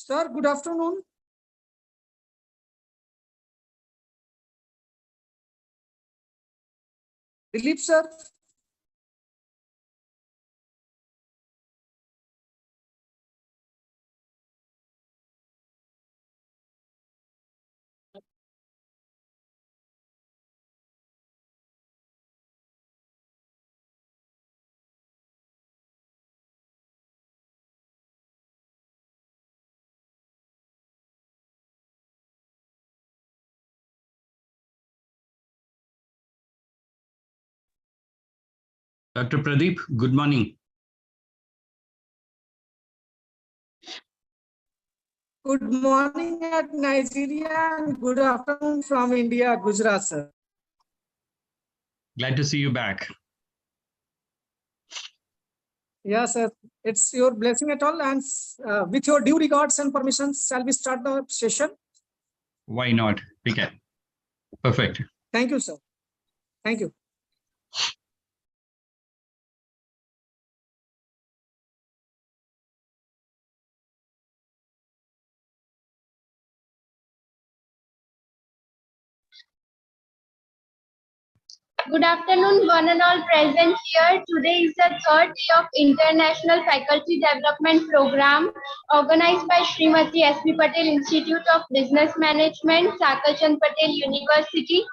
Sir, good afternoon. Dilip sir. Dr. Pradeep, good morning. Good morning at Nigeria and good afternoon from India, Gujarat, sir. Glad to see you back. Yes, sir. It's your blessing at all. And with your due regards and permissions, shall we start the session? Why not? We can. Perfect. Thank you, sir. Thank you. Good afternoon, one and all present here. Today is the third day of International Faculty Development Program organized by Srimati S.P. Patel Institute of Business Management, Sakalchand Patel University.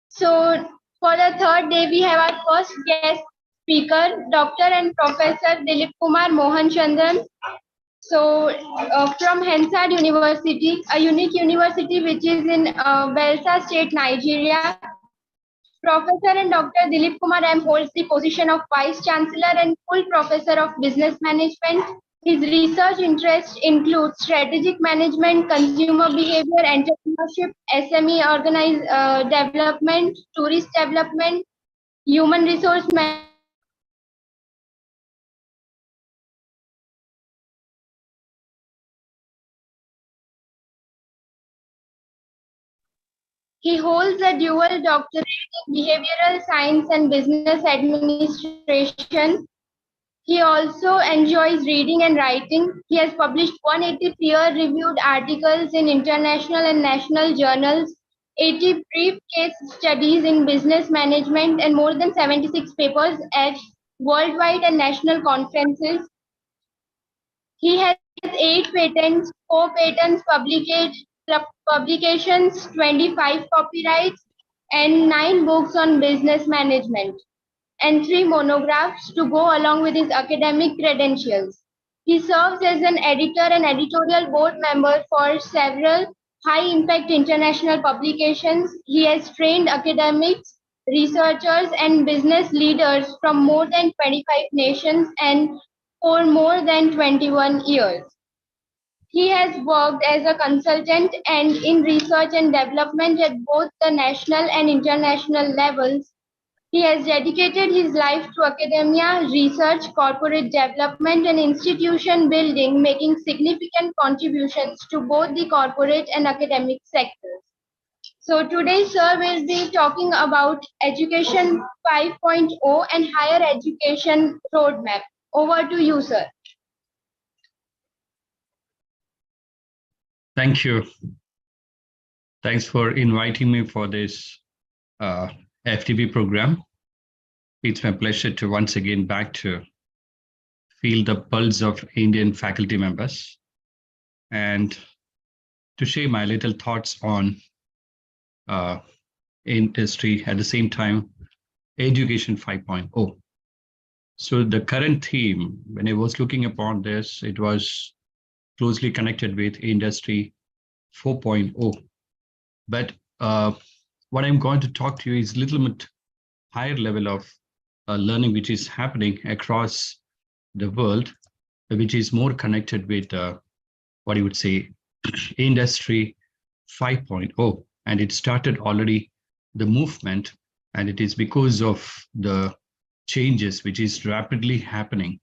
So for the third day, we have our first guest speaker, Dr. and Professor Dilip Kumar Mohan Chandran. So from Hensard University, a unique university which is in Belsa State, Nigeria. Professor and Dr. Dilip Kumar M holds the position of Vice Chancellor and full Professor of Business Management. His research interests include strategic management, consumer behavior, entrepreneurship, SME development, tourist development, human resource management. He holds a dual doctorate in behavioral science and business administration. He also enjoys reading and writing. He has published 180 peer-reviewed articles in international and national journals, 80 brief case studies in business management, and more than 76 papers at worldwide and national conferences. He has 8 patents, 4 patents, publications, 25 copyrights, and 9 books on business management, and 3 monographs to go along with his academic credentials. He serves as an editor and editorial board member for several high-impact international publications. He has trained academics, researchers, and business leaders from more than 25 nations and for more than 21 years. He has worked as a consultant and in research and development at both the national and international levels. He has dedicated his life to academia, research, corporate development, and institution building, making significant contributions to both the corporate and academic sectors. So today, sir will be talking about Education 5.0 and Higher Education Roadmap. Over to you, sir. Thank you. Thanks for inviting me for this FDP program. It's my pleasure to once again back to feel the pulse of Indian faculty members and to share my little thoughts on industry at the same time, Education 5.0. So the current theme, when I was looking upon this, it was closely connected with Industry 4.0. But what I'm going to talk to you is a little bit higher level of learning which is happening across the world, which is more connected with what you would say Industry 5.0. And it started already the movement, and it is because of the changes which is rapidly happening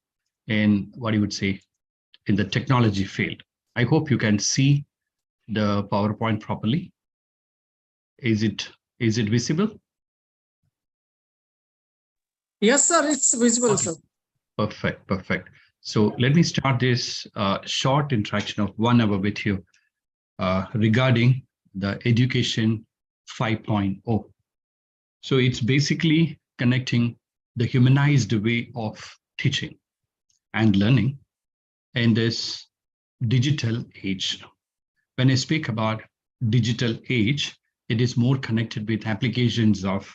in what you would say in the technology field. I hope you can see the PowerPoint properly. Is it visible? Yes, sir. It's visible, sir. Perfect. So let me start this short interaction of 1 hour with you regarding the education 5.0. So it's basically connecting the humanized way of teaching and learning in this digital age. When I speak about digital age, it is more connected with applications of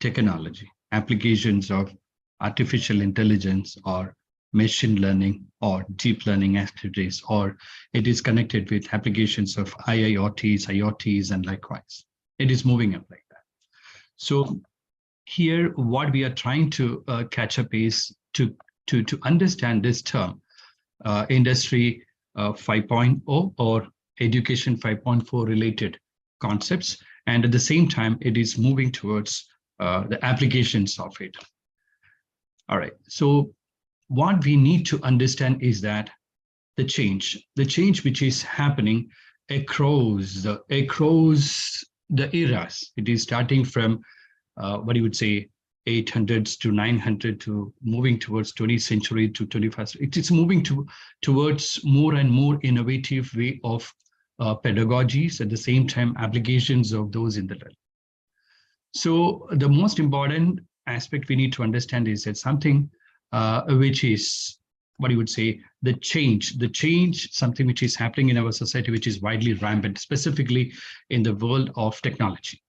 technology, applications of artificial intelligence or machine learning or deep learning activities, or it is connected with applications of IoTs, and likewise. It is moving up like that. So here, what we are trying to catch up is to understand this term, industry 5.0 or education 5.4 related concepts, and at the same time, it is moving towards the applications of it. All right, so what we need to understand is that the change which is happening across the eras, it is starting from what you would say 800s to 900 to moving towards 20th century to 21st. It is moving towards more and more innovative way of pedagogies, at the same time applications of those in the learning. So the most important aspect we need to understand is that something which is what you would say the change, something which is happening in our society, which is widely rampant, specifically in the world of technology.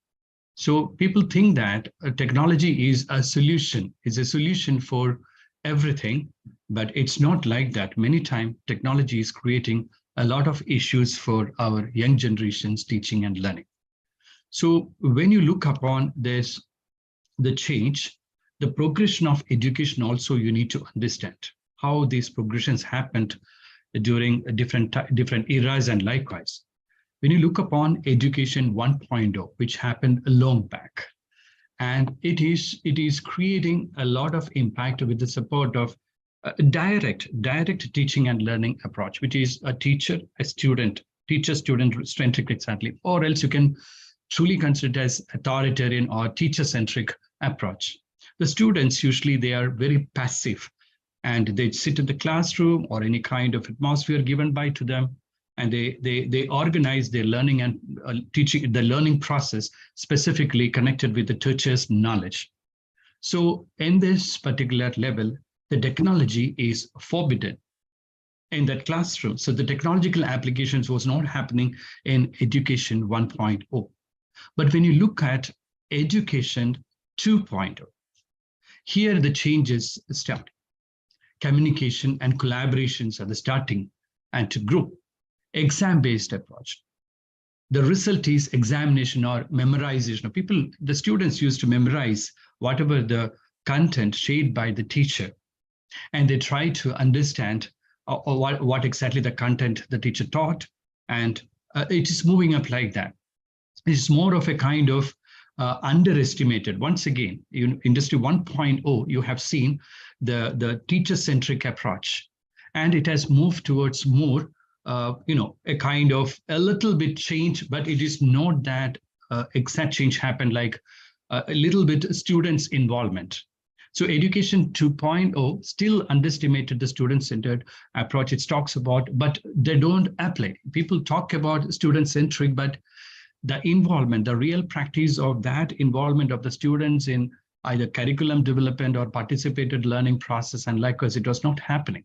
So people think that technology is a solution for everything, but it's not like that. Many times technology is creating a lot of issues for our young generations teaching and learning. So when you look upon this, the change, the progression of education also, you need to understand how these progressions happened during different eras and likewise. When you look upon education 1.0, which happened long back, and it is creating a lot of impact with the support of a direct teaching and learning approach, which is a teacher-student centric exactly, or else you can truly consider it as authoritarian or teacher-centric approach. The students, usually they are very passive and they sit in the classroom or any kind of atmosphere given by to them, and they organize their learning and teaching, the learning process specifically connected with the teacher's knowledge. So in this particular level, the technology is forbidden in that classroom. So the technological applications was not happening in education 1.0. But when you look at education 2.0, here the changes start. Communication and collaborations are the starting and to grow. Exam-based approach. The result is examination or memorization. The students used to memorize whatever the content shared by the teacher, and they try to understand what exactly the content the teacher taught, and it is moving up like that. It's more of a kind of underestimated. Once again, in industry 1.0, you have seen the teacher-centric approach, and it has moved towards more a kind of a little bit change, but it is not that exact change happened, like a little bit students' involvement. So education 2.0 still underestimated the student-centered approach it talks about, but they don't apply. People talk about student-centric, but the involvement, the real practice of that involvement of the students in either curriculum development or participated learning process and likewise, it was not happening.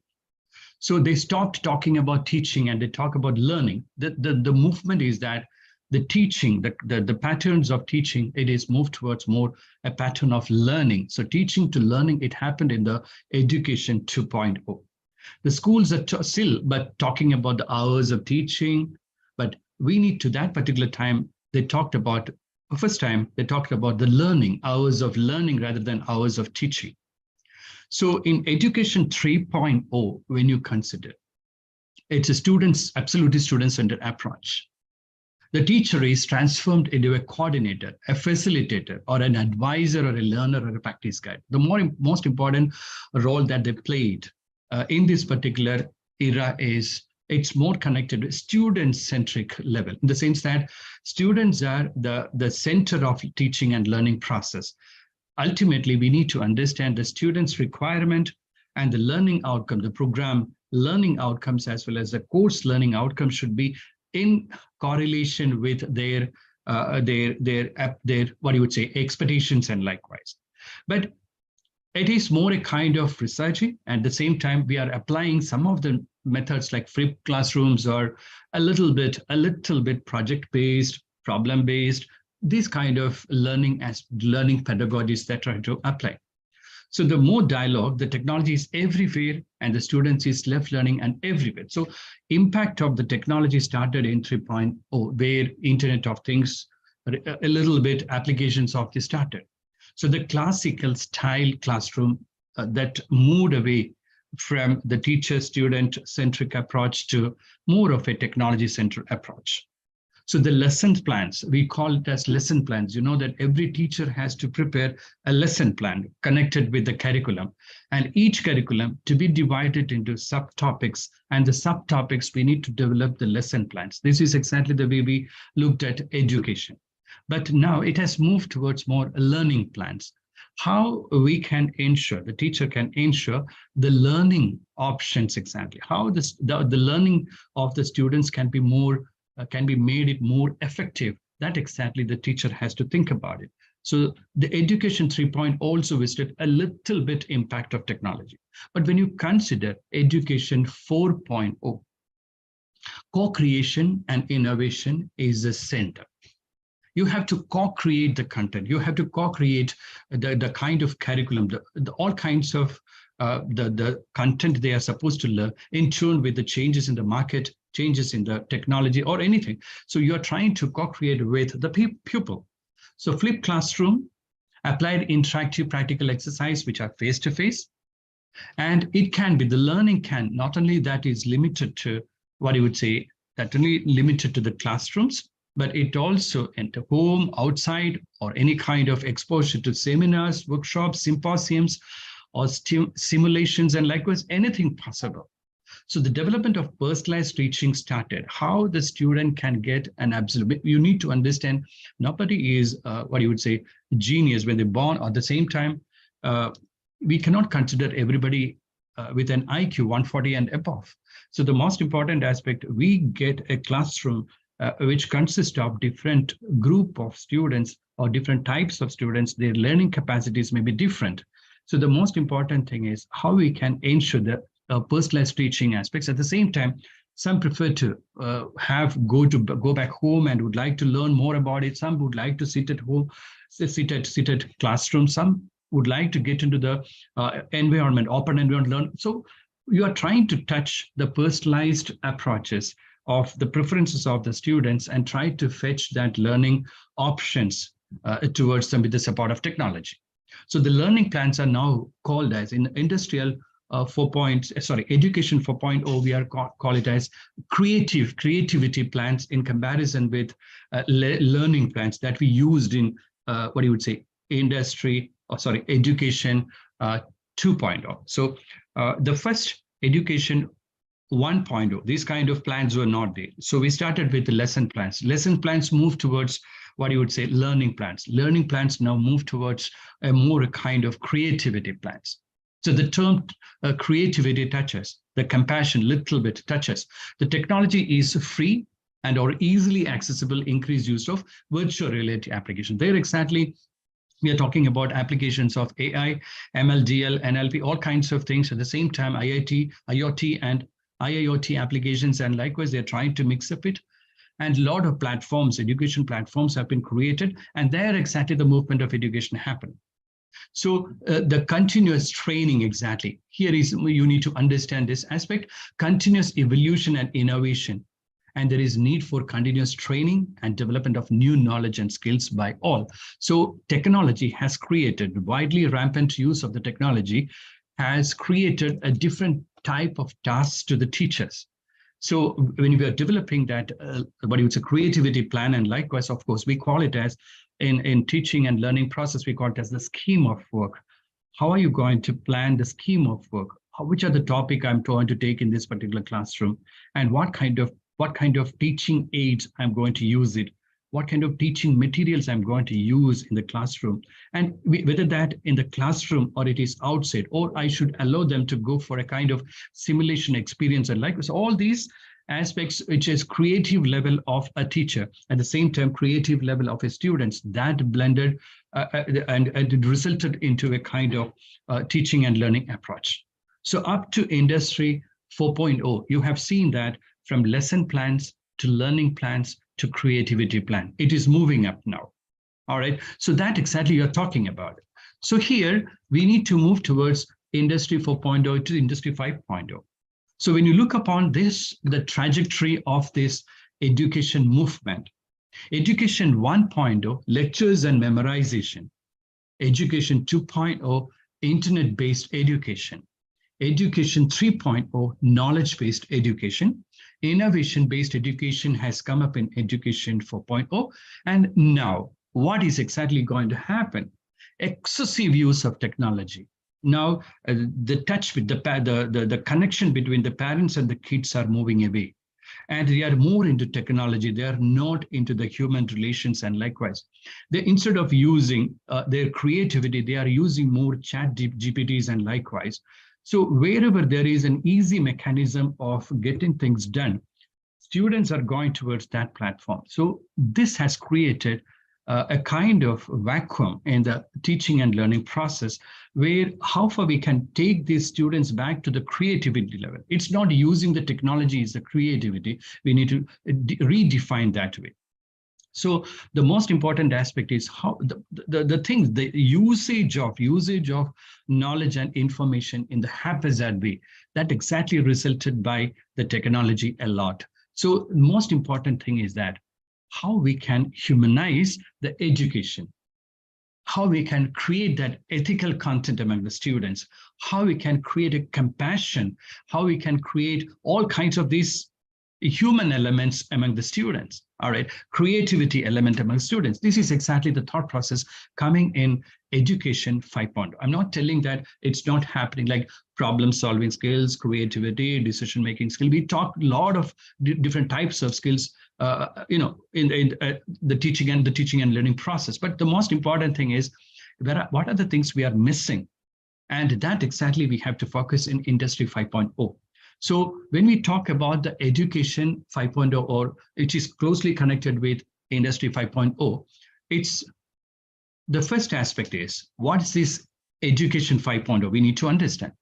So they stopped talking about teaching and they talk about learning. The movement is that the teaching, the patterns of teaching, it is moved towards more a pattern of learning. So teaching to learning, it happened in the education 2.0. The schools are still but talking about the hours of teaching, but we need to that particular time, they talked about, first time they talked about the learning, hours of learning rather than hours of teaching. So in education 3.0, when you consider, it's a absolutely student-centered approach. The teacher is transformed into a coordinator, a facilitator, or an advisor, or a learner, or a practice guide. The most important role that they played in this particular era is it's more connected to student-centric level, in the sense that students are the center of teaching and learning process. Ultimately, we need to understand the students' requirement and the learning outcome, the program learning outcomes as well as the course learning outcomes should be in correlation with their what you would say expectations and likewise. But it is more a kind of researching. At the same time, we are applying some of the methods like flipped classrooms or a little bit project-based, problem-based, these kind of learning pedagogies that try to apply. So the more dialogue, the technology is everywhere and the students is left learning and everywhere. So impact of the technology started in 3.0, where Internet of Things, a little bit applications of this started. So the classical style classroom that moved away from the teacher-student centric approach to more of a technology-centered approach. So the lesson plans, we call it as lesson plans. You know that every teacher has to prepare a lesson plan connected with the curriculum, and each curriculum to be divided into subtopics, and the subtopics we need to develop the lesson plans. This is exactly the way we looked at education. But now it has moved towards more learning plans. How we can ensure, the teacher can ensure the learning options exactly, how the learning of the students can be made it more effective. That exactly the teacher has to think about it. So the education 3.0 also visited a little bit impact of technology. But when you consider education 4.0, co-creation and innovation is the center. You have to co-create the content. You have to co-create the kind of curriculum, all kinds of the content they are supposed to learn in tune with the changes in the market, changes in the technology or anything. So you're trying to co-create with the pupil. So flipped classroom, applied interactive practical exercise, which are face-to-face. And it can be, the learning can, not only that is limited to what you would say, that only limited to the classrooms, but it also enter home, outside, or any kind of exposure to seminars, workshops, symposiums, or simulations, and likewise anything possible. So the development of personalized teaching started, how the student can get an absolute, you need to understand, nobody is, what you would say, genius when they're born. At the same time, we cannot consider everybody with an IQ 140 and above. So the most important aspect, we get a classroom which consists of different group of students or different types of students, their learning capacities may be different. So the most important thing is how we can ensure the personalized teaching aspects. At the same time, some prefer to go back home and would like to learn more about it. Some would like to sit at home, sit at classroom. Some would like to get into the environment, open environment, learn. So you are trying to touch the personalized approaches of the preferences of the students and try to fetch that learning options towards them with the support of technology. So the learning plans are now called as in industrial education 4.0, we are call it as creativity plans in comparison with learning plans that we used in what you would say education 2.0. So the first education 1.0, these kind of plans were not there. So we started with the lesson plans. Lesson plans moved towards what you would say learning plans. Learning plans now move towards a more kind of creativity plans. So the term creativity touches, the compassion little bit touches. The technology is free and or easily accessible, increased use of virtual reality application. There exactly, we are talking about applications of AI, ML, NLP, all kinds of things. At the same time, IoT and IIoT applications, and likewise, they're trying to mix up it. And a lot of platforms, education platforms have been created, and there exactly the movement of education happened. So the continuous training exactly, here is, you need to understand this aspect, continuous evolution and innovation. And there is need for continuous training and development of new knowledge and skills by all. So technology has created, widely rampant use of the technology has created a different type of tasks to the teachers. So when we are developing that, what you would say creativity plan, and likewise, of course, we call it as in teaching and learning process, we call it as the scheme of work. How are you going to plan the scheme of work? Which are the topic I'm going to take in this particular classroom? And what kind of teaching aids I'm going to use it? what kind of teaching materials I'm going to use in the classroom, and whether that in the classroom or it is outside, or I should allow them to go for a kind of simulation experience and like so all these aspects, which is creative level of a teacher, at the same time creative level of a students, that blended and it resulted into a kind of teaching and learning approach. So up to Industry 4.0, you have seen that from lesson plans to learning plans to creativity plan, it is moving up now. All right, so that exactly you're talking about. So here we need to move towards Industry 4.0 to Industry 5.0. So when you look upon this, the trajectory of this education movement, Education 1.0, lectures and memorization. Education 2.0, internet-based education. Education 3.0, knowledge-based education. Innovation-based education has come up in Education 4.0. And now, what is exactly going to happen? Excessive use of technology. Now, the touch with the connection between the parents and the kids are moving away. And they are more into technology. They are not into the human relations. And likewise, they, instead of using their creativity, they are using more chat GPTs and likewise. So wherever there is an easy mechanism of getting things done, students are going towards that platform. So this has created a kind of vacuum in the teaching and learning process, where how far we can take these students back to the creativity level. It's not using the technology as the creativity. We need to redefine that way. So the most important aspect is how the usage of knowledge and information in the haphazard way, that exactly resulted by the technology a lot. So the most important thing is that how we can humanize the education, how we can create that ethical content among the students, how we can create a compassion, how we can create all kinds of these human elements among the students, all right, creativity element among students. This is exactly the thought process coming in Education 5.0. I'm not telling that it's not happening, like problem solving skills, creativity, decision making skill. We talk a lot of different types of skills, in the teaching and learning process. But the most important thing is, what are the things we are missing? And that exactly we have to focus in Industry 5.0. So when we talk about the Education 5.0, or which is closely connected with Industry 5.0, it's the first aspect is, what is this Education 5.0? We need to understand.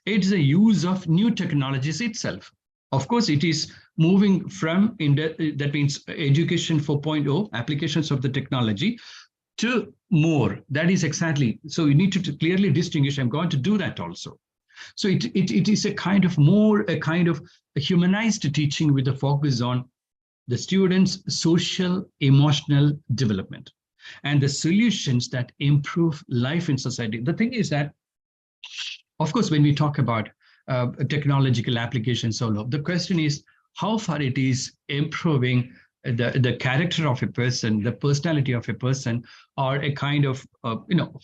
It's the use of new technologies itself. Of course, it is moving from, that means Education 4.0, applications of the technology, to more. That is exactly, so you need to clearly distinguish. I'm going to do that also. So it is a kind of a humanized teaching with a focus on the students' social, emotional development and the solutions that improve life in society. The thing is that, of course, when we talk about technological applications, the question is how far it is improving the character of a person, the personality of a person, or a kind of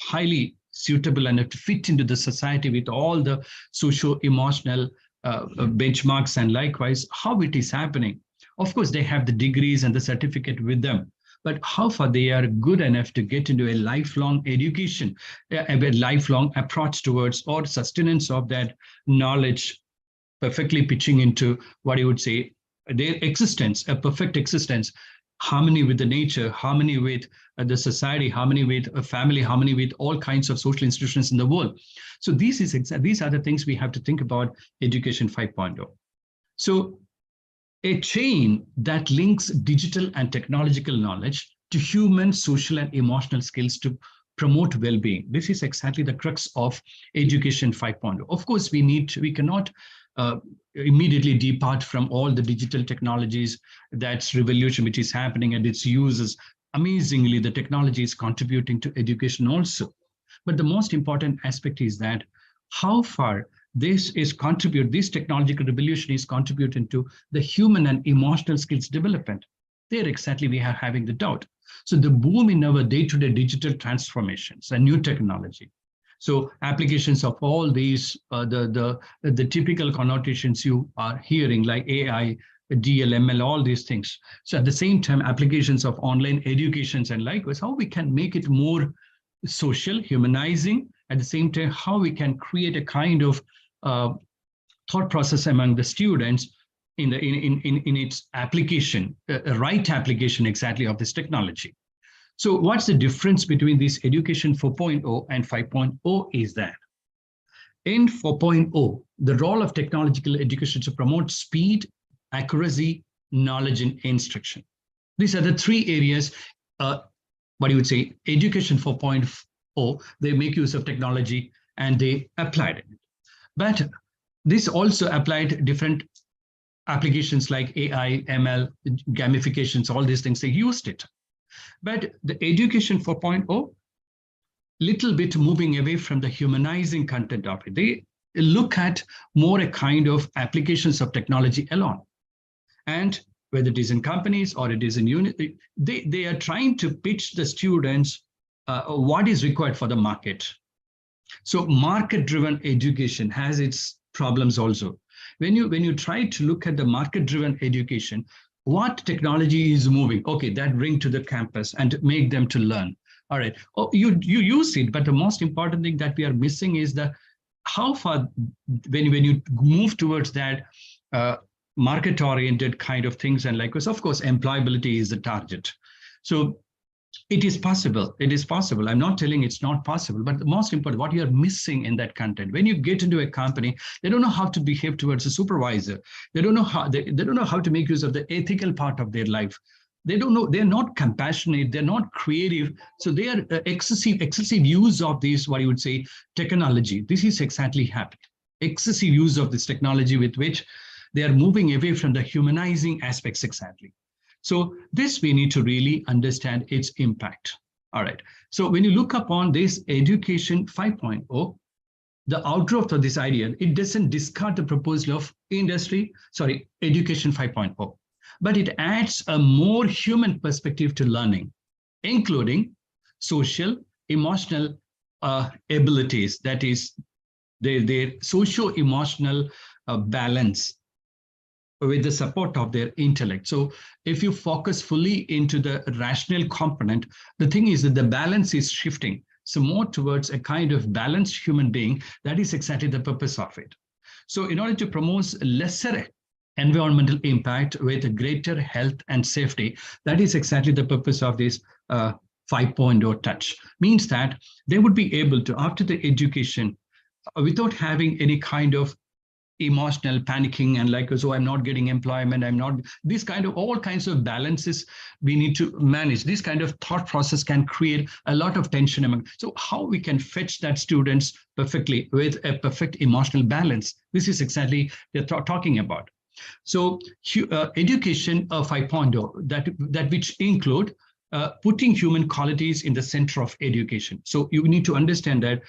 highly suitable and to fit into the society with all the socio-emotional benchmarks, and likewise how it is happening. Of course, they have the degrees and the certificate with them, but how far they are good enough to get into a lifelong education, a lifelong approach towards or sustenance of that knowledge, perfectly pitching into what you would say their existence, a perfect existence, harmony with the nature, harmony with the society, harmony with a family, harmony with all kinds of social institutions in the world. So these are the things we have to think about Education 5.0. So a chain that links digital and technological knowledge to human, social, and emotional skills to promote well-being. This is exactly the crux of Education 5.0. Of course, we cannot immediately depart from all the digital technologies. That's revolution which is happening, and its uses. Amazingly, the technology is contributing to education also. But the most important aspect is that how far this technological revolution is contributing to the human and emotional skills development. There exactly we are having the doubt. So the boom in our day-to-day digital transformations and new technology. So applications of all these, the typical connotations you are hearing, like AI, DLML, all these things. So at the same time, applications of online educations and likewise, how we can make it more social, humanizing, at the same time, how we can create a kind of thought process among the students in its application, a right application exactly of this technology. So what's the difference between this education 4.0 and 5.0 is that in 4.0, the role of technological education to promote speed, accuracy, knowledge, and instruction. These are the three areas, what you would say, education 4.0, they make use of technology and they applied it. But this also applied different applications like AI, ML, gamifications, all these things, they used it. But the education 4.0, little bit moving away from the humanizing content of it. They look at more a kind of applications of technology alone. And whether it is in companies or it is in unit, they are trying to pitch the students what is required for the market. So market-driven education has its problems also. When you try to look at the market-driven education, what technology is moving? Okay, that bring to the campus and make them to learn. All right, you use it, but the most important thing that we are missing is the how far when you move towards that market-oriented kind of things and likewise, of course, employability is the target. So it is possible. It is possible. I'm not telling it's not possible, but the most important, what you're missing in that content, when you get into a company, they don't know how to behave towards a supervisor. They don't know how they don't know how to make use of the ethical part of their life. They don't know, they're not compassionate, they're not creative. So they are excessive use of this, what you would say, technology. This is exactly happening. Excessive use of this technology with which they are moving away from the humanizing aspects exactly. So this we need to really understand its impact. All right. So when you look upon this education 5.0, the outgrowth of this idea, it doesn't discard the proposal of education 5.0, but it adds a more human perspective to learning, including social, emotional abilities, that is their socio-emotional balance with the support of their intellect. So if you focus fully into the rational component, the thing is that the balance is shifting. So more towards a kind of balanced human being, that is exactly the purpose of it. So in order to promote lesser environmental impact with a greater health and safety, that is exactly the purpose of this 5.0 touch. Means that they would be able to, after the education, without having any kind of emotional panicking and like, so I'm not getting employment, I'm not, this kind of all kinds of balances we need to manage. This kind of thought process can create a lot of tension among. So how we can fetch that students perfectly with a perfect emotional balance? This is exactly they're talking about. So education 5.0, that which include putting human qualities in the center of education. So you need to understand that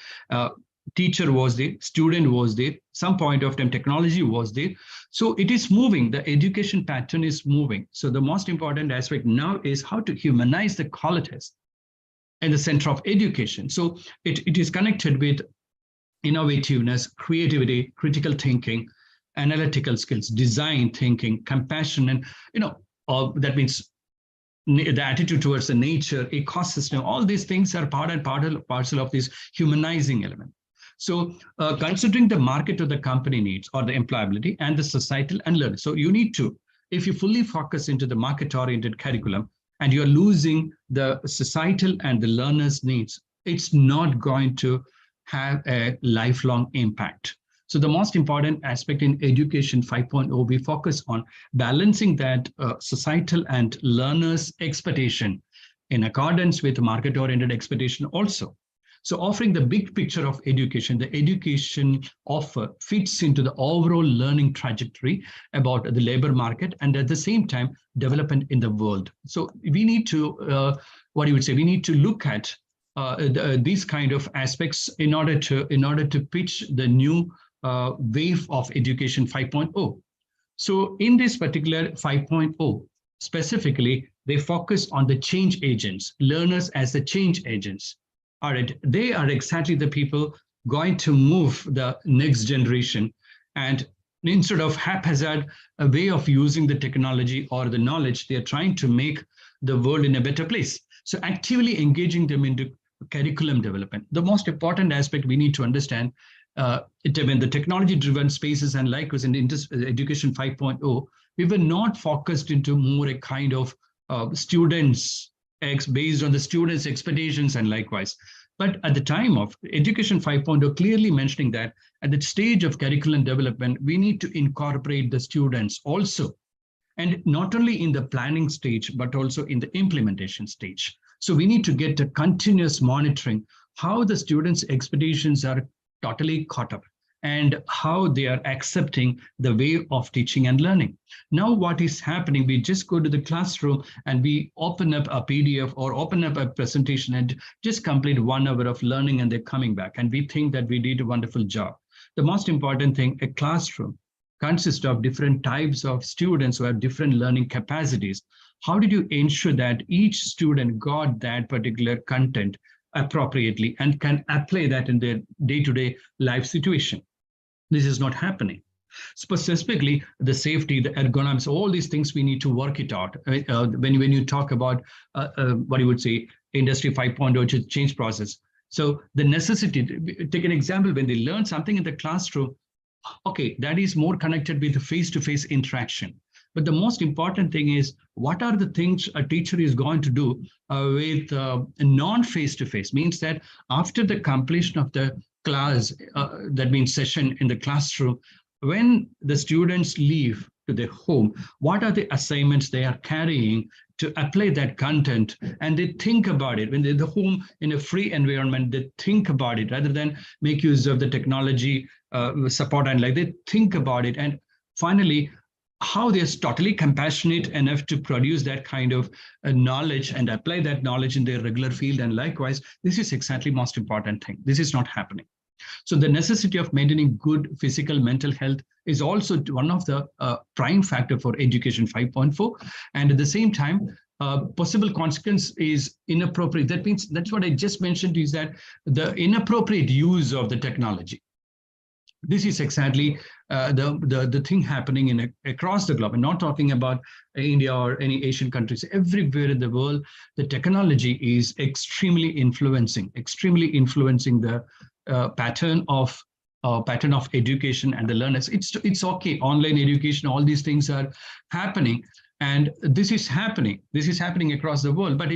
teacher was there, student was there, some point of time technology was there. So it is moving, the education pattern is moving. So the most important aspect now is how to humanize the qualities in the center of education. So it is connected with innovativeness, creativity, critical thinking, analytical skills, design thinking, compassion, and that means the attitude towards the nature, ecosystem, all these things are part and parcel of this humanizing element. So considering the market or the company needs or the employability and the societal and learning. So you need to, if you fully focus into the market-oriented curriculum and you're losing the societal and the learners' needs, it's not going to have a lifelong impact. So the most important aspect in education 5.0, we focus on balancing that societal and learners' expectation in accordance with market-oriented expectation also. So offering the big picture of education, the education offer fits into the overall learning trajectory about the labor market and at the same time, development in the world. So we need to, we need to look at these kind of aspects in order to pitch the new wave of education 5.0. So in this particular 5.0, specifically, they focus on the change agents, learners as the change agents. All right, they are exactly the people going to move the next generation. And instead of haphazard a way of using the technology or the knowledge, they are trying to make the world in a better place. So actively engaging them into curriculum development. The most important aspect we need to understand, when the technology-driven spaces and likewise in Education 5.0, we were not focused into more a kind of students based on the students' expectations and likewise. But at the time of Education 5.0, clearly mentioning that at the stage of curriculum development, we need to incorporate the students also, and not only in the planning stage, but also in the implementation stage. So we need to get a continuous monitoring how the students' expectations are totally caught up and how they are accepting the way of teaching and learning. Now what is happening, we just go to the classroom and we open up a PDF or open up a presentation and just complete 1 hour of learning and they're coming back. And we think that we did a wonderful job. The most important thing, a classroom consists of different types of students who have different learning capacities. How did you ensure that each student got that particular content appropriately and can apply that in their day-to-day life situation? This is not happening. Specifically, the safety, the ergonomics, all these things we need to work it out. When you talk about what you would say, Industry 5.0 change process. So the necessity, take an example, when they learn something in the classroom, okay, that is more connected with the face-to-face interaction. But the most important thing is, what are the things a teacher is going to do with non-face-to-face? Means that after the completion of the class, that means session in the classroom, when the students leave to their home, what are the assignments they are carrying to apply that content? And they think about it. When they're at the home in a free environment, they think about it rather than make use of the technology support and like they think about it. And finally, how they're totally compassionate enough to produce that kind of knowledge and apply that knowledge in their regular field. And likewise, this is exactly most important thing. This is not happening. So the necessity of maintaining good physical, mental health is also one of the prime factor for Education 5.4. And at the same time, possible consequence is inappropriate. That means, that's what I just mentioned, is that the inappropriate use of the technology. This is exactly the thing happening across the globe. I'm not talking about India or any Asian countries. Everywhere in the world, the technology is extremely influencing the pattern of education and the learners. It's okay. Online education, all these things are happening, and this is happening across the world. But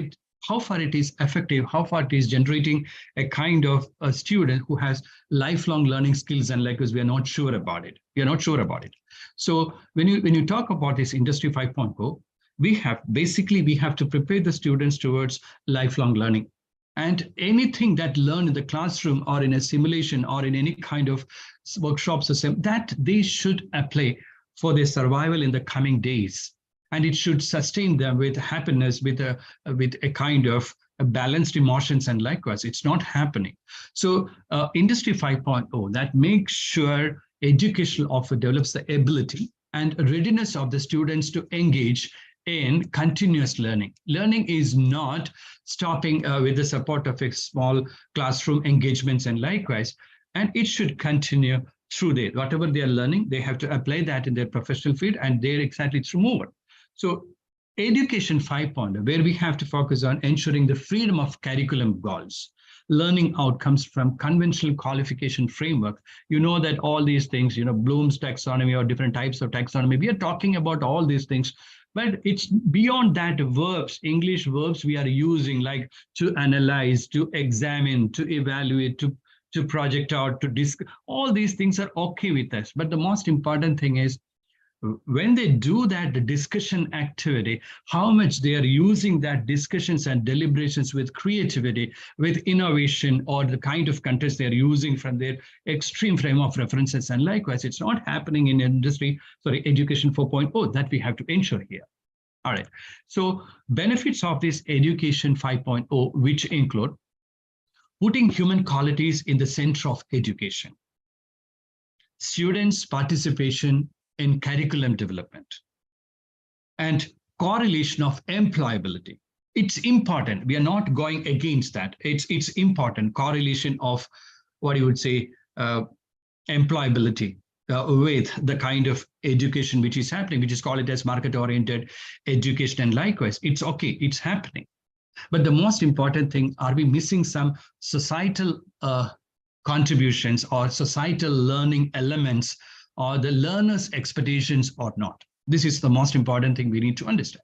how far it is effective, how far it is generating a kind of a student who has lifelong learning skills and likewise, we are not sure about it. So when you talk about this Industry 5.0, we have to prepare the students towards lifelong learning. And anything that learned in the classroom or in a simulation or in any kind of workshop system, that they should apply for their survival in the coming days. And it should sustain them with happiness, with a kind of balanced emotions, and likewise, it's not happening. So Industry 5.0, that makes sure educational offer develops the ability and readiness of the students to engage in continuous learning. Learning is not stopping with the support of a small classroom engagements and likewise, and it should continue through whatever they are learning, they have to apply that in their professional field, and they're exactly through more. So Education 5.0, where we have to focus on ensuring the freedom of curriculum goals, learning outcomes from conventional qualification framework. You know that all these things, Bloom's taxonomy or different types of taxonomy, we are talking about all these things, but it's beyond that. Verbs, English verbs we are using, like to analyze, to examine, to evaluate, to project out, to discuss, all these things are okay with us. But the most important thing is, when they do that, the discussion activity, how much they are using that discussions and deliberations with creativity, with innovation, or the kind of context they're using from their extreme frame of references. And likewise, it's not happening in Education 4.0, that we have to ensure here. All right. So benefits of this Education 5.0, which include putting human qualities in the center of education, students' participation in curriculum development, and correlation of employability. It's important. We are not going against that. It's important. Correlation of what you would say, employability. with the kind of education which is happening, which is called it as market-oriented education, and likewise, it's okay, it's happening. But the most important thing, are we missing some societal contributions or societal learning elements or the learner's expectations or not? This is the most important thing we need to understand.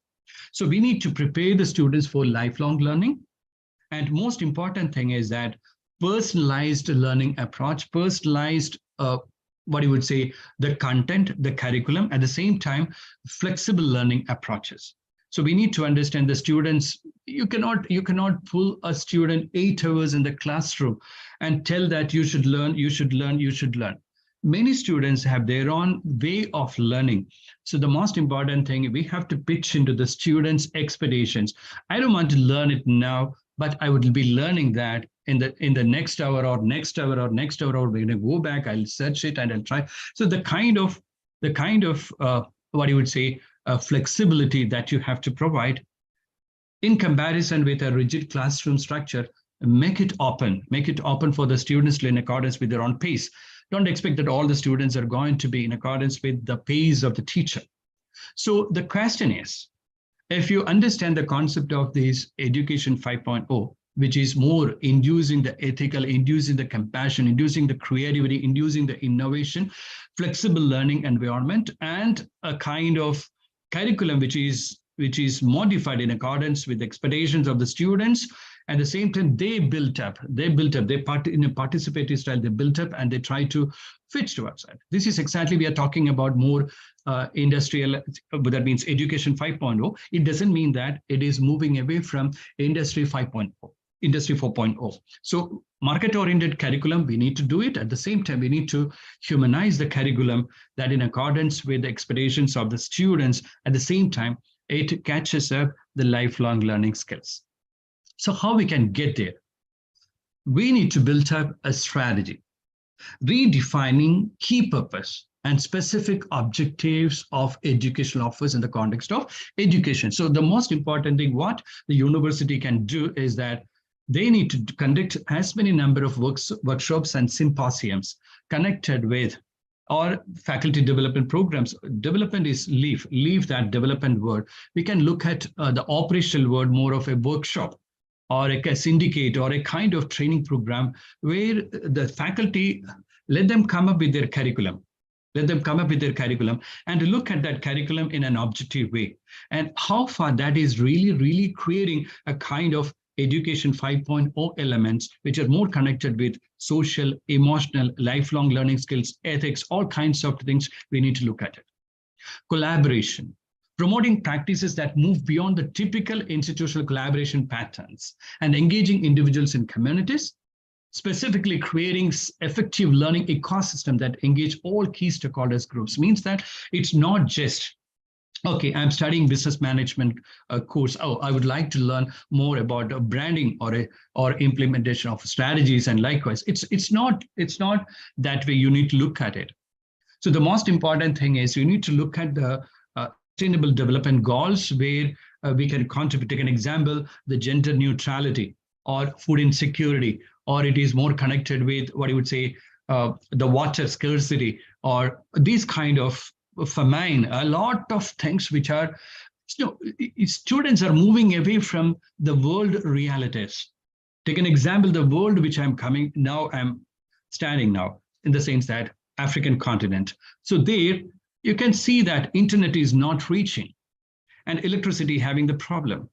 So we need to prepare the students for lifelong learning. And most important thing is that personalized learning approach, personalized, what you would say, the content, the curriculum, at the same time, flexible learning approaches. So we need to understand the students. You cannot pull a student 8 hours in the classroom and tell that you should learn, you should learn, you should learn. Many students have their own way of learning. So the most important thing, we have to pitch into the students' expectations. I don't want to learn it now, but I would be learning that in the next hour or next hour or next hour, or we're going to go back, I'll search it and I'll try. So the kind of what you would say, flexibility that you have to provide in comparison with a rigid classroom structure, make it open for the students to learn in accordance with their own pace. Don't expect that all the students are going to be in accordance with the pace of the teacher. So the question is, if you understand the concept of this education 5.0, which is more inducing the ethical, inducing the compassion, inducing the creativity, inducing the innovation, flexible learning environment, and a kind of curriculum which is modified in accordance with the expectations of the students. At the same time, they in a participatory style, they built up and they try to fit towards that. This is exactly, we are talking about more industrial, that means education 5.0. It doesn't mean that it is moving away from industry 5.0, industry 4.0. So market-oriented curriculum, we need to do it. At the same time, we need to humanize the curriculum that in accordance with the expectations of the students. At the same time, it catches up the lifelong learning skills. So how we can get there? We need to build up a strategy, redefining key purpose and specific objectives of educational offers in the context of education. So the most important thing what the university can do is that they need to conduct as many number of workshops and symposiums connected with or faculty development programs. Development is leave that development word. We can look at the operational word more of a workshop or a syndicate or a kind of training program where the faculty, let them come up with their curriculum. Let them come up with their curriculum and look at that curriculum in an objective way. And how far that is really creating a kind of education 5.0 elements, which are more connected with social, emotional, lifelong learning skills, ethics, all kinds of things we need to look at it. Collaboration, promoting practices that move beyond the typical institutional collaboration patterns and engaging individuals in communities, specifically creating effective learning ecosystem that engage all key stakeholders groups. Means that it's not just, okay, I'm studying business management course. Oh, I would like to learn more about branding or implementation of strategies, and likewise. It's not that way. You need to look at it. So the most important thing is you need to look at the sustainable development goals where we can contribute. Take an example, the gender neutrality or food insecurity, or it is more connected with what you would say, the water scarcity, or these kind of famine, a lot of things which are, students are moving away from the world realities. Take an example, the world which I'm standing now in the sense that African continent. So there you can see that internet is not reaching and electricity having the problem.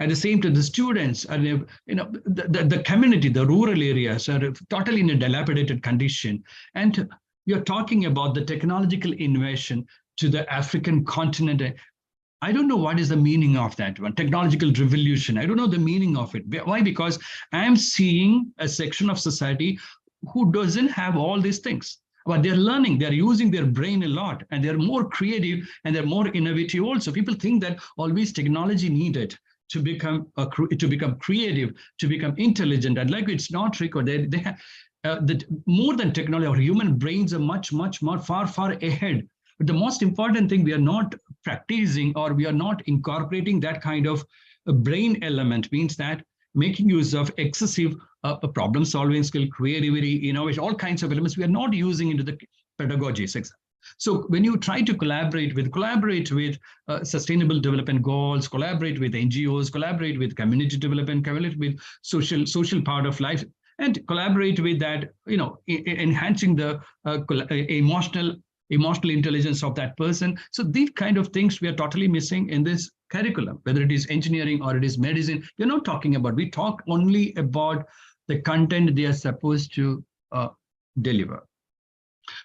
At the same time, the students are, the community, the rural areas are totally in a dilapidated condition. And you're talking about the technological innovation to the African continent. I don't know what is the meaning of that one, technological revolution. I don't know the meaning of it. Why? Because I'm seeing a section of society who doesn't have all these things. But they're learning, they're using their brain a lot, and they're more creative and they're more innovative also. People think that always technology needed to become creative, to become intelligent, and like it's not required. They have more than technology. Our human brains are much more far ahead. But the most important thing, we are not practicing or we are not incorporating that kind of brain element. Means that making use of excessive problem solving skill, creativity, innovation, all kinds of elements we are not using into the pedagogies. So when you try to collaborate with sustainable development goals, collaborate with NGOs, collaborate with community development, collaborate with social part of life, and collaborate with that, enhancing the emotional intelligence of that person. So these kind of things we are totally missing in this curriculum, whether it is engineering or it is medicine. You're not talking about, we talk only about the content they are supposed to deliver.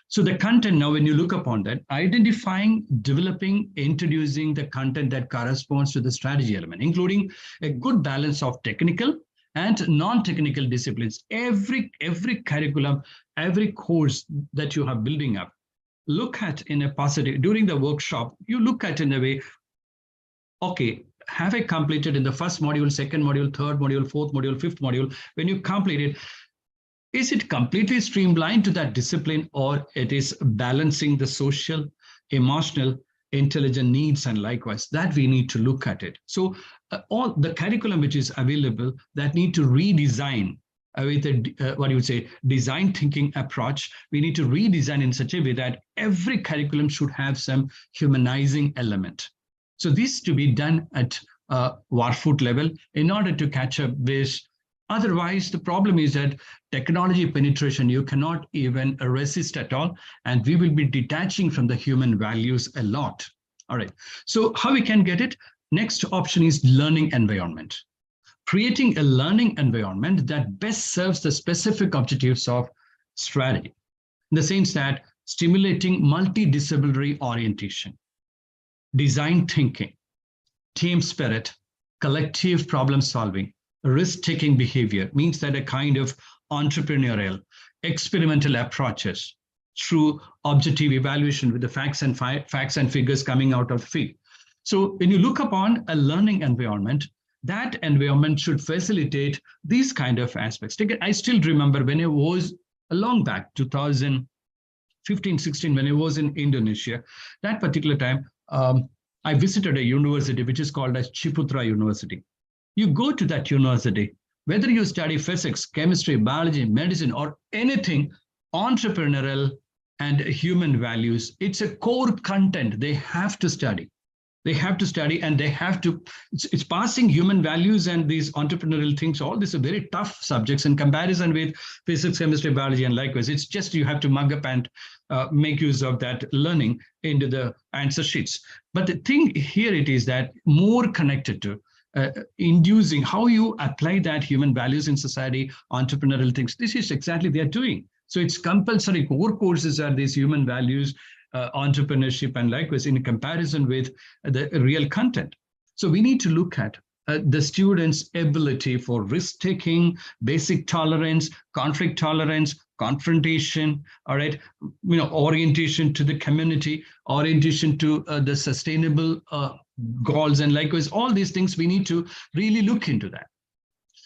So the content now, when you look upon that, identifying, developing, introducing the content that corresponds to the strategy element, including a good balance of technical and non-technical disciplines. Every curriculum, every course that you are building up, look at in a positive, during the workshop, you look at in a way, okay, have I completed in the first module, second module, third module, fourth module, fifth module? When you complete it, is it completely streamlined to that discipline, or it is balancing the social, emotional, intelligent needs, and likewise that we need to look at it. So all the curriculum which is available, that need to redesign with a design thinking approach. We need to redesign in such a way that every curriculum should have some humanizing element. So this to be done at Warfoot level in order to catch up with. Otherwise, the problem is that technology penetration, you cannot even resist at all, and we will be detaching from the human values a lot. All right, so how we can get it? Next option is learning environment. Creating a learning environment that best serves the specific objectives of strategy, in the sense that stimulating multidisciplinary orientation, design thinking, team spirit, collective problem solving, risk-taking behavior, means that a kind of entrepreneurial, experimental approaches through objective evaluation with the facts and figures coming out of the field. So when you look upon a learning environment, that environment should facilitate these kind of aspects. I still remember when I was a long back, 2015, 16, when I was in Indonesia, that particular time, I visited a university which is called as Ciputra University. You go to that university, whether you study physics, chemistry, biology, medicine, or anything, entrepreneurial and human values, it's a core content they have to study. They have to study, and they have to, it's passing human values and these entrepreneurial things. All these are very tough subjects in comparison with physics, chemistry, biology, and likewise. It's just you have to mug up and make use of that learning into the answer sheets. But the thing here it is that more connected to inducing how you apply that human values in society, entrepreneurial things. This is exactly they are doing. So it's compulsory core courses are these human values, entrepreneurship, and likewise in comparison with the real content. So we need to look at the students' ability for risk-taking, basic tolerance, conflict tolerance, confrontation, all right, orientation to the community, orientation to the sustainable goals, and likewise all these things we need to really look into that.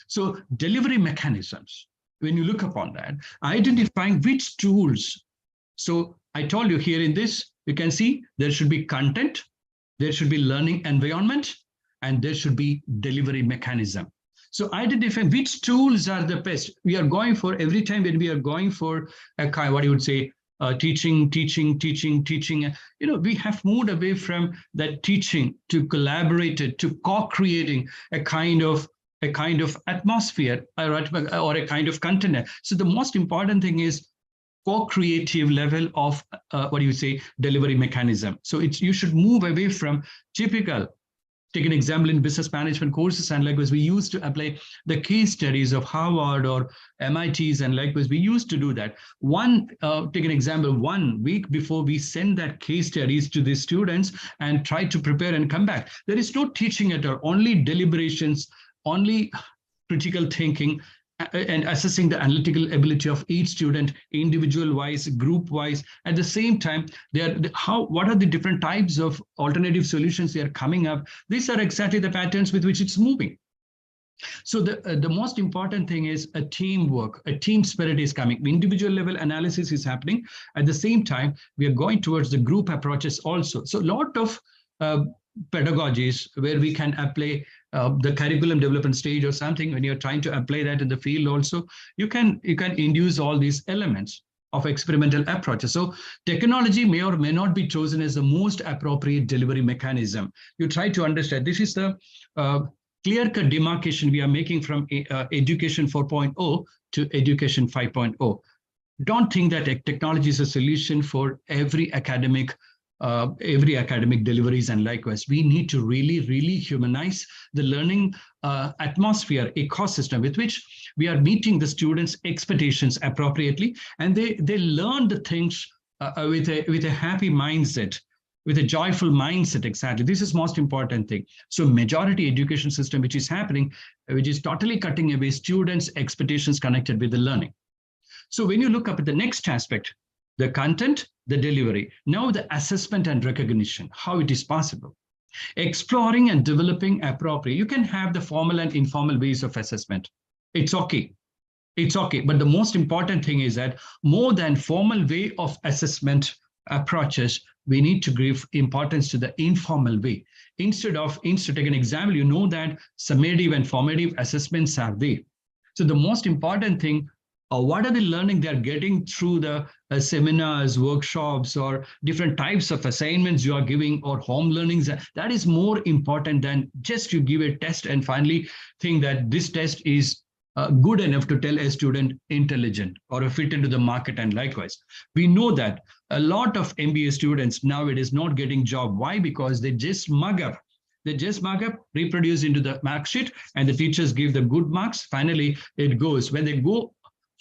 So delivery mechanisms, when you look upon that, identifying which tools. So I told you here in this, you can see there should be content, there should be learning environment, and there should be delivery mechanism. So identify which tools are the best. We are going for, every time when we are going for a kind, what you would say, teaching. We have moved away from that teaching to collaborated, to co-creating a kind of atmosphere or a kind of content. So the most important thing is co-creative level of delivery mechanism. So you should move away from typical. Take an example in business management courses, and likewise we used to apply the case studies of Harvard or MIT's, and likewise we used to do that. Take an example, 1 week before we send that case studies to the students and try to prepare and come back. There is no teaching at all, only deliberations, only critical thinking, and assessing the analytical ability of each student, individual-wise, group-wise. At the same time, what are the different types of alternative solutions they are coming up? These are exactly the patterns with which it's moving. So the most important thing is a teamwork, a team spirit is coming. Individual level analysis is happening. At the same time, we are going towards the group approaches also. So a lot of pedagogies where we can apply the curriculum development stage or something. When you're trying to apply that in the field also, you can induce all these elements. of experimental approaches. So technology may or may not be chosen as the most appropriate delivery mechanism. You try to understand, this is the clear-cut demarcation we are making from education 4.0 to education 5.0. Don't think that technology is a solution for every academic deliveries, and likewise we need to really humanize the learning atmosphere ecosystem with which we are meeting the students' expectations appropriately, and they learn the things with a happy mindset, with a joyful mindset. Exactly, this is most important thing. So majority education system which is happening, which is totally cutting away students' expectations connected with the learning. So when you look up at the next aspect, the content, the delivery, now the assessment and recognition, how it is possible. Exploring and developing appropriate. You can have the formal and informal ways of assessment. It's okay. It's okay. But the most important thing is that more than formal way of assessment approaches, we need to give importance to the informal way. Instead, take an example, you know that summative and formative assessments are there. So the most important thing, what are the learning they're getting through the seminars, workshops, or different types of assignments you are giving, or home learnings? That is more important than just you give a test and finally think that this test is good enough to tell a student intelligent or fit into the market. And likewise, we know that a lot of MBA students nowadays not getting job. Why? Because they just mug up. They just mark up, reproduce into the mark sheet, and the teachers give the good marks. Finally, it goes. When they go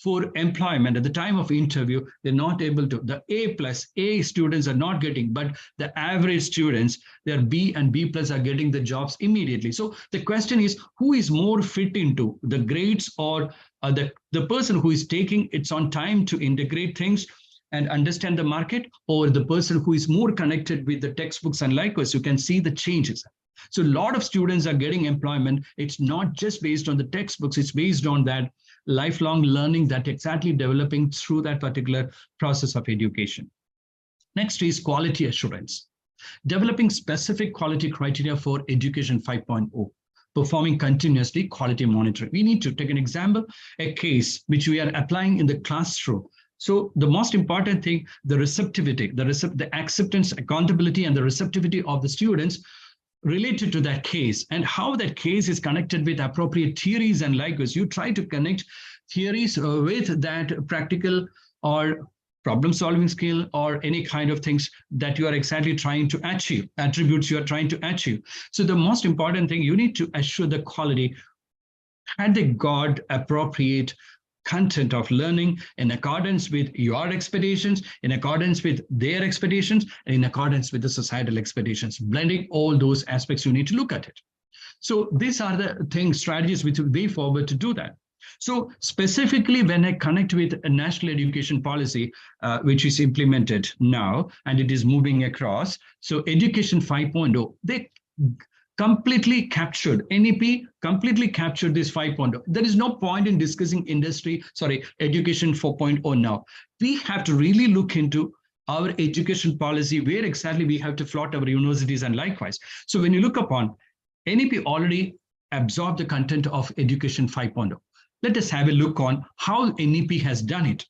for employment at the time of interview, they're not able to. The A+ students are not getting, but the average students, their B and B+ are getting the jobs immediately. So the question is, who is more fit into the grades, or the person who is taking its on time to integrate things and understand the market, or the person who is more connected with the textbooks? And likewise, you can see the changes. So a lot of students are getting employment. It's not just based on the textbooks, it's based on that lifelong learning that exactly developing through that particular process of education. Next is quality assurance. Developing specific quality criteria for education 5.0, performing continuously quality monitoring. We need to take an example, a case which we are applying in the classroom. So the most important thing, the receptivity, the acceptance, accountability, and the receptivity of the students related to that case, and how that case is connected with appropriate theories. And likewise, you try to connect theories with that practical or problem solving skill, or any kind of things that you are exactly trying to achieve, attributes you are trying to achieve. So the most important thing, you need to assure the quality, had they got appropriate content of learning in accordance with your expectations, in accordance with their expectations, and in accordance with the societal expectations. Blending all those aspects, you need to look at it. So these are the things, strategies which will be forward to do that. So specifically, when I connect with a national education policy, which is implemented now, and it is moving across. So education 5.0, they completely captured, NEP completely captured this 5.0. There is no point in discussing education 4.0 now. We have to really look into our education policy, where exactly we have to float our universities, and likewise. So when you look upon, NEP already absorbed the content of education 5.0. Let us have a look on how NEP has done it.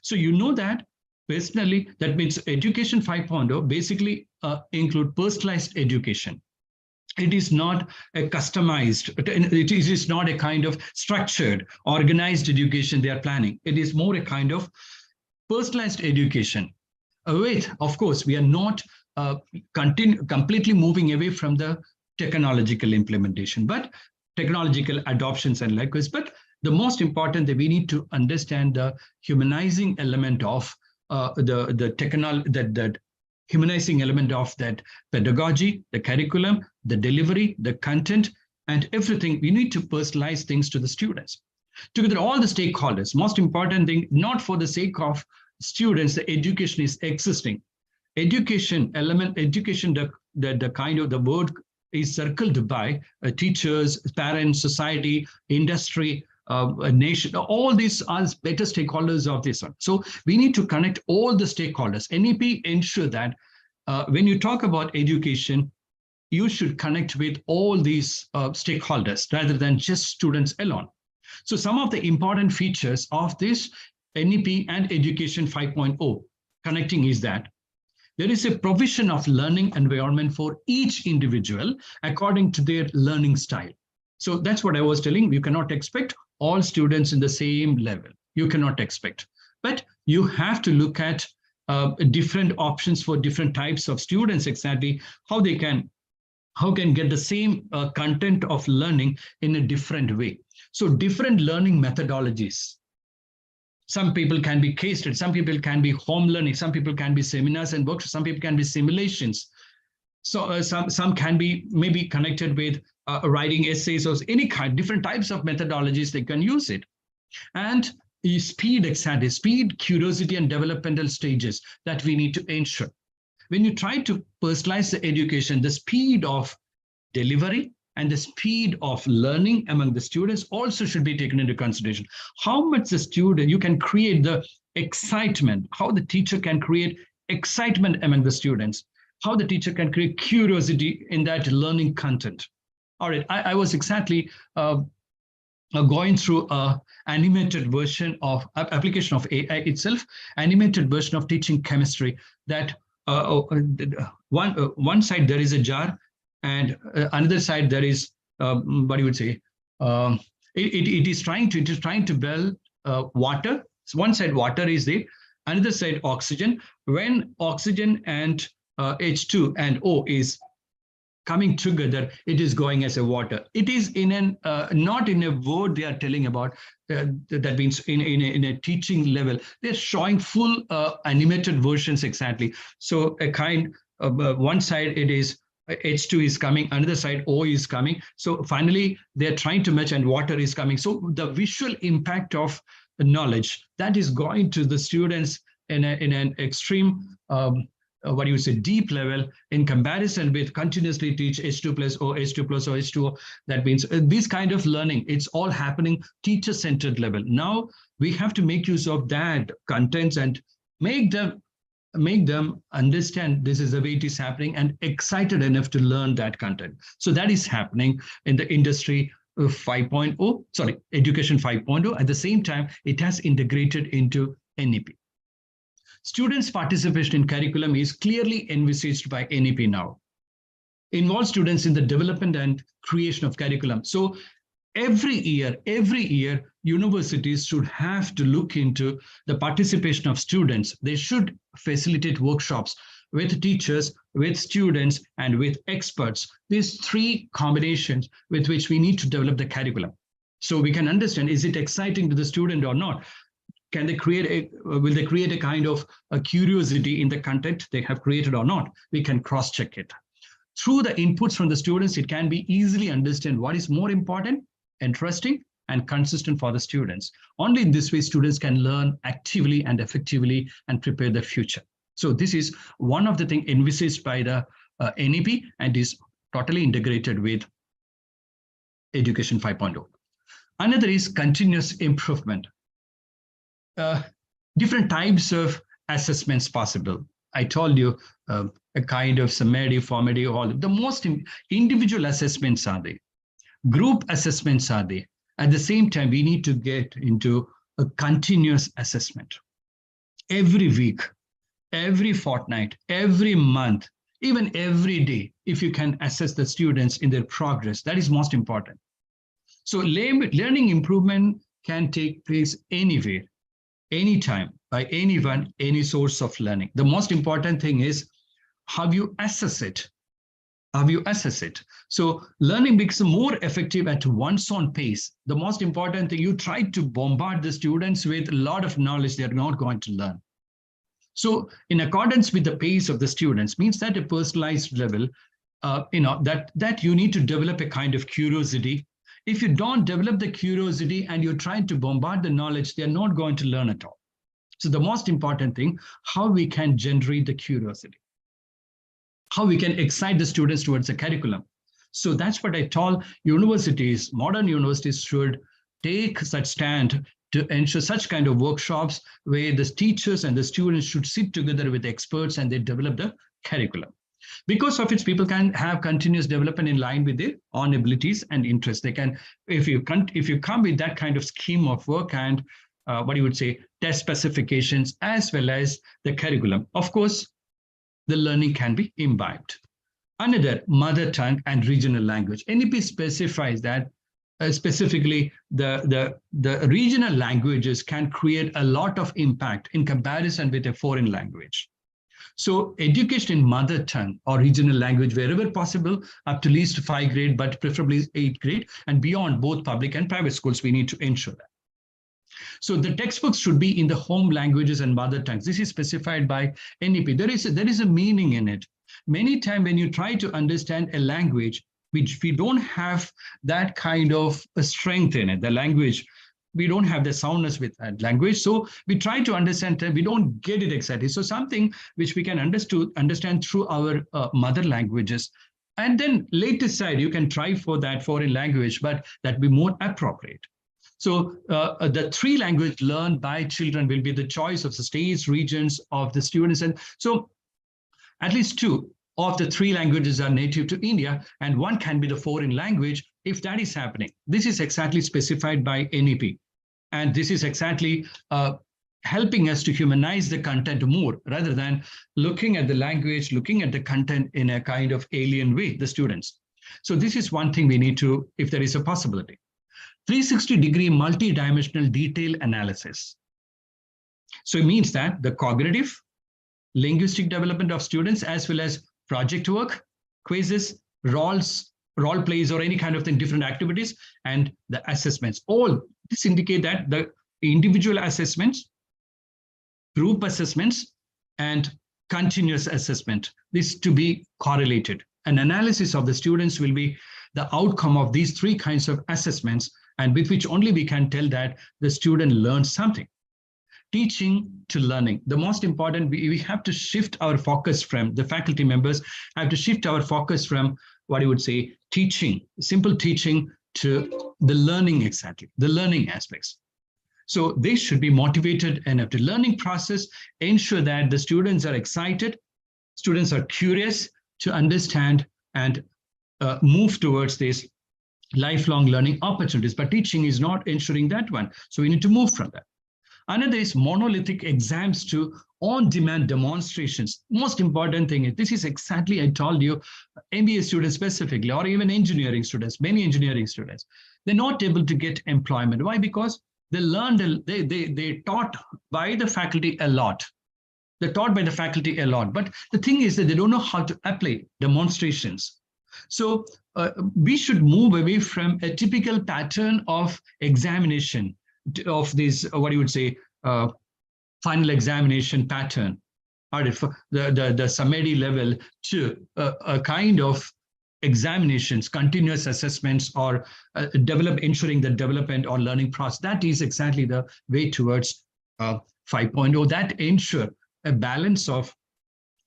So you know that personally, that means education 5.0 basically include personalized education. It is not a customized, it is not a kind of structured, organized education they are planning. It is more a kind of personalized education. With, of course, we are not completely moving away from the technological implementation, but technological adoptions and likewise. But the most important that we need to understand the humanizing element of that humanizing element of that pedagogy, the curriculum, the delivery, the content, and everything. We need to personalize things to the students. Together, all the stakeholders, most important thing, not for the sake of students, the education is existing. Education element, education, the kind of the word is circled by teachers, parents, society, industry, a nation. All these are better stakeholders of this one. So we need to connect all the stakeholders. NEP ensure that when you talk about education, you should connect with all these stakeholders rather than just students alone. So some of the important features of this NEP and Education 5.0 connecting is that there is a provision of learning environment for each individual according to their learning style. So that's what I was telling. You cannot expect all students in the same level. You cannot expect. But you have to look at different options for different types of students, exactly how can get the same content of learning in a different way. So different learning methodologies. Some people can be case studies, some people can be home learning, some people can be seminars and workshops, some people can be simulations. So some can be maybe connected with writing essays or any kind, different types of methodologies they can use it. And speed, exactly, speed, curiosity, and developmental stages that we need to ensure. When you try to personalize the education, the speed of delivery and the speed of learning among the students also should be taken into consideration. How much the student, you can create the excitement, how the teacher can create excitement among the students, how the teacher can create curiosity in that learning content. All right, I was exactly going through an animated version of application of AI itself, animated version of teaching chemistry that one side there is a jar, and another side there is what you would say. It is trying to build water. So one side water is there, another side oxygen. When oxygen and H2 and O is coming together, it is going as a water. It is in an not in a word they are telling about. That means in a teaching level, they're showing full animated versions exactly. So a kind of one side it is H2 is coming, another side O is coming. So finally they're trying to match and water is coming. So the visual impact of the knowledge that is going to the students in an extreme what do you say, deep level in comparison with continuously teach H2 plus O, H2 plus O, H2O. That means this kind of learning, it's all happening teacher-centered level. Now we have to make use of that contents and make them understand this is the way it is happening and excited enough to learn that content. So that is happening in the industry 5.0, sorry, education 5.0. At the same time, it has integrated into NEP. Students' participation in curriculum is clearly envisaged by NEP now. Involve students in the development and creation of curriculum. So every year, universities should have to look into the participation of students. They should facilitate workshops with teachers, with students, and with experts. These three combinations with which we need to develop the curriculum. So we can understand, is it exciting to the student or not? Can they will they create a kind of a curiosity in the content they have created or not? We can cross-check it. Through the inputs from the students, it can be easily understand what is more important, interesting, and consistent for the students. Only in this way, students can learn actively and effectively and prepare the future. So this is one of the things envisaged by the NEP and is totally integrated with Education 5.0. Another is continuous improvement. Different types of assessments possible. I told you a kind of summative, formative, all the most individual assessments are there. Group assessments are there. At the same time, we need to get into a continuous assessment. Every week, every fortnight, every month, even every day, if you can assess the students in their progress, that is most important. So learning improvement can take place anywhere, anytime, by anyone, any source of learning. The most important thing is how you assess it. How you assess it. So learning becomes more effective at one's own pace. The most important thing, you try to bombard the students with a lot of knowledge they're not going to learn. So in accordance with the pace of the students means that a personalized level, that you need to develop a kind of curiosity. If you don't develop the curiosity and you're trying to bombard the knowledge, they're not going to learn at all. So the most important thing, how we can generate the curiosity, how we can excite the students towards the curriculum. So that's what I told universities, modern universities should take such stand to ensure such kind of workshops where the teachers and the students should sit together with experts and they develop the curriculum. Because of it, people can have continuous development in line with their own abilities and interests. They can, if you come with that kind of scheme of work and what you would say, test specifications, as well as the curriculum. Of course, the learning can be imbibed. Another, mother tongue and regional language. NEP specifies that specifically the regional languages can create a lot of impact in comparison with a foreign language. So education in mother tongue or regional language, wherever possible, up to least 5th grade, but preferably 8th grade, and beyond, both public and private schools, we need to ensure that. So the textbooks should be in the home languages and mother tongues. This is specified by NEP. There is a meaning in it. Many times when you try to understand a language, which we don't have that kind of a strength in it, the language, we don't have the soundness with that language. So we try to understand it, we don't get it exactly. So something which we can understand through our mother languages. And then later side, you can try for that foreign language, but that be more appropriate. So the 3 languages learned by children will be the choice of the states, regions of the students. And so at least 2 of the 3 languages are native to India, and 1 can be the foreign language if that is happening. This is exactly specified by NEP. And this is exactly helping us to humanize the content more rather than looking at the language, looking at the content in a kind of alien way, the students. So this is one thing we need to, if there is a possibility. 360-degree multi-dimensional detail analysis. So it means that the cognitive, linguistic development of students, as well as project work, quizzes, role plays, or any kind of thing, different activities, and the assessments. All this indicate that the individual assessments, group assessments, and continuous assessment, this to be correlated. An analysis of the students will be the outcome of these 3 kinds of assessments, and with which only we can tell that the student learned something. Teaching to learning. The most important, we have to shift our focus from, the faculty members have to shift our focus from what you would say, teaching, simple teaching, to the learning, exactly, the learning aspects. So they should be motivated enough to learning process, ensure that the students are excited, students are curious to understand and move towards this lifelong learning opportunities. But teaching is not ensuring that one. So we need to move from that. Another is monolithic exams to on-demand demonstrations. Most important thing is, this is exactly, I told you, MBA students specifically, or even engineering students, many engineering students, they're not able to get employment. Why? Because they learned, they taught by the faculty a lot. They're taught by the faculty a lot. But the thing is that they don't know how to apply demonstrations. So we should move away from a typical pattern of examination, of this, what you would say, final examination pattern, or the summary level, to a kind of examinations, continuous assessments, or ensuring the development or learning process. That is exactly the way towards 5.0, that ensure a balance of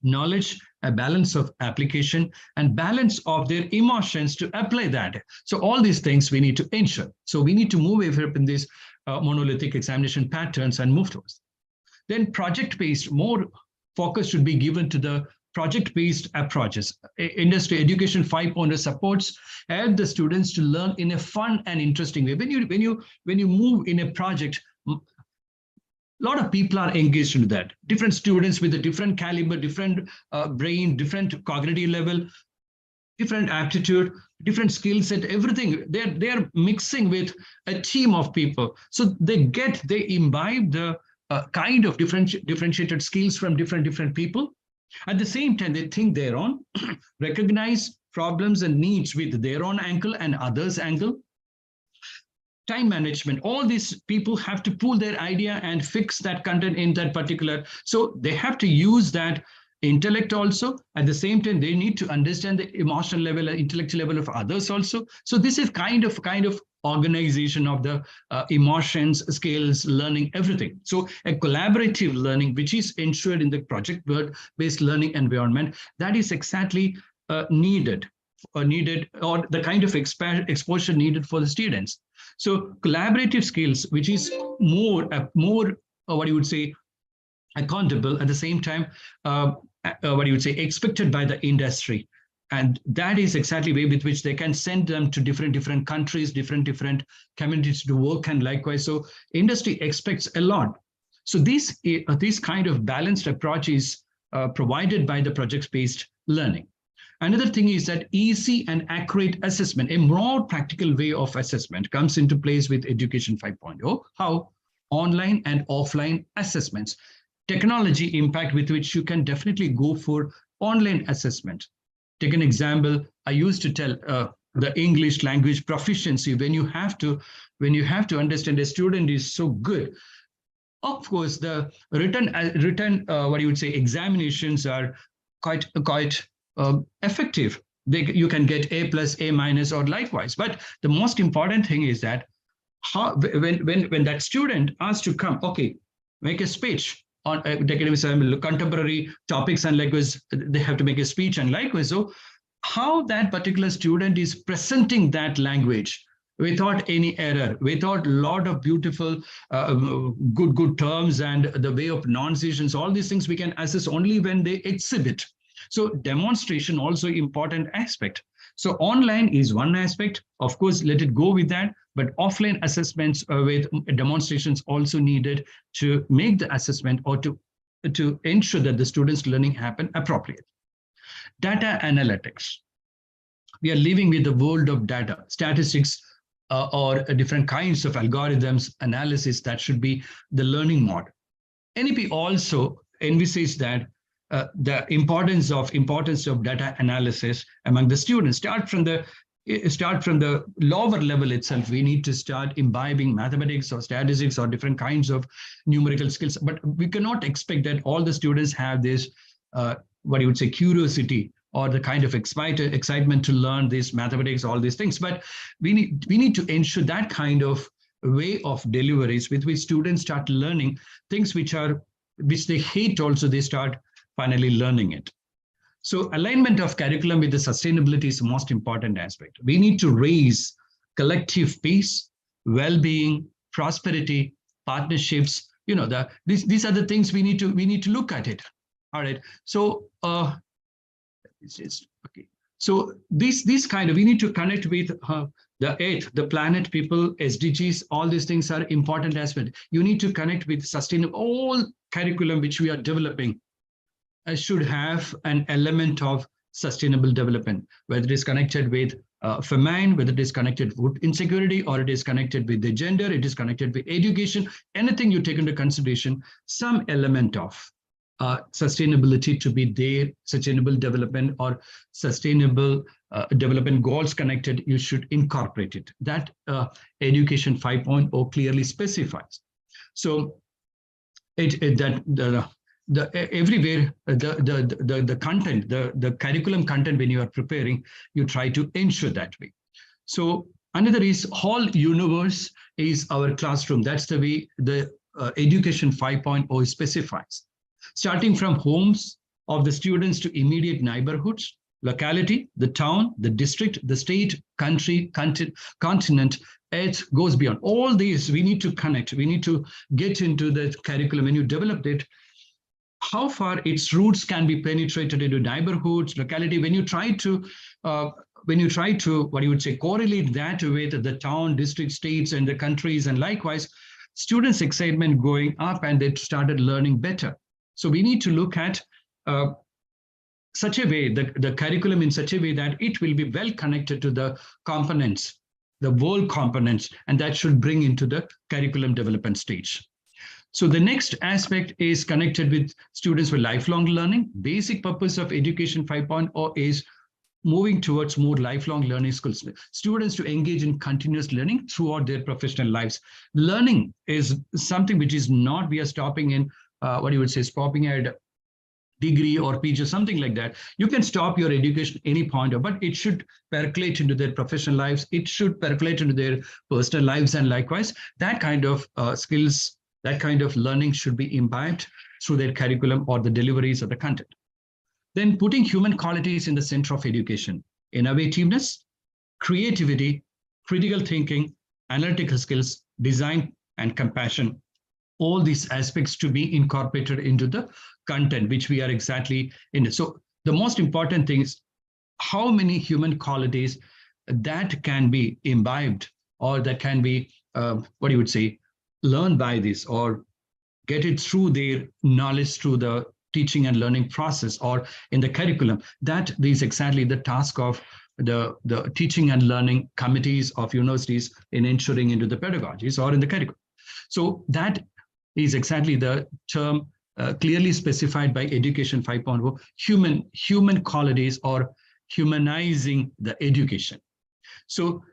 knowledge, a balance of application, and balance of their emotions to apply that. So all these things we need to ensure. So we need to move away from these monolithic examination patterns and move towards. Then project-based, more focus should be given to the project-based approaches. Industry Education 5.0 supports help the students to learn in a fun and interesting way. When you move in a project, a lot of people are engaged in that. Different students with a different caliber, different brain, different cognitive level, different aptitude, different skill set, everything. They're mixing with a team of people. So they imbibe the kind of differentiated skills from different people. At the same time, they think their own, recognize problems and needs with their own angle and others' angle. Time management, all these people have to pull their idea and fix that content in that particular. So they have to use that intellect also. At the same time, they need to understand the emotional level, intellectual level of others also. So this is kind of organization of the emotions, skills, learning, everything. So a collaborative learning, which is ensured in the project-based learning environment, that is exactly needed, or the kind of exposure needed for the students. So collaborative skills, which is more what you would say, accountable, at the same time, what you would say, expected by the industry. And that is exactly way with which they can send them to different countries, different communities to work, and likewise. So industry expects a lot. So this kind of balanced approach is provided by the project-based learning. Another thing is that easy and accurate assessment, a more practical way of assessment, comes into place with Education 5.0. How? Online and offline assessments. Technology impact with which you can definitely go for online assessment. Take an example. I used to tell the English language proficiency, when you have to understand a student is so good. Of course, the written what you would say examinations are quite effective. You can get A+, A-, or likewise. But the most important thing is that when that student asks to come, okay, make a speech on contemporary topics and likewise, they have to make a speech and likewise. So how that particular student is presenting that language without any error, without a lot of beautiful, good terms and the way of pronunciations, all these things we can assess only when they exhibit. So demonstration also important aspect. So online is one aspect, of course, let it go with that, but offline assessments with demonstrations also needed to make the assessment or to ensure that the students' learning happen appropriately. Data analytics. We are living with the world of data, statistics, or different kinds of algorithms analysis that should be the learning model. NEP also envisages that the importance of data analysis among the students. Start from the lower level itself. We need to start imbibing mathematics or statistics or different kinds of numerical skills. But we cannot expect that all the students have this, what you would say, curiosity or the kind of excitement to learn this mathematics, all these things. But we need to ensure that kind of way of deliveries with which students start learning things which they hate also, they start finally learning it. So alignment of curriculum with the sustainability is the most important aspect. We need to raise collective peace, well-being, prosperity, partnerships. These are the things we need to look at it. All right. So okay. So this kind of, we need to connect with the earth, the planet, people, SDGs, all these things are important aspects. You need to connect with sustainable, all curriculum which we are developing should have an element of sustainable development, whether it is connected with famine, whether it is connected with insecurity, or it is connected with the gender, it is connected with education, anything you take into consideration, some element of sustainability to be there, sustainable development or sustainable development goals connected, you should incorporate it. That Education 5.0 clearly specifies. So everywhere the content, the curriculum content, when you are preparing, you try to ensure that way. So another is whole universe is our classroom. That's the way the Education 5.0 specifies. Starting from homes of the students to immediate neighborhoods, locality, the town, the district, the state, country, continent, it goes beyond. All these we need to connect. We need to get into the curriculum. When you develop it, how far its roots can be penetrated into neighborhoods, locality. When you try to what you would say, correlate that with the town, district, states, and the countries, and likewise, students' excitement going up, and they started learning better. So we need to look at such a way, the curriculum in such a way that it will be well connected to the components, the world components, and that should bring into the curriculum development stage. So the next aspect is connected with students with lifelong learning. Basic purpose of Education 5.0 is moving towards more lifelong learning skills. Students to engage in continuous learning throughout their professional lives. Learning is something which is not, we are stopping in, what you would say, stopping at degree or PG or something like that. You can stop your education at any point, but it should percolate into their professional lives. It should percolate into their personal lives, and likewise, that kind of skills, that kind of learning should be imbibed through their curriculum or the deliveries of the content. Then putting human qualities in the center of education: innovativeness, creativity, critical thinking, analytical skills, design, and compassion. All these aspects to be incorporated into the content which we are exactly in. So the most important thing is how many human qualities that can be imbibed, or that can be, what you would say, learned by this, or get it through their knowledge through the teaching and learning process or in the curriculum. That is exactly the task of the teaching and learning committees of universities in ensuring into the pedagogies or in the curriculum. So that is exactly the term clearly specified by Education 5.0, human qualities or humanizing the education. So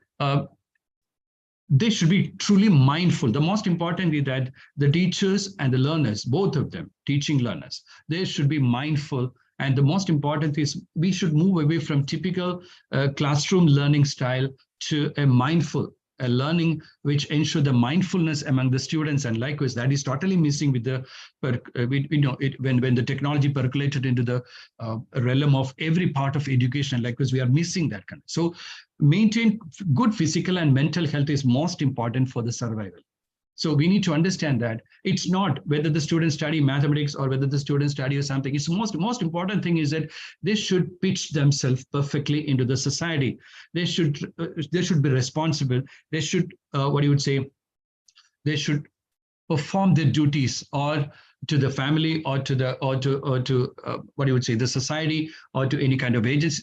they should be truly mindful. The most important is that the teachers and the learners, both of them, teaching learners, they should be mindful. And the most important is we should move away from typical classroom learning style to a mindful learning, which ensure the mindfulness among the students. And likewise, that is totally missing with the, when the technology percolated into the realm of every part of education. Likewise, we are missing that kind. So maintain good physical and mental health is most important for the survival. So we need to understand that it's not whether the students study mathematics or whether the students study or something. It's most important thing is that they should pitch themselves perfectly into the society. They should be responsible. They should, what you would say, they should perform their duties or to the family or to what you would say, the society or to any kind of agency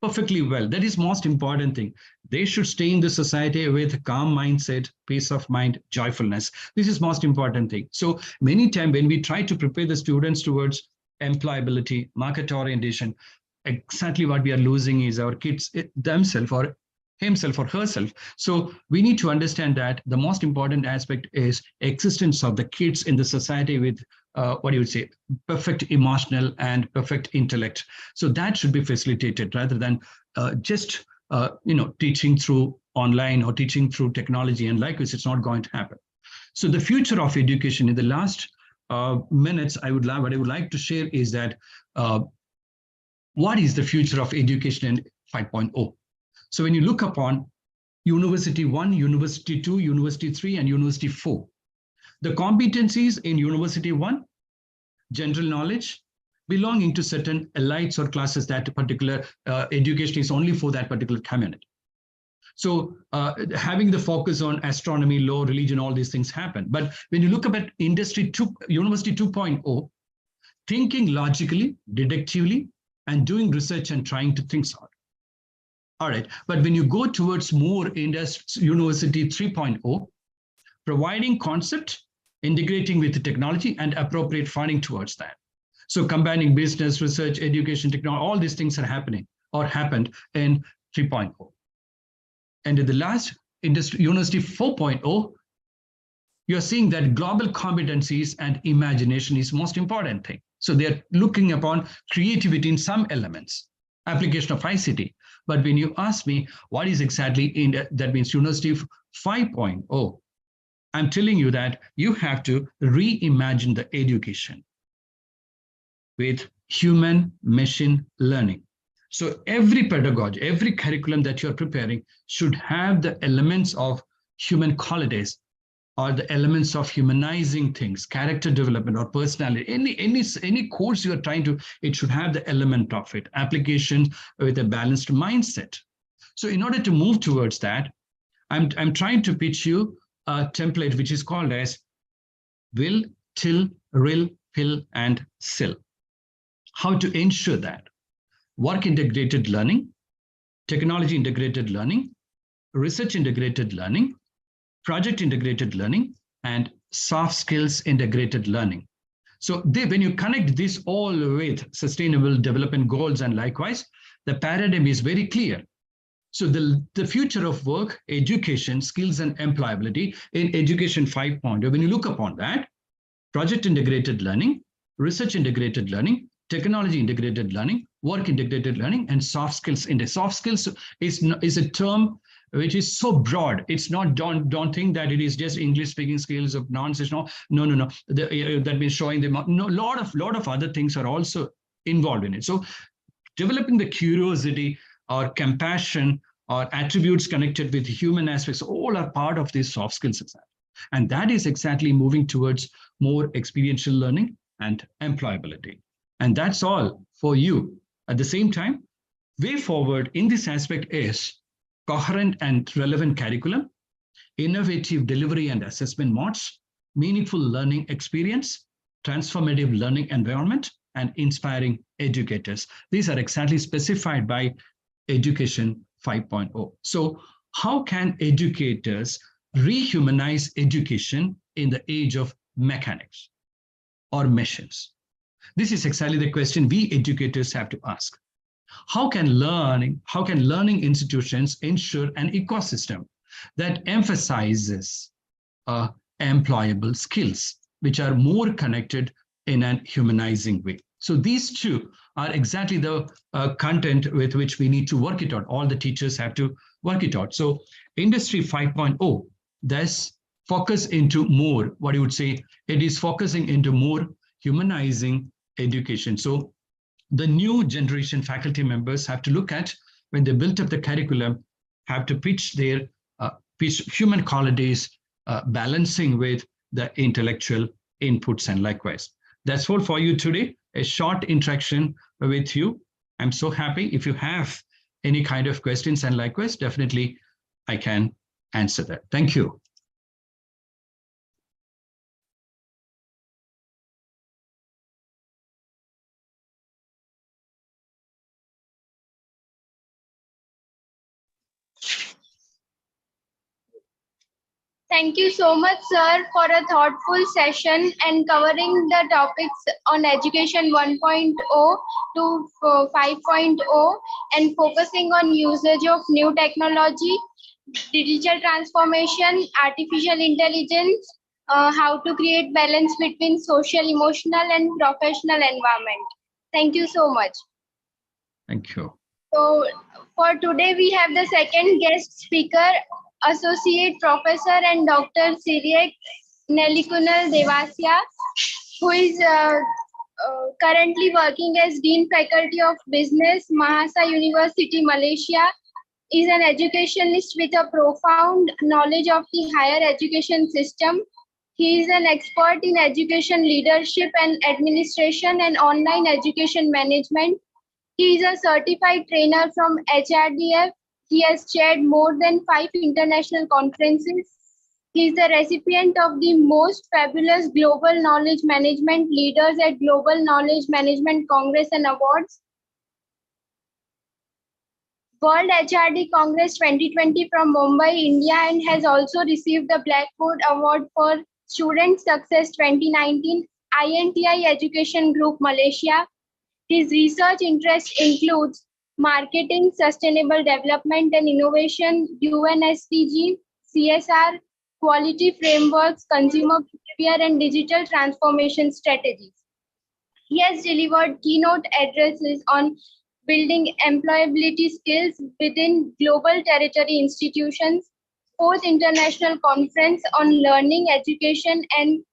perfectly well. That is most important thing. They should stay in the society with calm mindset, peace of mind, joyfulness. This is most important thing. So many times when we try to prepare the students towards employability, market orientation, exactly what we are losing is our kids themselves or himself or herself. So we need to understand that the most important aspect is existence of the kids in the society with what you would say, perfect emotional and perfect intellect. So that should be facilitated rather than just teaching through online or teaching through technology. And likewise, it's not going to happen. So the future of education in the last minutes, what I would like to share is that what is the future of education in 5.0? So when you look upon University 1, University 2, University 3, and University 4, the competencies in University 1, general knowledge, belonging to certain elites or classes, that particular education is only for that particular community. So having the focus on astronomy, law, religion, all these things happen. But when you look at Industry 2, University 2.0, thinking logically, deductively, and doing research and trying to think hard. All right, but when you go towards more University 3.0, providing concept, integrating with the technology and appropriate funding towards that. So combining business, research, education, technology, all these things are happening or happened in 3.0. And in the last University 4.0, you're seeing that global competencies and imagination is most important thing. So they're looking upon creativity in some elements, application of ICT. But when you ask me what is exactly in that means University 5.0, I'm telling you that you have to reimagine the education with human machine learning. So every pedagogy, every curriculum that you're preparing should have the elements of human qualities or the elements of humanizing things, character development or personality. Any course you're trying to, it should have the element of it, application with a balanced mindset. So in order to move towards that, I'm trying to pitch you a template which is called as will, till, rill, pill, and sill. How to ensure that work integrated learning, technology integrated learning, research integrated learning, project integrated learning, and soft skills integrated learning. So when you connect this all with sustainable development goals and likewise, the paradigm is very clear. So the future of work, education, skills, and employability in Education 5.0, when you look upon that, project integrated learning, research integrated learning, technology integrated learning, work integrated learning, and soft skills. Soft skills is a term which is so broad. It's not, don't think that it is just English speaking skills of nonsense. No. That means showing them. No, lot of other things are also involved in it. So developing the curiosity or compassion or attributes connected with human aspects, all are part of these soft skills. And that is exactly moving towards more experiential learning and employability. And that's all for you. At the same time, Way forward in this aspect is coherent and relevant curriculum, innovative delivery and assessment modes, meaningful learning experience, transformative learning environment, and inspiring educators. These are exactly specified by Education 5.0. So how can educators rehumanize education in the age of mechanics or machines? This is exactly the question we educators have to ask. How can learning institutions ensure an ecosystem that emphasizes employable skills, which are more connected in an humanizing way? So these two are exactly the content with which we need to work it out. All the teachers have to work it out. So Industry 5.0, thus focus into more, what you would say, it is focusing into more humanizing education. So the new generation faculty members have to look at, when they built up the curriculum, have to pitch human qualities, balancing with the intellectual inputs and likewise. That's all for you today, a short interaction with you. I'm so happy. If you have any kind of questions and likewise, definitely I can answer that. Thank you. Thank you so much, sir, for a thoughtful session and covering the topics on education 1.0 to 5.0 and focusing on usage of new technology, digital transformation, artificial intelligence, how to create balance between social, emotional, and professional environment. Thank you so much. Thank you. So for today, we have the second guest speaker, Associate Professor and Dr. Siriak Nelikunal Devasya, who is currently working as Dean Faculty of Business, Mahasa University, Malaysia. Is an educationist with a profound knowledge of the higher education system. He is an expert in education leadership and administration and online education management. He is a certified trainer from HRDF. He has chaired more than 5 international conferences. He is the recipient of the most fabulous Global Knowledge Management Leaders at Global Knowledge Management Congress and Awards, World HRD Congress 2020 from Mumbai, India, and has also received the Blackboard Award for Student Success 2019, INTI Education Group, Malaysia. His research interest includes marketing, sustainable development and innovation, UN SDG, CSR, quality frameworks, consumer behavior, and digital transformation strategies. He has delivered keynote addresses on building employability skills within global territory institutions, 4th International Conference on Learning, Education, and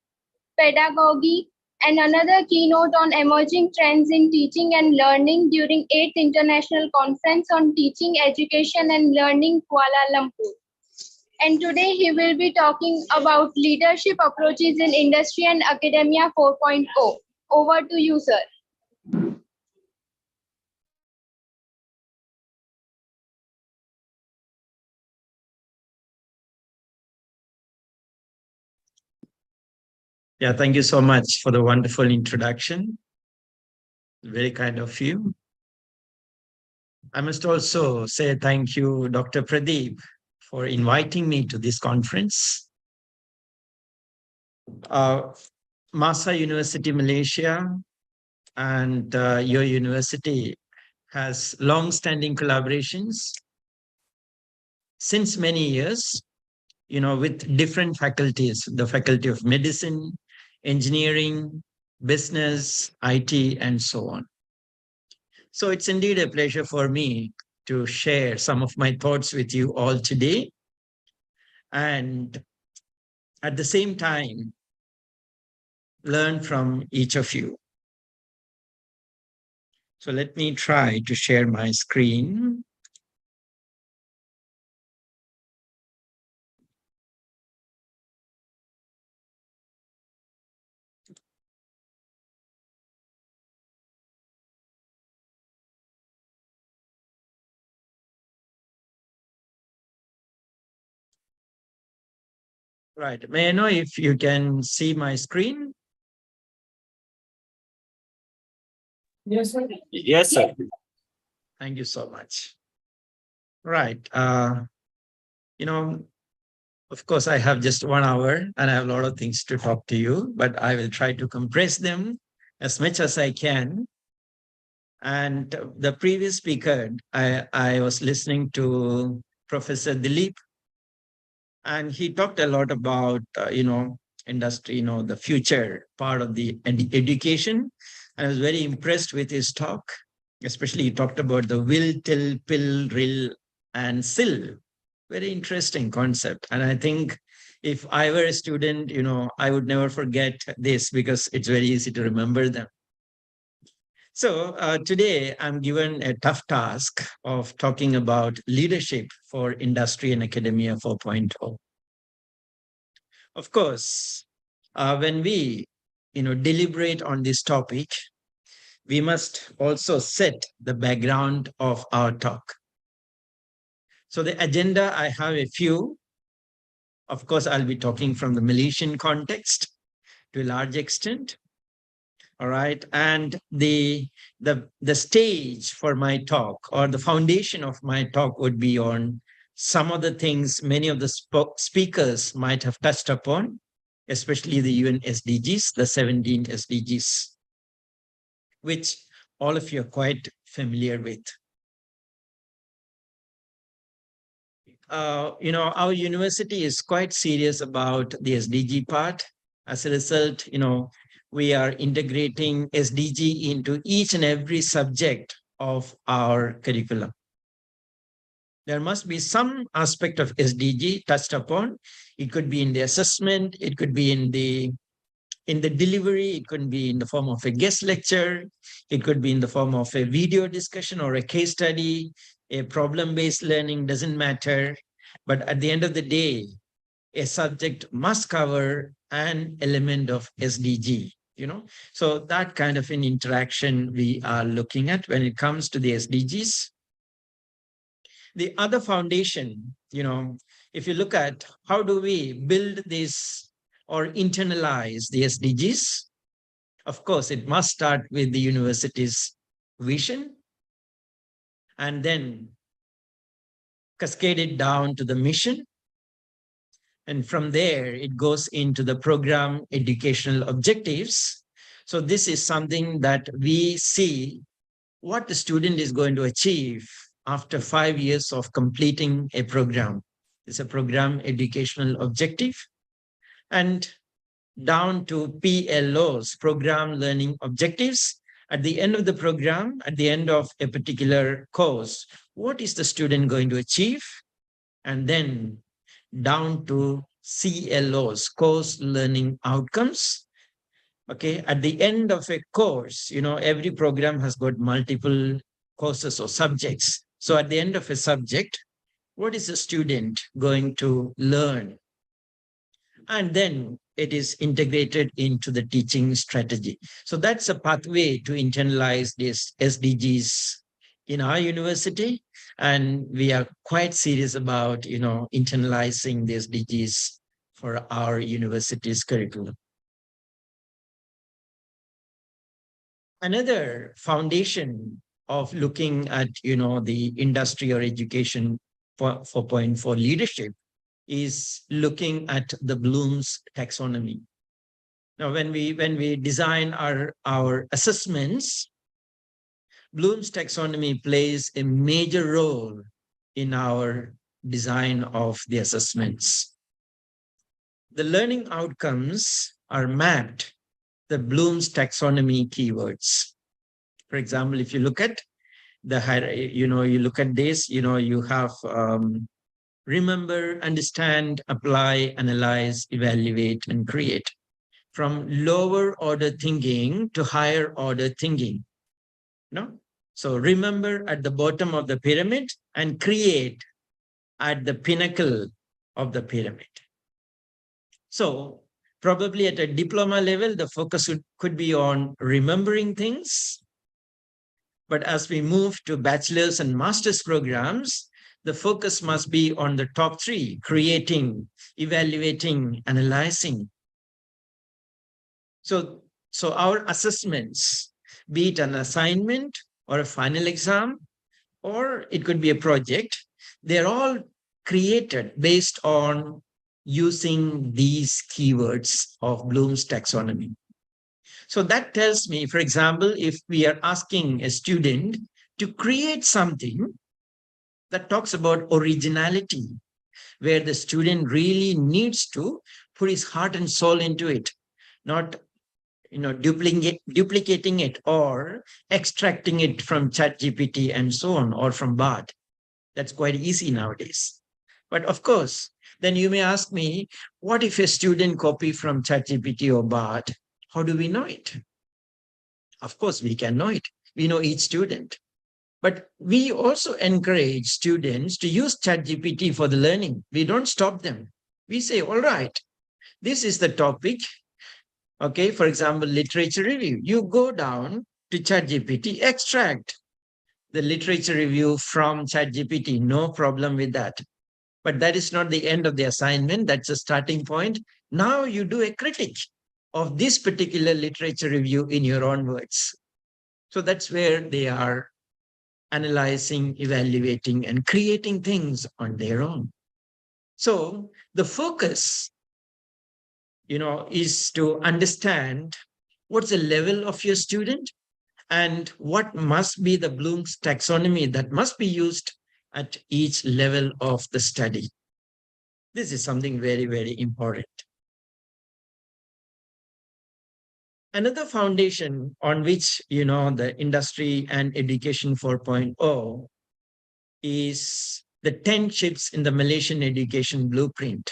Pedagogy, and another keynote on emerging trends in teaching and learning during 8th International Conference on Teaching, Education, and Learning, Kuala Lumpur. And today he will be talking about leadership approaches in industry and academia 4.0. Over to you, sir. Yeah, thank you so much for the wonderful introduction. Very kind of you. I must also say thank you, Dr. Pradeep, for inviting me to this conference. Masa University, Malaysia, and your university has long-standing collaborations since many years, with different faculties, the Faculty of Medicine, Engineering, Business, IT, and so on. So it's indeed a pleasure for me to share some of my thoughts with you all today. And at the same time, learn from each of you. So let me try to share my screen. Right. May I know if you can see my screen? Yes, sir. Yes, sir. Thank you so much. Right. Of course, I have just 1 hour and I have a lot of things to talk to you, but I will try to compress them as much as I can. And the previous speaker, I was listening to Professor Dilip, and he talked a lot about, industry, the future part of the education. I was very impressed with his talk, especially he talked about the will, till, pill, rill, and sill. Very interesting concept. And I think if I were a student, I would never forget this because it's very easy to remember them. So today I'm given a tough task of talking about leadership for industry and academia 4.0. Of course, when we deliberate on this topic, we must also set the background of our talk. So the agenda, I have a few. Of course, I'll be talking from the Malaysian context to a large extent. All right. And the stage for my talk, or the foundation of my talk, would be on some of the things many of the speakers might have touched upon, especially the UN SDGs, the 17 SDGs, which all of you are quite familiar with. Our university is quite serious about the SDG part. As a result, we are integrating SDG into each and every subject of our curriculum. There must be some aspect of SDG touched upon. It could be in the assessment, it could be in the delivery, it could be in the form of a guest lecture, it could be in the form of a video discussion or a case study, a problem-based learning, doesn't matter. But at the end of the day, a subject must cover an element of SDG, So that kind of an interaction we are looking at when it comes to the SDGs. The other foundation, if you look at how do we build this or internalize the SDGs, of course, it must start with the university's vision and then cascade it down to the mission. And from there, it goes into the program educational objectives. So this is something that we see what the student is going to achieve after 5 years of completing a program. It's a program educational objective. And down to PLOs, program learning objectives. At the end of the program, at the end of a particular course, what is the student going to achieve? And then down to CLOs, course learning outcomes. Okay, at the end of a course, every program has got multiple courses or subjects. So at the end of a subject, what is the student going to learn? And then it is integrated into the teaching strategy. So that's a pathway to internalize these SDGs in our university. And we are quite serious about, internalizing the SDGs for our university's curriculum. Another foundation of looking at, the industry or education 4.4 leadership is looking at the Bloom's taxonomy. Now, when we design our assessments, Bloom's taxonomy plays a major role in our design of the assessments. The learning outcomes are mapped the Bloom's taxonomy keywords. For example, if you look at you look at this, you have remember, understand, apply, analyze, evaluate, and create. From lower order thinking to higher order thinking. So remember at the bottom of the pyramid and create at the pinnacle of the pyramid. So probably at a diploma level, the focus could be on remembering things. But as we move to bachelor's and master's programs, the focus must be on the top three: creating, evaluating, analyzing. So our assessments, be it an assignment or a final exam, or it could be a project, they're all created based on using these keywords of Bloom's taxonomy. So that tells me, for example, if we are asking a student to create something that talks about originality, where the student really needs to put his heart and soul into it, not duplicating it or extracting it from ChatGPT and so on, or from Bard. That's quite easy nowadays. But of course, then you may ask me, what if a student copy from ChatGPT or Bard? How do we know it? Of course, we can know it. We know each student. But we also encourage students to use ChatGPT for the learning. We don't stop them. We say, all right, this is the topic. Okay, for example, literature review. You go down to ChatGPT, extract the literature review from ChatGPT. No problem with that. But that is not the end of the assignment. That's a starting point. Now you do a critique of this particular literature review in your own words. So that's where they are analyzing, evaluating, and creating things on their own. So the focus, is to understand what's the level of your student and what must be the Bloom's taxonomy that must be used at each level of the study. This is something very, very important. Another foundation on which, the industry and education 4.0 is the 10 shifts in the Malaysian education blueprint.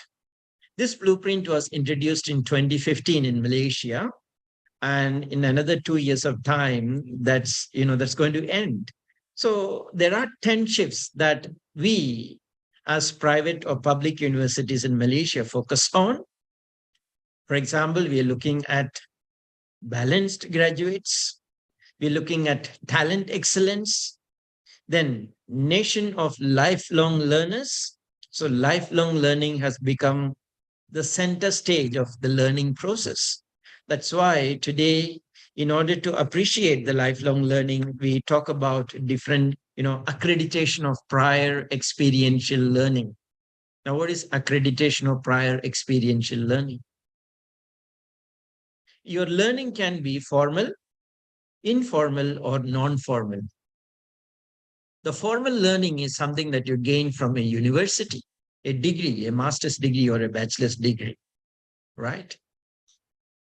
This blueprint was introduced in 2015 in Malaysia, and in another 2 years of time, that's going to end. So there are 10 shifts that we, as private or public universities in Malaysia, focus on. For example, we are looking at balanced graduates. We're looking at talent excellence. Then nation of lifelong learners. So lifelong learning has become the center stage of the learning process. That's why today, in order to appreciate the lifelong learning, we talk about different, accreditation of prior experiential learning. Now, what is accreditation of prior experiential learning? Your learning can be formal, informal, or non-formal. The formal learning is something that you gain from a university, a degree, a master's degree or a bachelor's degree, right?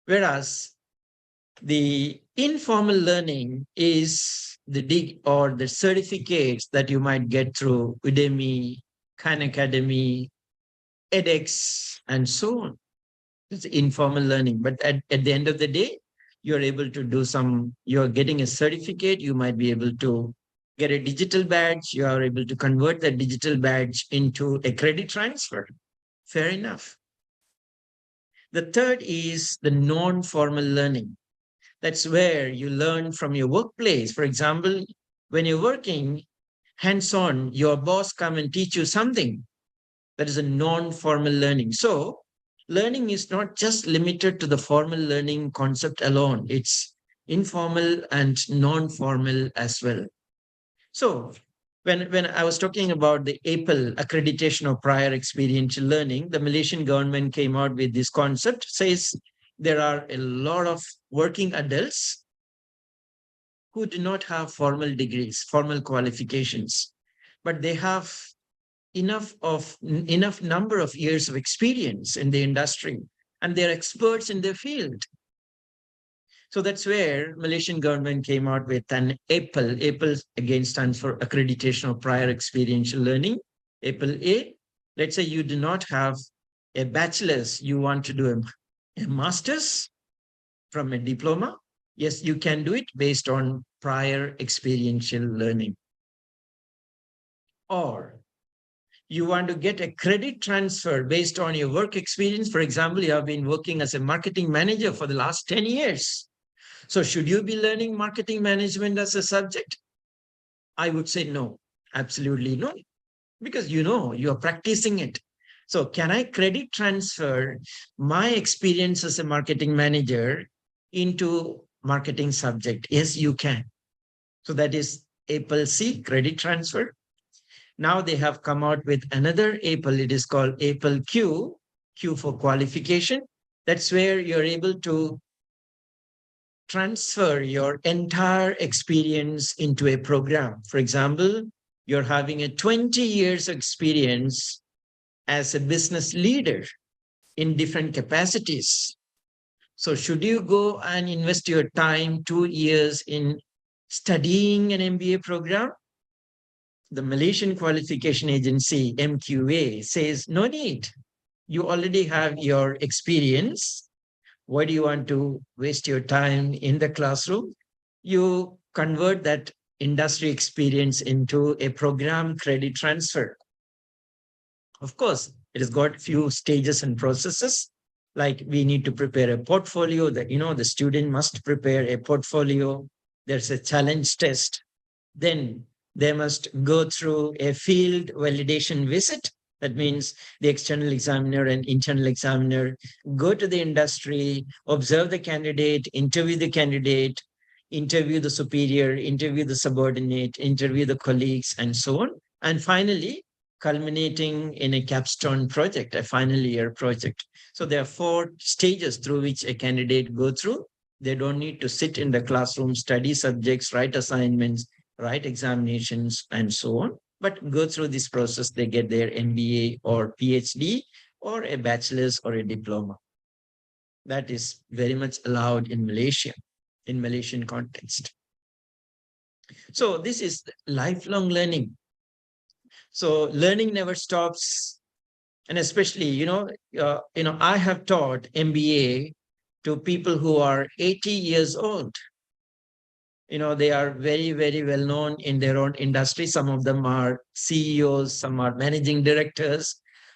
Whereas the informal learning is the certificates that you might get through Udemy, Khan Academy, edX, and so on. It's informal learning. But at the end of the day, you're able to you're getting a certificate, you might be able to get a digital badge, you are able to convert that digital badge into a credit transfer. Fair enough. The third is the non-formal learning. That's where you learn from your workplace. For example, when you're working hands-on, your boss come and teach you something. That is a non-formal learning. So learning is not just limited to the formal learning concept alone. It's informal and non-formal as well. So when I was talking about the APEL, accreditation of prior experiential learning, the Malaysian government came out with this concept, says there are a lot of working adults who do not have formal degrees, formal qualifications, but they have enough number of years of experience in the industry, and they're experts in their field. So that's where Malaysian government came out with an APEL. APEL again stands for Accreditation of Prior Experiential Learning. APEL A. Let's say you do not have a bachelor's, you want to do a master's from a diploma. Yes, you can do it based on prior experiential learning. Or you want to get a credit transfer based on your work experience. For example, you have been working as a marketing manager for the last 10 years. So should you be learning marketing management as a subject? I would say no, absolutely no. because you're practicing it. So can I credit transfer my experience as a marketing manager into marketing subject? Yes, you can. So that is Apple C, credit transfer. Now they have come out with another Apple. It is called Apple Q, Q for qualification. That's where you're able to transfer your entire experience into a program. For example, you're having a 20 years experience as a business leader in different capacities. So should you go and invest your time 2 years in studying an MBA program? The Malaysian Qualification Agency, MQA, says no need. You already have your experience. Why do you want to waste your time in the classroom? You convert that industry experience into a program credit transfer. Of course, it has got few stages and processes. Like we need to prepare a portfolio that, the student must prepare a portfolio. There's a challenge test. Then they must go through a field validation visit. That means the external examiner and internal examiner go to the industry, observe the candidate, interview the candidate, interview the superior, interview the subordinate, interview the colleagues, and so on. And finally, culminating in a capstone project, a final year project. So there are 4 stages through which a candidate go through. They don't need to sit in the classroom, study subjects, write assignments, write examinations, and so on. But go through this process, they get their MBA or PhD or a bachelor's or a diploma. That is very much allowed in Malaysia, in Malaysian context. So this is lifelong learning. So learning never stops. And especially, I have taught MBA to people who are 80 years old. They are very, very well known in their own industry. Some of them are CEOs, some are managing directors,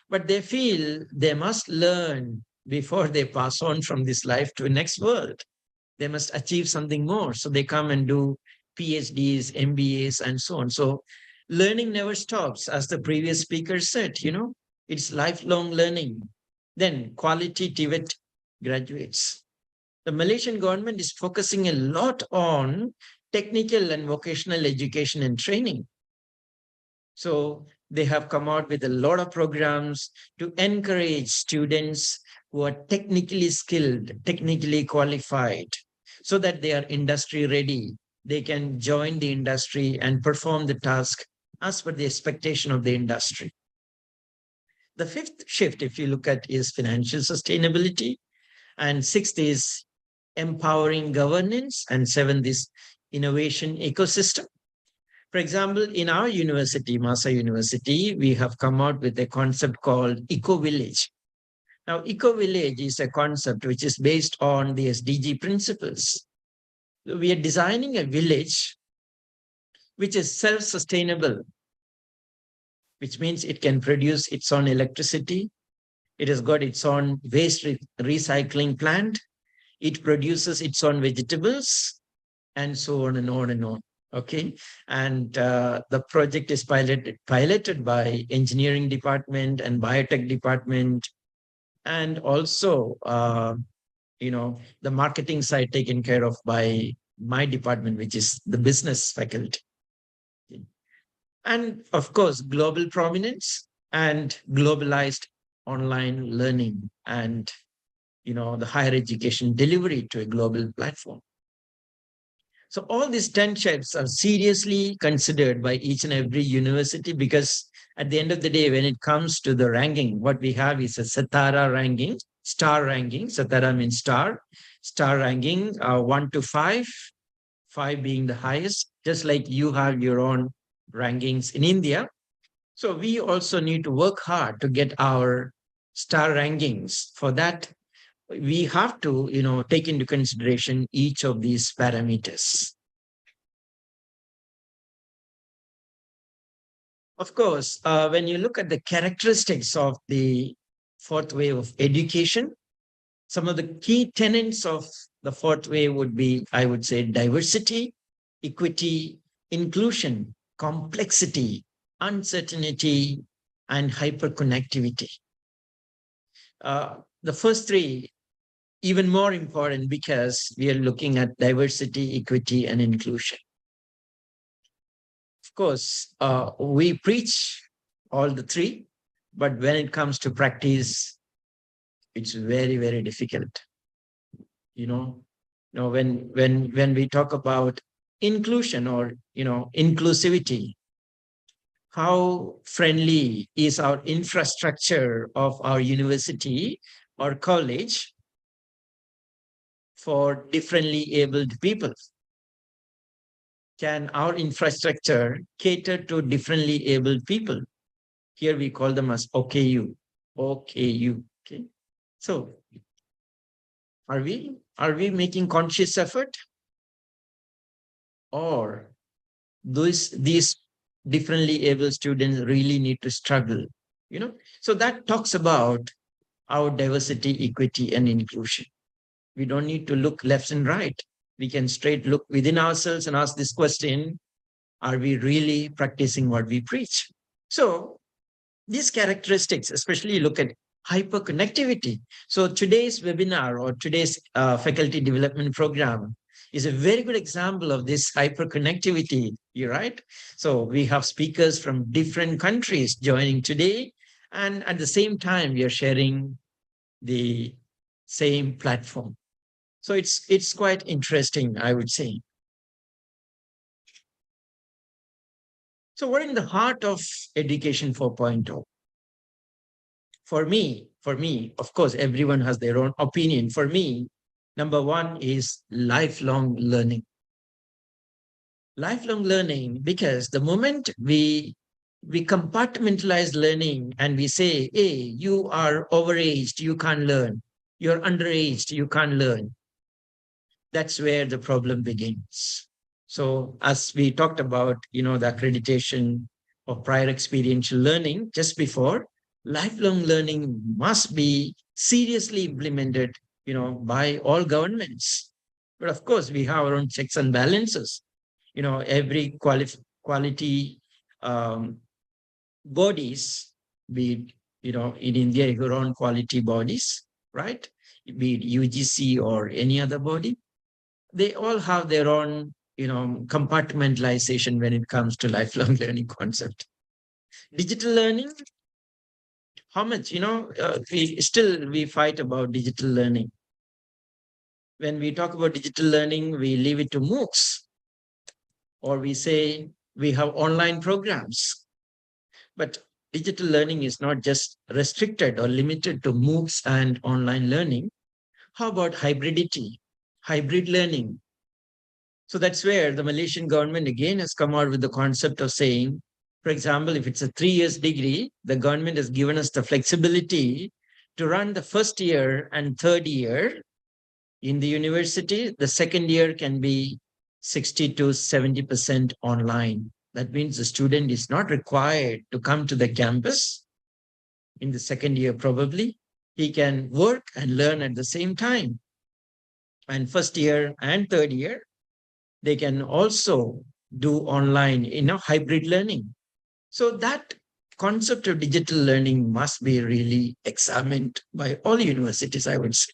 but they feel they must learn before they pass on from this life to the next world. They must achieve something more. So they come and do PhDs, MBAs, and so on. So learning never stops. As the previous speaker said, it's lifelong learning. Then quality TVET graduates. The Malaysian government is focusing a lot on technical and vocational education and training. So they have come out with a lot of programs to encourage students who are technically skilled, technically qualified, so that they are industry ready. They can join the industry and perform the task as per the expectation of the industry. The 5th shift, if you look at, is financial sustainability. And 6th is empowering governance, and 7th is innovation ecosystem. For example, in our university, Masa University, we have come out with a concept called eco-village. Now, eco-village is a concept which is based on the SDG principles. We are designing a village which is self-sustainable, which means it can produce its own electricity. It has got its own waste recycling plant. It produces its own vegetables, and so on and on and on. Okay. And the project is piloted by engineering department and biotech department. And also, the marketing side taken care of by my department, which is the business faculty. And of course, global prominence and globalized online learning and the higher education delivery to a global platform. So all these 10 shifts are seriously considered by each and every university, because at the end of the day, when it comes to the ranking, what we have is a Satara ranking, star ranking. Satara means star ranking 1 to 5, 5 being the highest, just like you have your own rankings in India. So we also need to work hard to get our star rankings. For that, we have to, take into consideration each of these parameters. Of course, when you look at the characteristics of the 4th wave of education, some of the key tenets of the 4th wave would be, I would say, diversity, equity, inclusion, complexity, uncertainty, and hyperconnectivity. The first three, even more important because we are looking at diversity, equity, and inclusion. Of course, we preach all the three, but when it comes to practice, it's very, very difficult. When we talk about inclusion or inclusivity, how friendly is our infrastructure of our university or college for differently abled people? Can our infrastructure cater to differently abled people? Here we call them as OKU. OKU. Okay. So are we making conscious effort? Or these differently able students really need to struggle? So that talks about our diversity, equity, and inclusion. We don't need to look left and right. We can straight look within ourselves and ask this question: are we really practicing what we preach? So these characteristics, especially look at hyperconnectivity. So today's webinar or today's faculty development program is a very good example of this hyperconnectivity, you're right? So we have speakers from different countries joining today, and at the same time, we are sharing the same platform. So it's quite interesting, I would say. So what in the heart of Education 4.0? For me, of course, everyone has their own opinion. For me, number one is lifelong learning. Lifelong learning, because the moment we compartmentalize learning and we say, hey, you are overaged, you can't learn. You're underaged, you can't learn. That's where the problem begins. So as we talked about, the accreditation of prior experiential learning just before, lifelong learning must be seriously implemented, by all governments. But of course, we have our own checks and balances. Every quality bodies, be it, in India, your own quality bodies, right? Be it UGC or any other body, they all have their own, compartmentalization when it comes to lifelong learning concept. Digital learning, how much, we fight about digital learning. When we talk about digital learning, we leave it to MOOCs, or we say we have online programs. But digital learning is not just restricted or limited to MOOCs and online learning. How about hybridity, hybrid learning? So that's where the Malaysian government again has come out with the concept of saying, for example, if it's a 3 years degree, the government has given us the flexibility to run the first year and third year in the university. The second year can be 60 to 70% online. That means the student is not required to come to the campus in the second year, probably. He can work and learn at the same time. And first year and third year, they can also do online, hybrid learning. So that concept of digital learning must be really examined by all universities, I would say.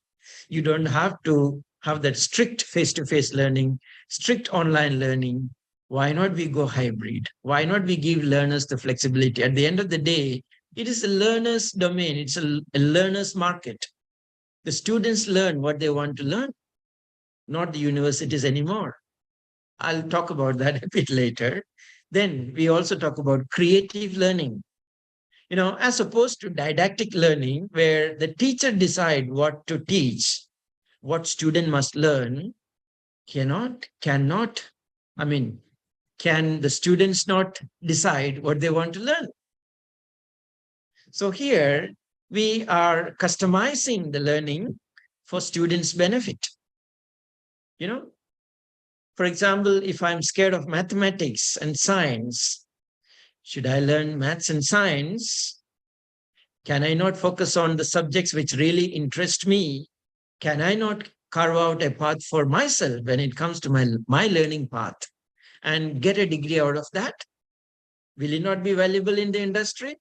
You don't have to have that strict face-to-face learning, strict online learning. Why not we go hybrid? Why not we give learners the flexibility? At the end of the day, it is a learner's domain. It's a learner's market. The students learn what they want to learn, not the universities anymore. I'll talk about that a bit later. Then we also talk about creative learning, as opposed to didactic learning, where the teacher decide what to teach, what student must learn. Can the students not decide what they want to learn? So here we are customizing the learning for students' benefit. For example, if I'm scared of mathematics and science, should I learn maths and science? Can I not focus on the subjects which really interest me? Can I not carve out a path for myself when it comes to my learning path and get a degree out of that? Will it not be valuable in the industry?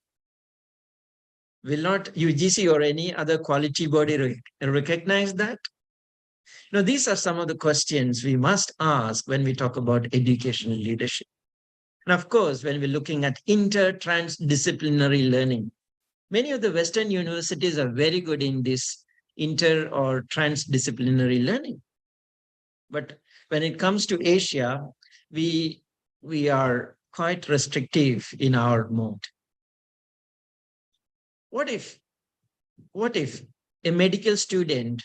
Will not UGC or any other quality body recognize that? Now, these are some of the questions we must ask when we talk about educational leadership. And of course, when we're looking at inter-transdisciplinary learning, many of the Western universities are very good in this inter or transdisciplinary learning. But when it comes to Asia, we are quite restrictive in our mode. What if a medical student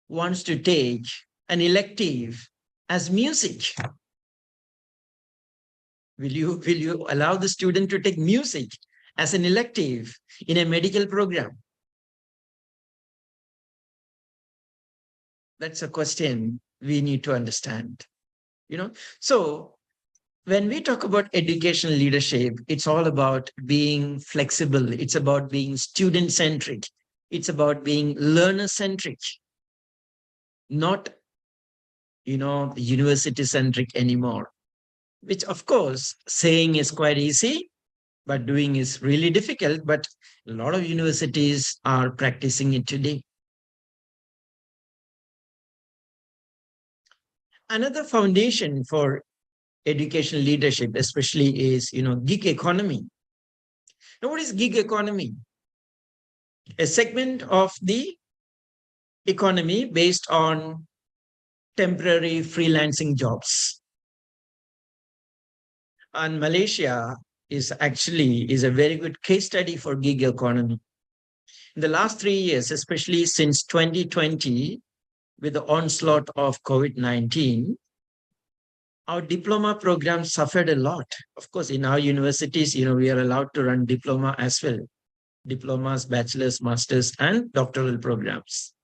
wants to take an elective as music? Will you allow the student to take music as an elective in a medical program? That's a question we need to understand. So when we talk about educational leadership, it's all about being flexible. It's about being student-centric. It's about being learner-centric, not, university-centric anymore, which of course saying is quite easy, but doing is really difficult. But a lot of universities are practicing it today. Another foundation for educational leadership, especially, is, gig economy. Now, what is gig economy? A segment of the economy based on temporary freelancing jobs. And Malaysia is a very good case study for gig economy. In the last 3 years, especially since 2020, with the onslaught of COVID-19, our diploma program suffered a lot. Of course, in our universities, we are allowed to run diploma as well. Diplomas, bachelor's, master's, and doctoral programs.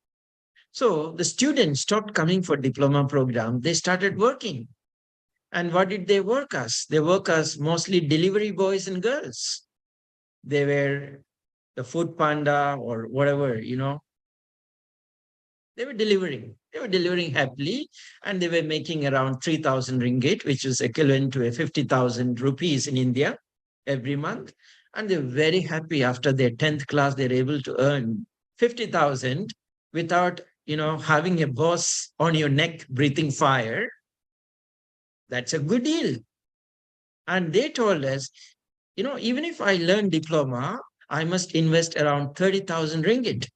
So the students stopped coming for diploma program. They started working. And what did they work as? They work as mostly delivery boys and girls. They were the food panda or whatever, They were delivering happily, and they were making around 3,000 ringgit, which is equivalent to 50,000 rupees in India every month. And they're very happy after their 10th class, they're able to earn 50,000 without, having a boss on your neck breathing fire. That's a good deal. And they told us, even if I learn diploma, I must invest around 30,000 ringgit.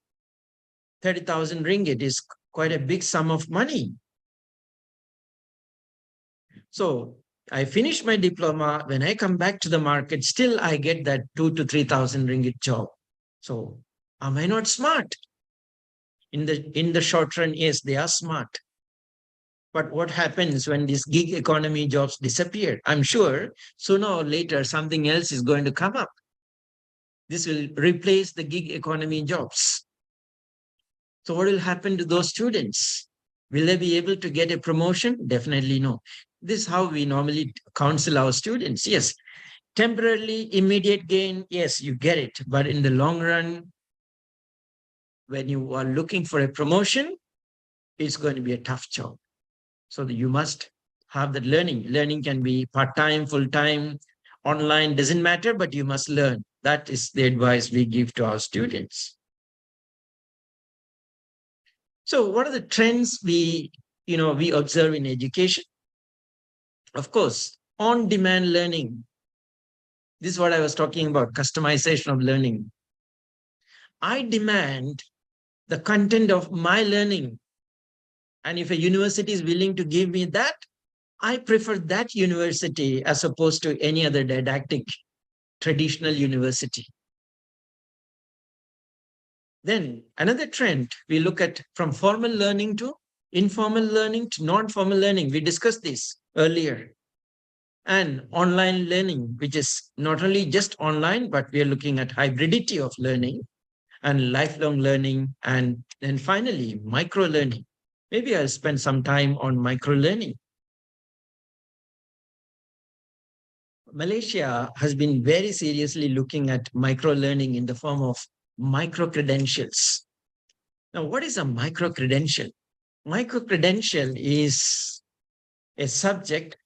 30,000 ringgit is quite a big sum of money. So I finish my diploma. When I come back to the market, still I get that 2,000 to 3,000 ringgit job. So am I not smart? In the short run, yes, they are smart. But what happens when these gig economy jobs disappear? I'm sure sooner or later something else is going to come up. This will replace the gig economy jobs. So what will happen to those students? Will they be able to get a promotion? Definitely no. This is how we normally counsel our students. Yes, temporarily, immediate gain, yes, you get it. But in the long run, when you are looking for a promotion, it's going to be a tough job. So you must have that learning. Learning can be part-time, full-time, online, doesn't matter, but you must learn. That is the advice we give to our students. So what are the trends we observe in education? Of course, on-demand learning. This is what I was talking about, customization of learning. I demand the content of my learning. And if a university is willing to give me that, I prefer that university as opposed to any other didactic traditional university. Then another trend, we look at from formal learning to informal learning to non-formal learning. We discussed this earlier. And online learning, which is not only just online, but we are looking at hybridity of learning and lifelong learning. And then finally, micro learning. Maybe I'll spend some time on micro learning. Malaysia has been very seriously looking at micro learning in the form of micro credentials. Now, what is a micro credential? Micro credential is a subject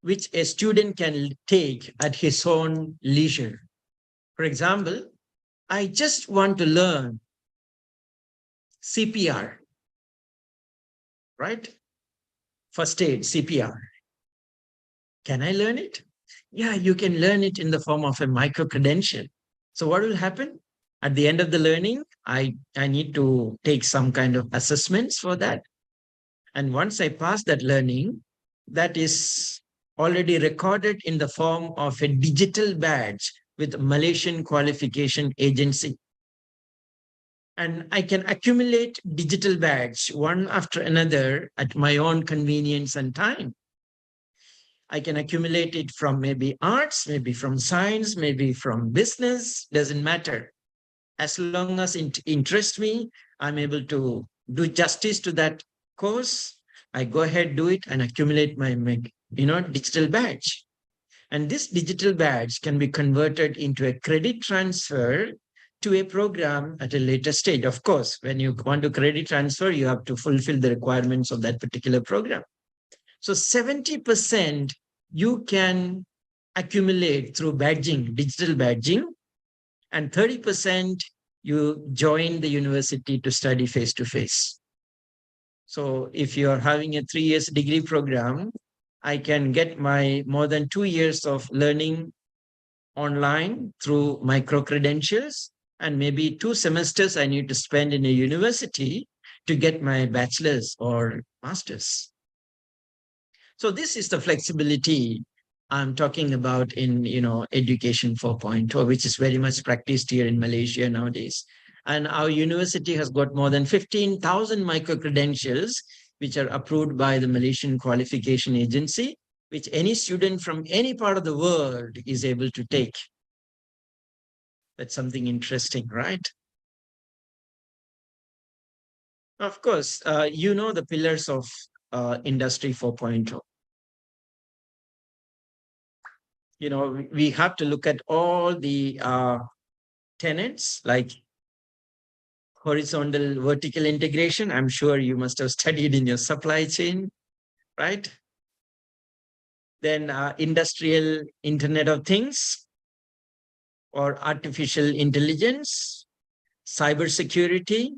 which a student can take at his own leisure. For example, I just want to learn CPR, right? First aid, CPR. Can I learn it? Yeah, you can learn it in the form of a micro-credential. So what will happen? At the end of the learning, I need to take some kind of assessments for that. And once I pass that learning, that is already recorded in the form of a digital badge with Malaysian Qualification Agency. And I can accumulate digital badge one after another at my own convenience and time. I can accumulate it from maybe arts, maybe from science, maybe from business, doesn't matter. As long as it interests me, I'm able to do justice to that course. I go ahead, do it, and accumulate my digital badge. And this digital badge can be converted into a credit transfer to a program at a later stage. Of course, when you want to credit transfer, you have to fulfill the requirements of that particular program. So 70% you can accumulate through badging, digital badging, and 30% you join the university to study face-to-face. So if you are having a 3 years degree program, I can get my more than 2 years of learning online through micro-credentials, and maybe 2 semesters I need to spend in a university to get my bachelor's or master's. So this is the flexibility I'm talking about in Education 4.0, which is very much practiced here in Malaysia nowadays. And our university has got more than 15,000 micro-credentials, which are approved by the Malaysian Qualification Agency, which any student from any part of the world is able to take. That's something interesting, right? Of course, the pillars of Industry 4.0. We have to look at all the tenets like horizontal, vertical integration. I'm sure you must have studied in your supply chain, right? Then industrial Internet of Things or artificial intelligence, cybersecurity,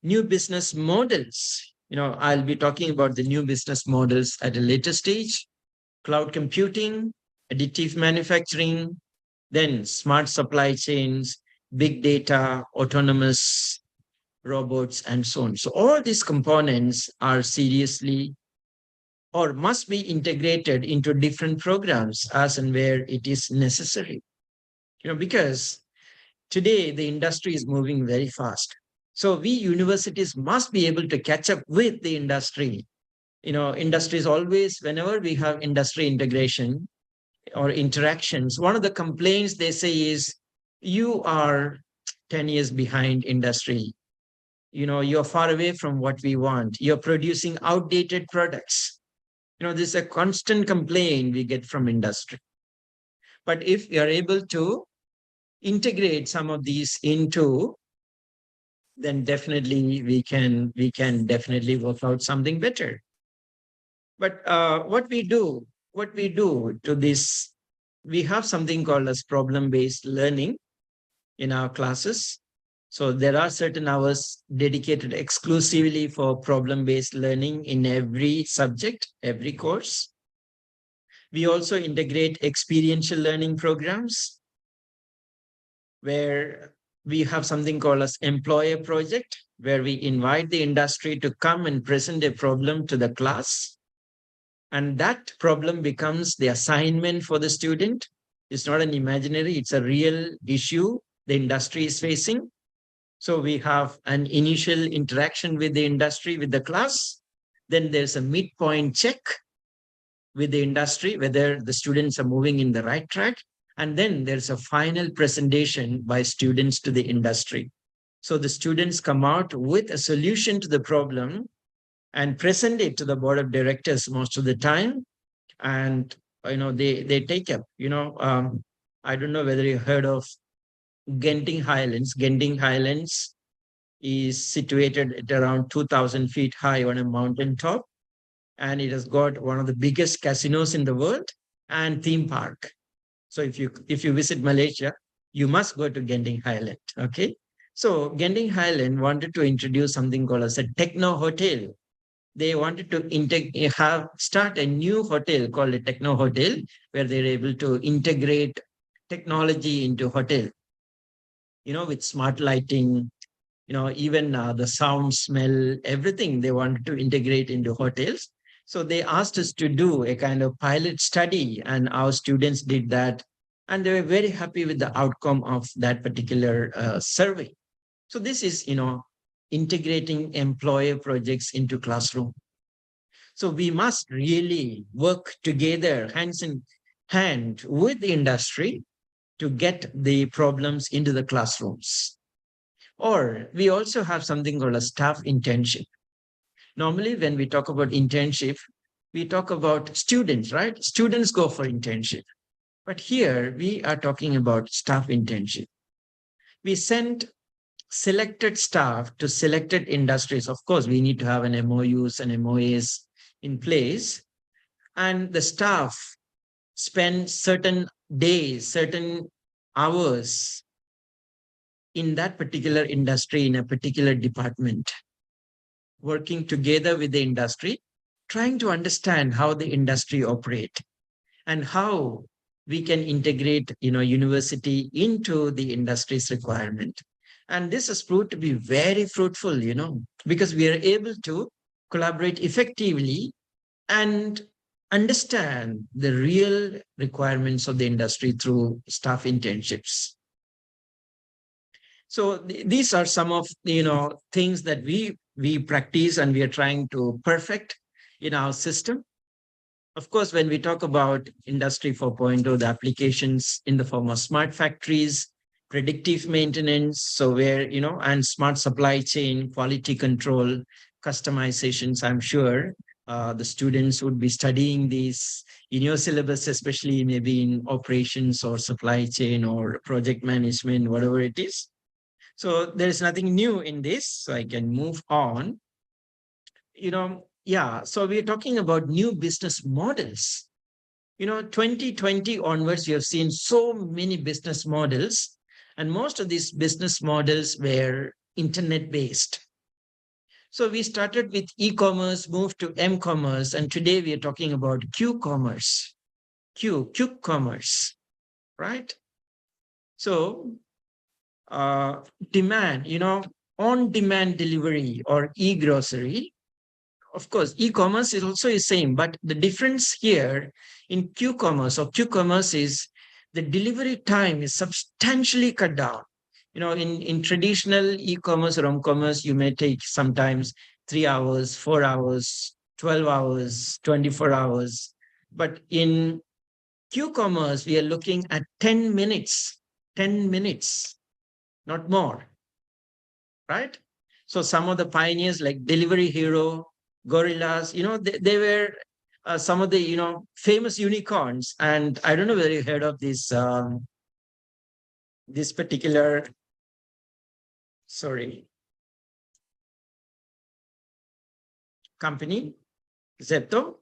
new business models. I'll be talking about the new business models at a later stage, cloud computing, additive manufacturing, then smart supply chains, big data, autonomous robots, and so on. So all these components are seriously or must be integrated into different programs as and where it is necessary. Because today the industry is moving very fast. So we universities must be able to catch up with the industry. Industry is always, whenever we have industry integration or interactions, one of the complaints they say is, you are 10 years behind industry. You're far away from what we want. You're producing outdated products. This is a constant complaint we get from industry. But if you're able to integrate some of these into, then definitely we can definitely work out something better. But what we do to this, we have something called as problem-based learning in our classes. So there are certain hours dedicated exclusively for problem-based learning in every subject, every course. We also integrate experiential learning programs where we have something called as employer project, where we invite the industry to come and present a problem to the class. And that problem becomes the assignment for the student. It's not an imaginary, it's a real issue the industry is facing. So we have an initial interaction with the industry, with the class. Then there's a midpoint check with the industry, whether the students are moving in the right track. And then there's a final presentation by students to the industry. So the students come out with a solution to the problem and present it to the board of directors most of the time. And, they take up, I don't know whether you heard of Genting Highlands. Genting Highlands is situated at around 2,000 feet high on a mountain top. and it has got one of the biggest casinos in the world and theme park. So if you visit Malaysia, you must go to Genting Highland. Okay. So Genting Highland wanted to introduce something called as a techno hotel. They wanted to start a new hotel called a techno hotel, where they're able to integrate technology into hotel, with smart lighting, even the sound, smell, everything they wanted to integrate into hotels. So they asked us to do a kind of pilot study, and our students did that. And they were very happy with the outcome of that particular survey. So this is, integrating employer projects into classroom. So we must really work together, hands in hand with the industry, to get the problems into the classrooms. Or we also have something called a staff internship. Normally, when we talk about internship, we talk about students, right? Students go for internship. But here we are talking about staff internship. We send selected staff to selected industries. Of course, we need to have an MOUs and MOAs in place. And the staff spend certain days, certain hours in that particular industry, in a particular department, working together with the industry, trying to understand how the industry operate and how we can integrate, university into the industry's requirement. And this has proved to be very fruitful, because we are able to collaborate effectively and understand the real requirements of the industry through staff internships. So these are some of things that we practice and we are trying to perfect in our system. Of course, when we talk about Industry 4.0, the applications in the form of smart factories, predictive maintenance, so where, and smart supply chain, quality control, customizations, I'm sure the students would be studying these in your syllabus, especially maybe in operations or supply chain or project management, whatever it is. So there's nothing new in this, so I can move on. So we're talking about new business models. 2020 onwards, we have seen so many business models, and most of these business models were internet-based. So we started with e-commerce, moved to m-commerce, and today we are talking about q-commerce, q-commerce, right? So demand, on-demand delivery or e-grocery. Of course, e-commerce is also the same, but the difference here in q-commerce is the delivery time is substantially cut down. In traditional e-commerce or m-commerce, you may take sometimes 3 hours, 4 hours, 12 hours, 24 hours. But in q-commerce, we are looking at 10 minutes, not more, right? So some of the pioneers like Delivery Hero, Gorillas, they were some of the, famous unicorns. And I don't know whether you heard of this particular, company, Zepto.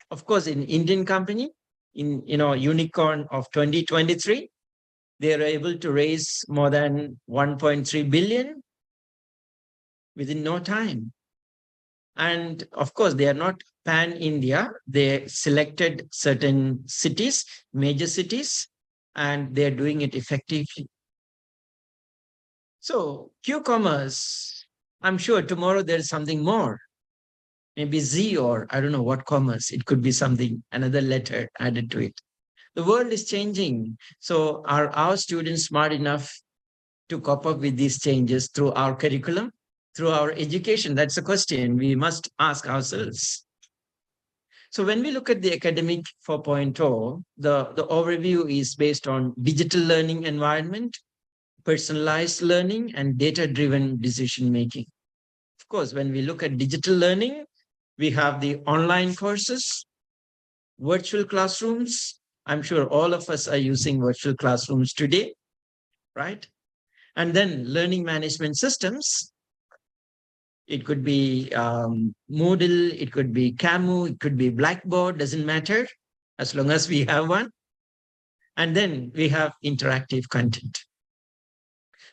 Of course, an Indian company, in, unicorn of 2023, they are able to raise more than 1.3 billion within no time. And of course, they are not pan-India. They selected certain cities, major cities, and they're doing it effectively. So q-commerce, I'm sure tomorrow there's something more. Maybe Z, or I don't know what commerce. It could be something, another letter added to it. The world is changing. So are our students smart enough to cope up with these changes through our curriculum, through our education? That's a question we must ask ourselves. So when we look at the academic 4.0, the overview is based on digital learning environment, personalized learning, and data-driven decision-making. Of course, when we look at digital learning, we have the online courses, virtual classrooms. I'm sure all of us are using virtual classrooms today, right? And then learning management systems. it could be Moodle, it could be Camu, it could be Blackboard, doesn't matter, as long as we have one. And then we have interactive content.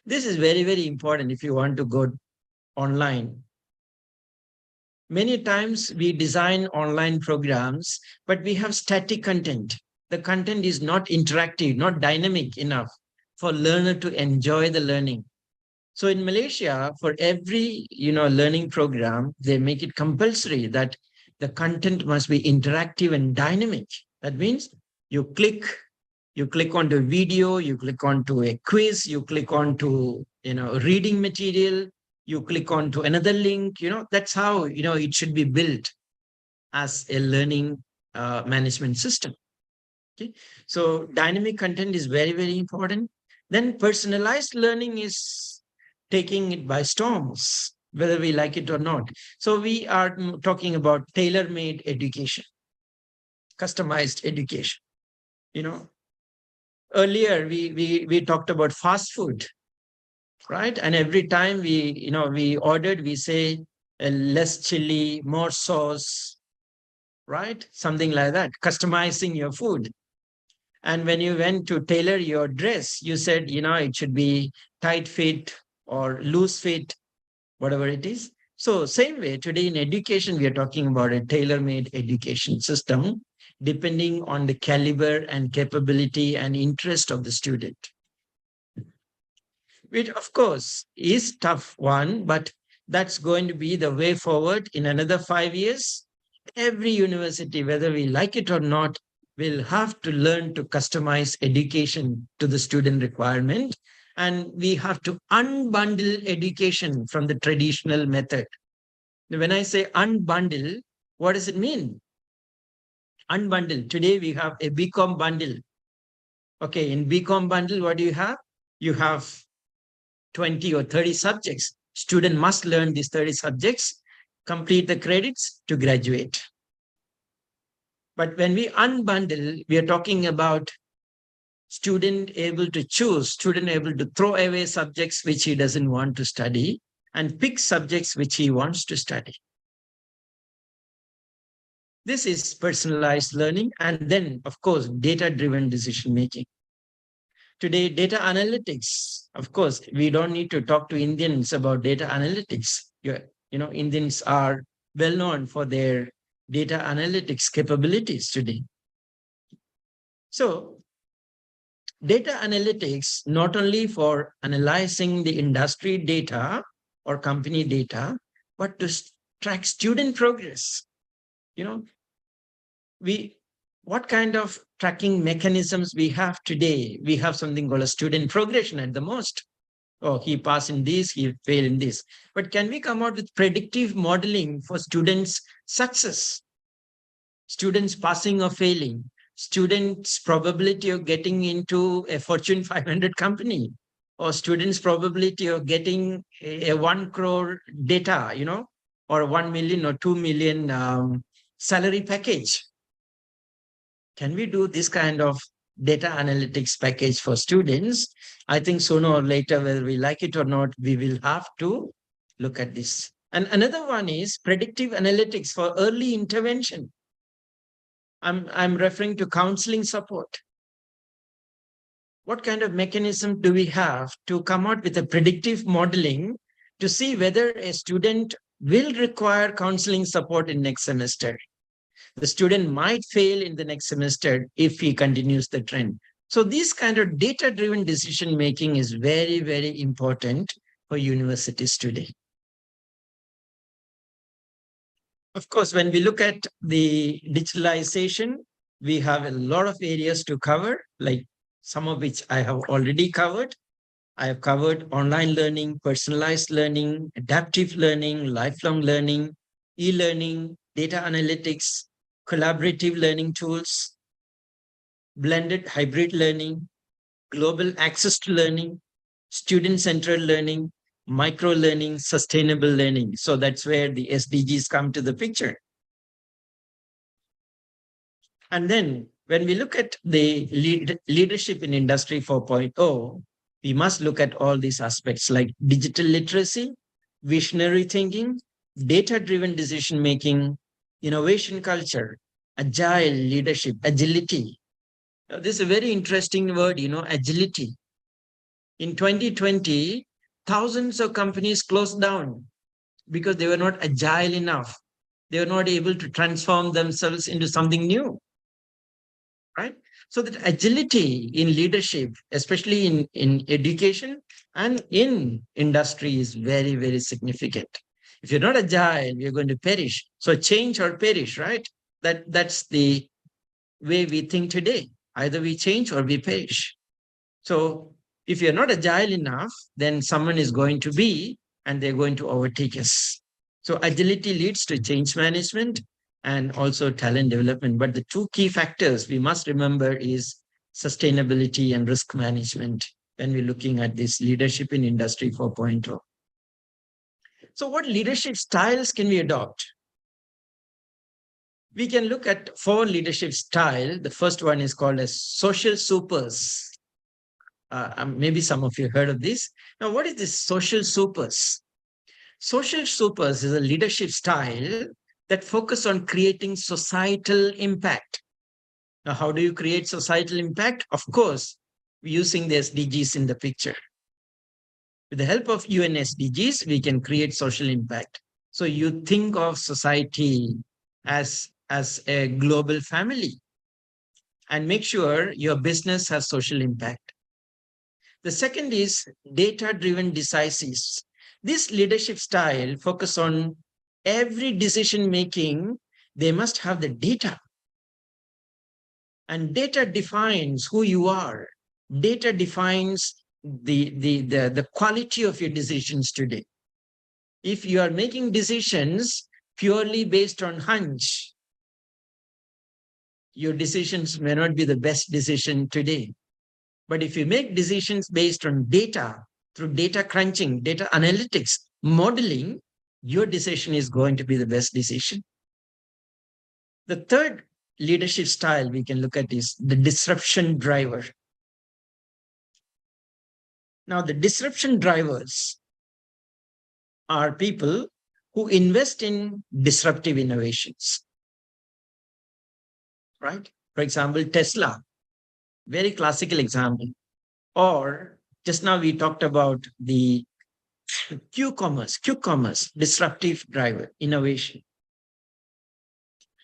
This is very, very important if you want to go online. Many times we design online programs, but we have static content. The content is not interactive, not dynamic enough for learner to enjoy the learning. So in Malaysia, for every learning program, they make it compulsory that the content must be interactive and dynamic. That means you click onto video, you click onto a quiz, you click onto reading material, you click onto another link. That's how it should be built as a learning management system. Okay, so dynamic content is very, very important. Then personalized learning is taking it by storms, whether we like it or not. So we are talking about tailor-made education, customized education. Earlier we talked about fast food, right? And every time we ordered, we say less chili, more sauce, right? Something like that, customizing your food. And when you went to tailor your dress, you said, it should be tight fit or loose fit, whatever it is. So same way, today in education, we are talking about a tailor-made education system, depending on the caliber and capability and interest of the student. Which of course is tough one, but that's going to be the way forward. In another 5 years, every university, whether we like it or not, will have to learn to customize education to the student requirement. And we have to unbundle education from the traditional method. When I say unbundle, what does it mean? Unbundle. Today we have a BCom bundle. Okay, in BCom bundle, what do you have? You have 20 or 30 subjects. Student must learn these 30 subjects, complete the credits to graduate. But when we unbundle, we are talking about student able to choose, student able to throw away subjects which he doesn't want to study and pick subjects which he wants to study. This is personalized learning. And then, of course, data-driven decision-making. Today, data analytics, of course, we don't need to talk to Indians about data analytics. Indians are well known for their data analytics capabilities today. So data analytics, not only for analyzing the industry data or company data, but to track student progress. What kind of tracking mechanisms we have today? We have something called a student progression at the most. Oh, he passed in this, he failed in this. But can we come out with predictive modeling for students' success? Students passing or failing, students' probability of getting into a Fortune 500 company, or students' probability of getting a 1 crore data, or 1 million or 2 million salary package. Can we do this kind of data analytics package for students? I think sooner or later, whether we like it or not, we will have to look at this. And another one is predictive analytics for early intervention. I'm referring to counseling support. What kind of mechanism do we have to come out with a predictive modeling to see whether a student will require counseling support in next semester? The student might fail in the next semester if he continues the trend. So this kind of data-driven decision-making is very, very important for universities today. Of course, when we look at the digitalization, we have a lot of areas to cover, like some of which I have already covered. I have covered online learning, personalized learning, adaptive learning, lifelong learning, e-learning, data analytics, collaborative learning tools, blended hybrid learning, global access to learning, student-centered learning, micro-learning, sustainable learning. So that's where the SDGs come to the picture. And then when we look at the leadership in Industry 4.0, we must look at all these aspects like digital literacy, visionary thinking, data-driven decision-making, innovation culture, agile leadership, agility. Now, this is a very interesting word, agility. In 2020, thousands of companies closed down because they were not agile enough. They were not able to transform themselves into something new, right? So that agility in leadership, especially in education and in industry, is very, very significant. If you're not agile, you're going to perish. So change or perish, right? That's the way we think today. Either we change or we perish. So if you're not agile enough, then someone is going to be, and they're going to overtake us. So agility leads to change management and also talent development. But the two key factors we must remember is sustainability and risk management when we're looking at this leadership in Industry 4.0. So what leadership styles can we adopt? We can look at 4 leadership styles. The first one is called as social supers. Maybe some of you heard of this. Now, what is this social supers? Social supers is a leadership style that focus on creating societal impact. Now, how do you create societal impact? Of course, using the SDGs in the picture. With the help of UN SDGs, we can create social impact. So you think of society as a global family and make sure your business has social impact. The second is data-driven decisives. This leadership style focus on every decision making. They must have the data. And data defines who you are. Data defines the quality of your decisions today. If you are making decisions purely based on hunch, your decisions may not be the best decision today. But if you make decisions based on data, through data crunching, data analytics, modeling, your decision is going to be the best decision. The third leadership style we can look at is the disruption driver. Now, the disruption drivers are people who invest in disruptive innovations, right? For example, Tesla, very classical example. Or just now we talked about the Q-commerce, disruptive driver, innovation.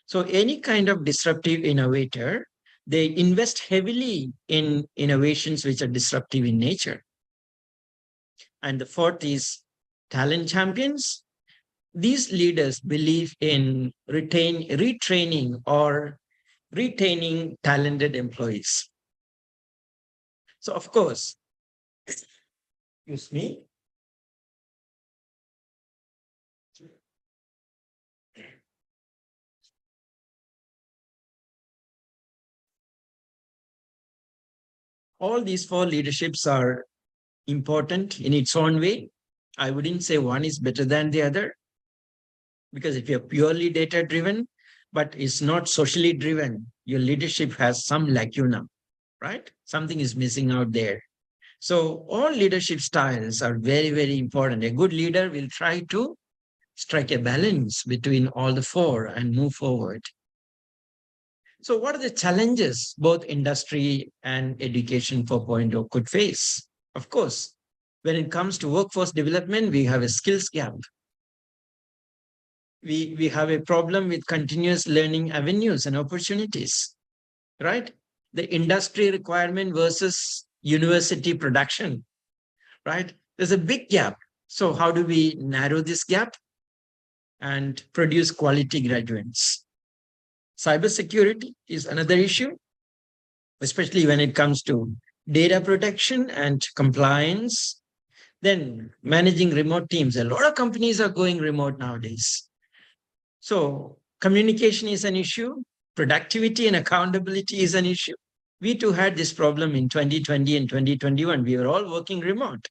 So any kind of disruptive innovator, they invest heavily in innovations which are disruptive in nature. And the fourth is talent champions. These leaders believe in retraining or retaining talented employees. So of course, excuse me. All these 4 leaderships are important in its own way. I wouldn't say one is better than the other, because if you're purely data driven, but it's not socially driven, your leadership has some lacuna, right? Something is missing out there. So all leadership styles are very, very important. A good leader will try to strike a balance between all the 4 and move forward. So what are the challenges both industry and education 4.0 could face? Of course, when it comes to workforce development, we have a skills gap. We have a problem with continuous learning avenues and opportunities, right? The industry requirement versus university production, right? There's a big gap. So how do we narrow this gap and produce quality graduates? Cybersecurity is another issue, especially when it comes to data protection and compliance. Then managing remote teams. A lot of companies are going remote nowadays. So communication is an issue. Productivity and accountability is an issue. We too had this problem in 2020 and 2021. We were all working remote.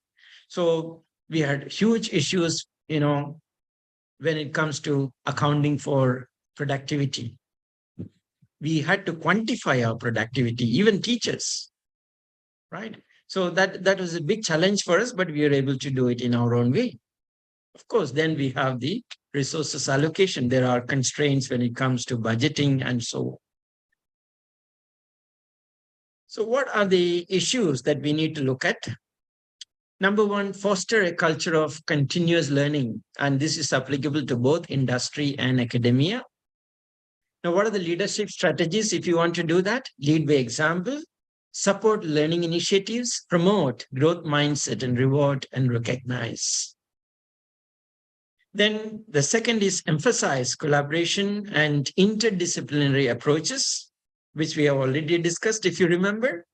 So we had huge issues, when it comes to accounting for productivity. We had to quantify our productivity, even teachers, right? So that was a big challenge for us, but we were able to do it in our own way. Of course, then we have the resources allocation. There are constraints when it comes to budgeting and so on. So what are the issues that we need to look at? Number one, foster a culture of continuous learning. And this is applicable to both industry and academia. Now, what are the leadership strategies if you want to do that? Lead by example, support learning initiatives, promote growth mindset, and reward and recognize. Then the second is emphasize collaboration and interdisciplinary approaches, which we have already discussed, if you remember.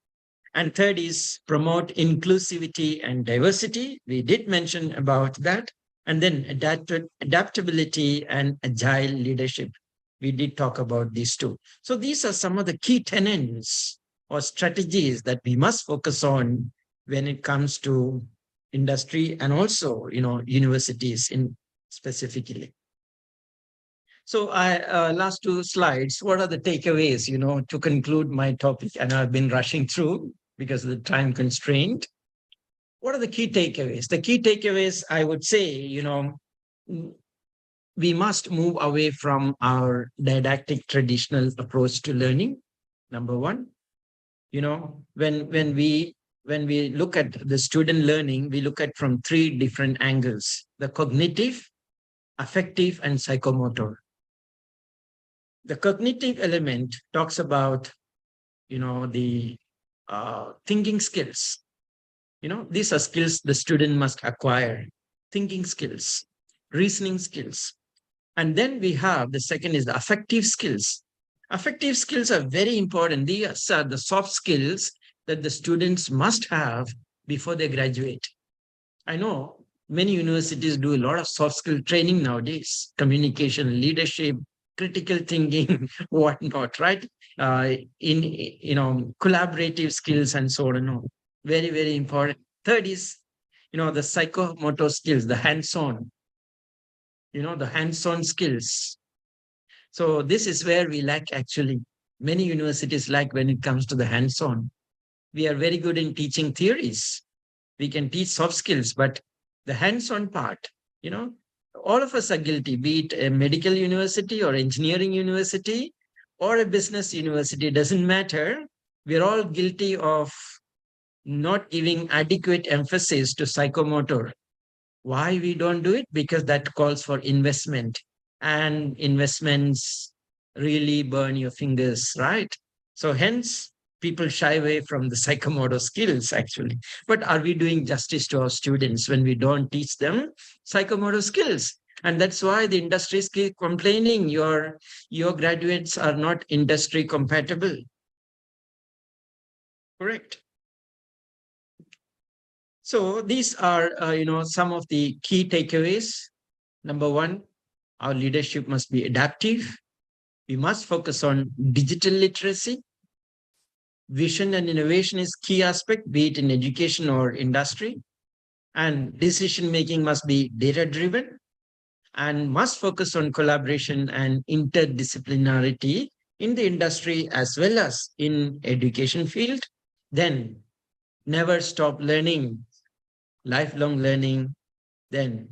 And third is promote inclusivity and diversity. We did mention about that. And then adaptability and agile leadership. We did talk about these two. So these are some of the key tenets or strategies that we must focus on when it comes to industry and also, universities in specifically. So last two slides, what are the takeaways, to conclude my topic? And I've been rushing through because of the time constraint. What are the key takeaways? The key takeaways, I would say, we must move away from our didactic traditional approach to learning. Number one, when we look at the student learning, we look at from three different angles: the cognitive, affective, and psychomotor. The cognitive element talks about, the thinking skills. These are skills the student must acquire: thinking skills, reasoning skills. And then we have the second is the affective skills. Affective skills are very important. These are the soft skills that the students must have before they graduate. I know many universities do a lot of soft skill training nowadays: communication, leadership, critical thinking, whatnot, right? In collaborative skills and so on and on. Very, very important. Third is, the psychomotor skills, the hands-on, the hands-on skills. So this is where we lack actually. Many universities lack when it comes to the hands-on. We are very good in teaching theories. We can teach soft skills, but the hands-on part, all of us are guilty, be it a medical university or engineering university or a business university, doesn't matter. We're all guilty of not giving adequate emphasis to psychomotor. Why we don't do it? Because that calls for investment, and investments really burn your fingers, right? So hence, people shy away from the psychomotor skills actually. But are we doing justice to our students when we don't teach them psychomotor skills? And that's why the industries keep complaining your graduates are not industry compatible. Correct. So these are, some of the key takeaways. Number one, our leadership must be adaptive. We must focus on digital literacy. Vision and innovation is key aspect, be it in education or industry. And decision-making must be data-driven and must focus on collaboration and interdisciplinarity in the industry as well as in education field. Then never stop learning, lifelong learning, then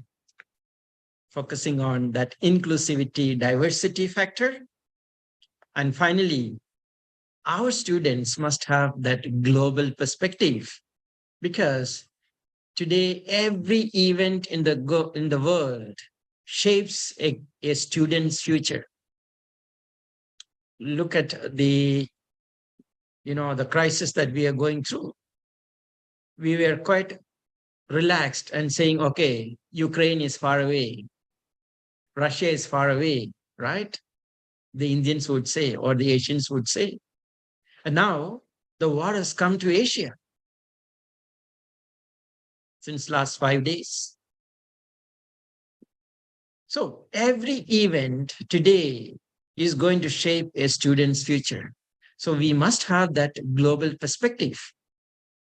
focusing on that inclusivity, diversity factor. And finally, our students must have that global perspective, because today every event in the world shapes a student's future. Look at the crisis that we are going through. We were quite relaxed and saying, okay, Ukraine is far away, Russia is far away, right? The Indians would say, or the Asians would say. And now the war has come to Asia since last 5 days. So every event today is going to shape a student's future. So we must have that global perspective.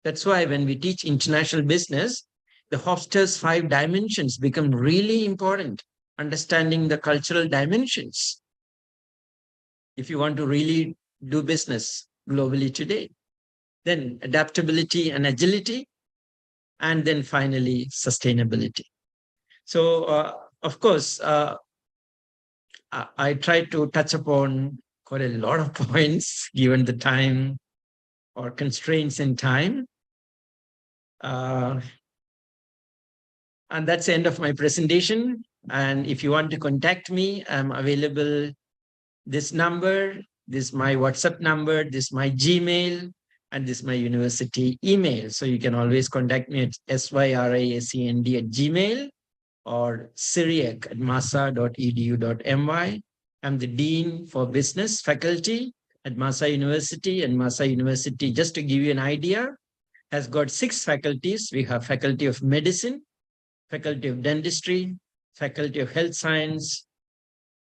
That's why when we teach international business, the Hofstede's 5 dimensions become really important, understanding the cultural dimensions, if you want to really do business globally today. Then adaptability and agility, and then finally sustainability. So, of course, I tried to touch upon quite a lot of points given the time or constraints in time. And that's the end of my presentation. And if you want to contact me, I'm available. This number, this is my WhatsApp number, this is my Gmail, and this is my university email. So you can always contact me at syracnd@gmail or syriac@masa.edu.my. I'm the Dean for Business Faculty at Masa University, and Masa University, just to give you an idea, has got 6 faculties. We have Faculty of Medicine, Faculty of Dentistry, Faculty of Health Science,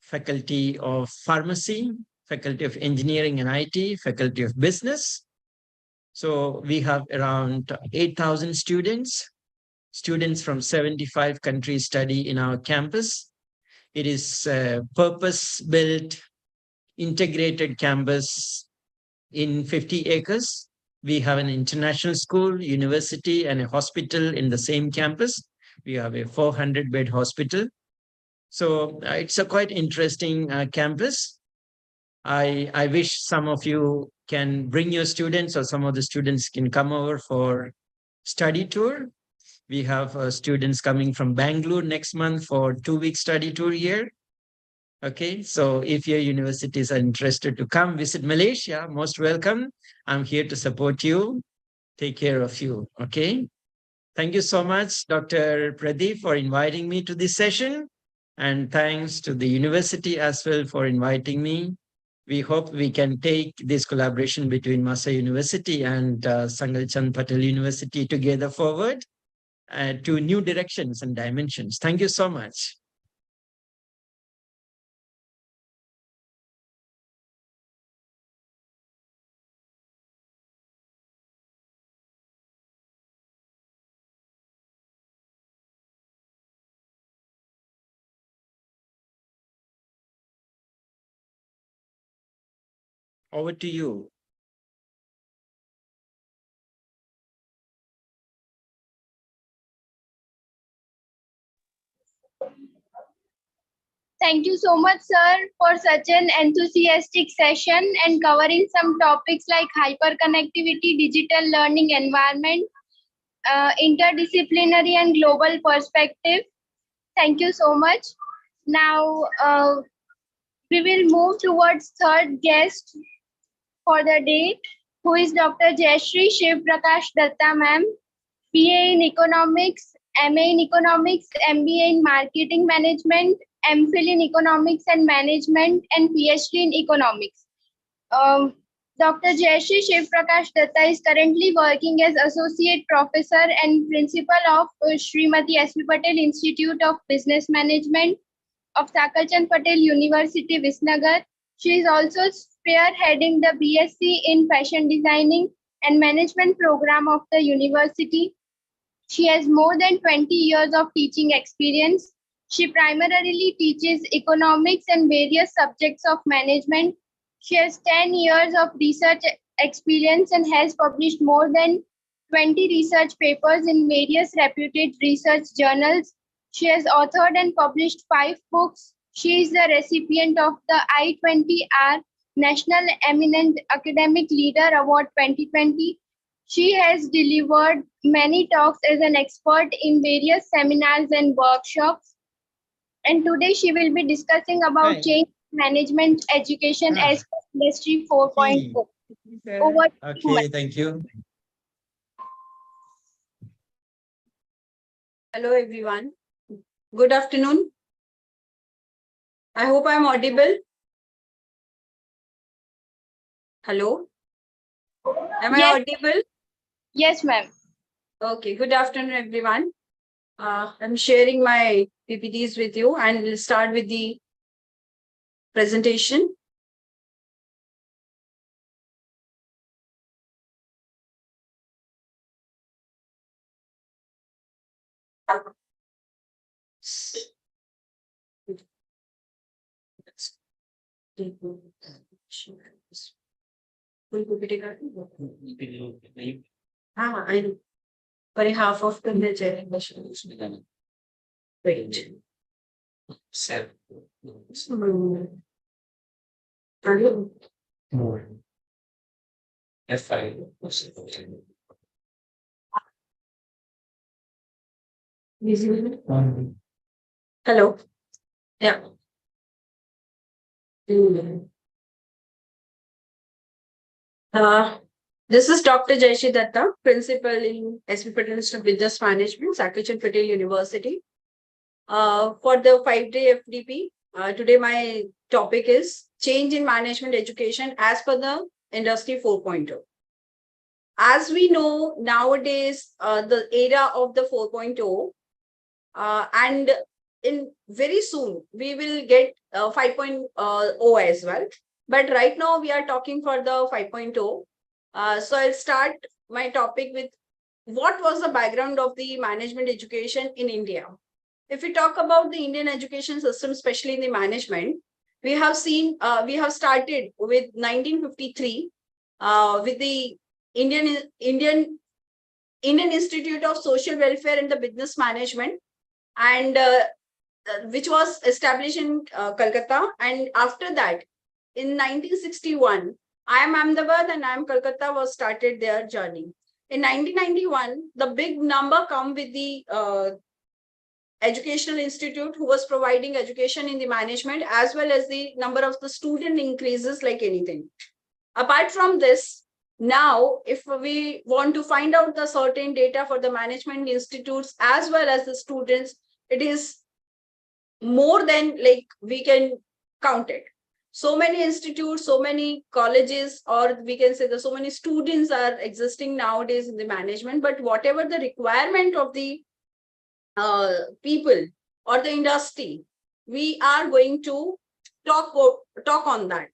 Faculty of Pharmacy, Faculty of Engineering and IT, Faculty of Business. So we have around 8,000 students. Students from 75 countries study in our campus. It is a purpose-built, integrated campus in 50 acres. We have an international school, university, and a hospital in the same campus. We have a 400-bed hospital. So it's a quite interesting campus. I wish some of you can bring your students, or some of the students can come over for study tour. We have students coming from Bangalore next month for 2-week study tour here. Okay, so if your universities are interested to come visit Malaysia, most welcome. I'm here to support you, take care of you. Okay, thank you so much, Dr. Pradeep, for inviting me to this session. And thanks to the university as well for inviting me. We hope we can take this collaboration between Masa University and Sangal Chand Patel University together forward to new directions and dimensions. Thank you so much. Over to you. Thank you so much, sir, for such an enthusiastic session and covering some topics like hyperconnectivity, digital learning environment, interdisciplinary and global perspective. Thank you so much. Now, we will move towards third guest for the day, who is Dr. Jayashree Shiv Prakash Datta ma'am, BA in Economics, MA in Economics, MBA in Marketing Management, MPhil in Economics and Management, and PhD in Economics. Dr. Jayashree Shiv Prakash Datta is currently working as Associate Professor and Principal of Srimati S.V. Patel Institute of Business Management of Sakal Chand Patel University, Visnagar. She is also spearheading the BSc in Fashion Designing and Management program of the university. She has more than 20 years of teaching experience. She primarily teaches economics and various subjects of management. She has 10 years of research experience and has published more than 20 research papers in various reputed research journals. She has authored and published 5 books. She is the recipient of the I-20R National Eminent Academic Leader Award 2020. She has delivered many talks as an expert in various seminars and workshops. And today she will be discussing about change management education as Industry 4.0. Over to you, Okay, thank you. Hello, everyone. Good afternoon. I hope I'm audible. Hello. Am I audible? Yes, ma'am. Okay, good afternoon, everyone. I'm sharing my PPTs with you, and we'll start with the presentation. I know. For half of the Wait. Seven. More. F5. Hello. Yeah. This is Dr. Jayashree Datta, principal in SP Patel Institute of Business Management, Saket Patel University. For the 5-day FDP, today my topic is change in management education as per the industry 4.0. As we know nowadays, the era of the 4.0, and in very soon we will get 5.0 as well. But right now we are talking for the 5.0. So I'll start my topic with what was the background of the management education in India. If we talk about the Indian education system, especially in the management, we have started with 1953 with the Indian Institute of Social Welfare and the Business Management, and which was established in Calcutta. And after that, in 1961, IIM Ahmedabad and IIM Calcutta was started their journey. In 1991, the big number come with the educational institute who was providing education in the management, as well as the number of the student increases like anything. Apart from this, now if we want to find out the certain data for the management institutes as well as the students, it is more than like we can count it. So many institutes, so many colleges, or we can say that so many students are existing nowadays in the management, but whatever the requirement of the people or the industry, we are going to talk on that.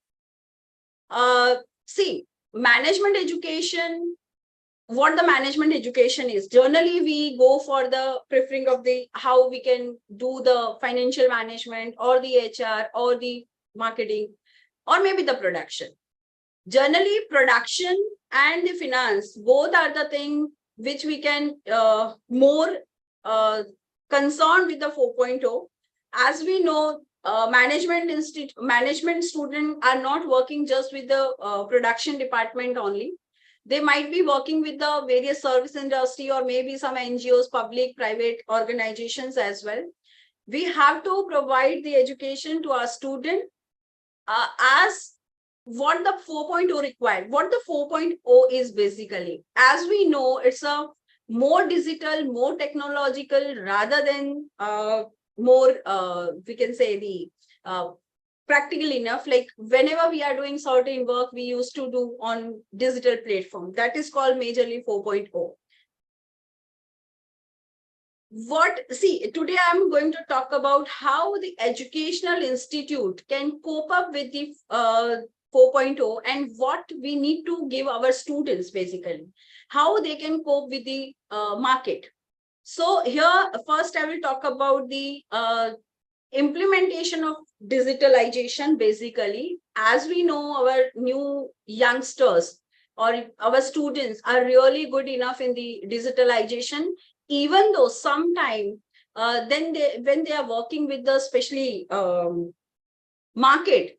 See, management education, what the management education is, generally we go for the preferring of the how we can do the financial management or the HR or the marketing or maybe the production. Generally, production and the finance, both are the thing which we can more concerned with the 4.0. As we know, management students are not working just with the production department only. They might be working with the various service industry or maybe some NGOs, public, private organizations as well. We have to provide the education to our student as what the 4.0 required. What the 4.0 is basically, as we know, it's a more digital, more technological, rather than more, we can say the practical enough. Like whenever we are doing certain work, we used to do on digital platform. That is called majorly 4.0. Today I'm going to talk about how the educational institute can cope up with the 4.0 and what we need to give our students, basically, how they can cope with the market. So here, first I will talk about the implementation of digitalization. Basically, as we know, our new youngsters or our students are really good enough in the digitalization, even though sometime when they are working with the especially market,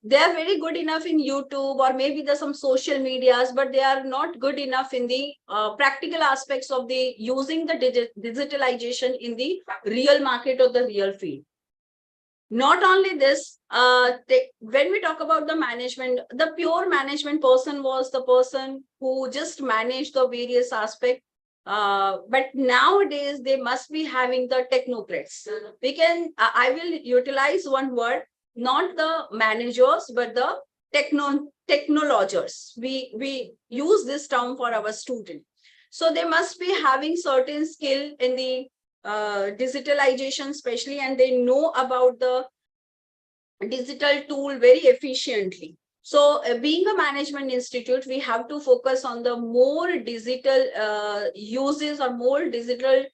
they are very good enough in YouTube or maybe there's some social medias, but they are not good enough in the practical aspects of the using the digitalization in the real market or the real field. Not only this, when we talk about the management, the pure management person was the person who just managed the various aspects. But nowadays they must be having the technocrats. I will utilize one word, not the managers, but the technologers. We use this term for our student. So they must be having certain skill in the digitalization, especially, and they know about the digital tool very efficiently. So being a management institute, we have to focus on the more digital uses or more digital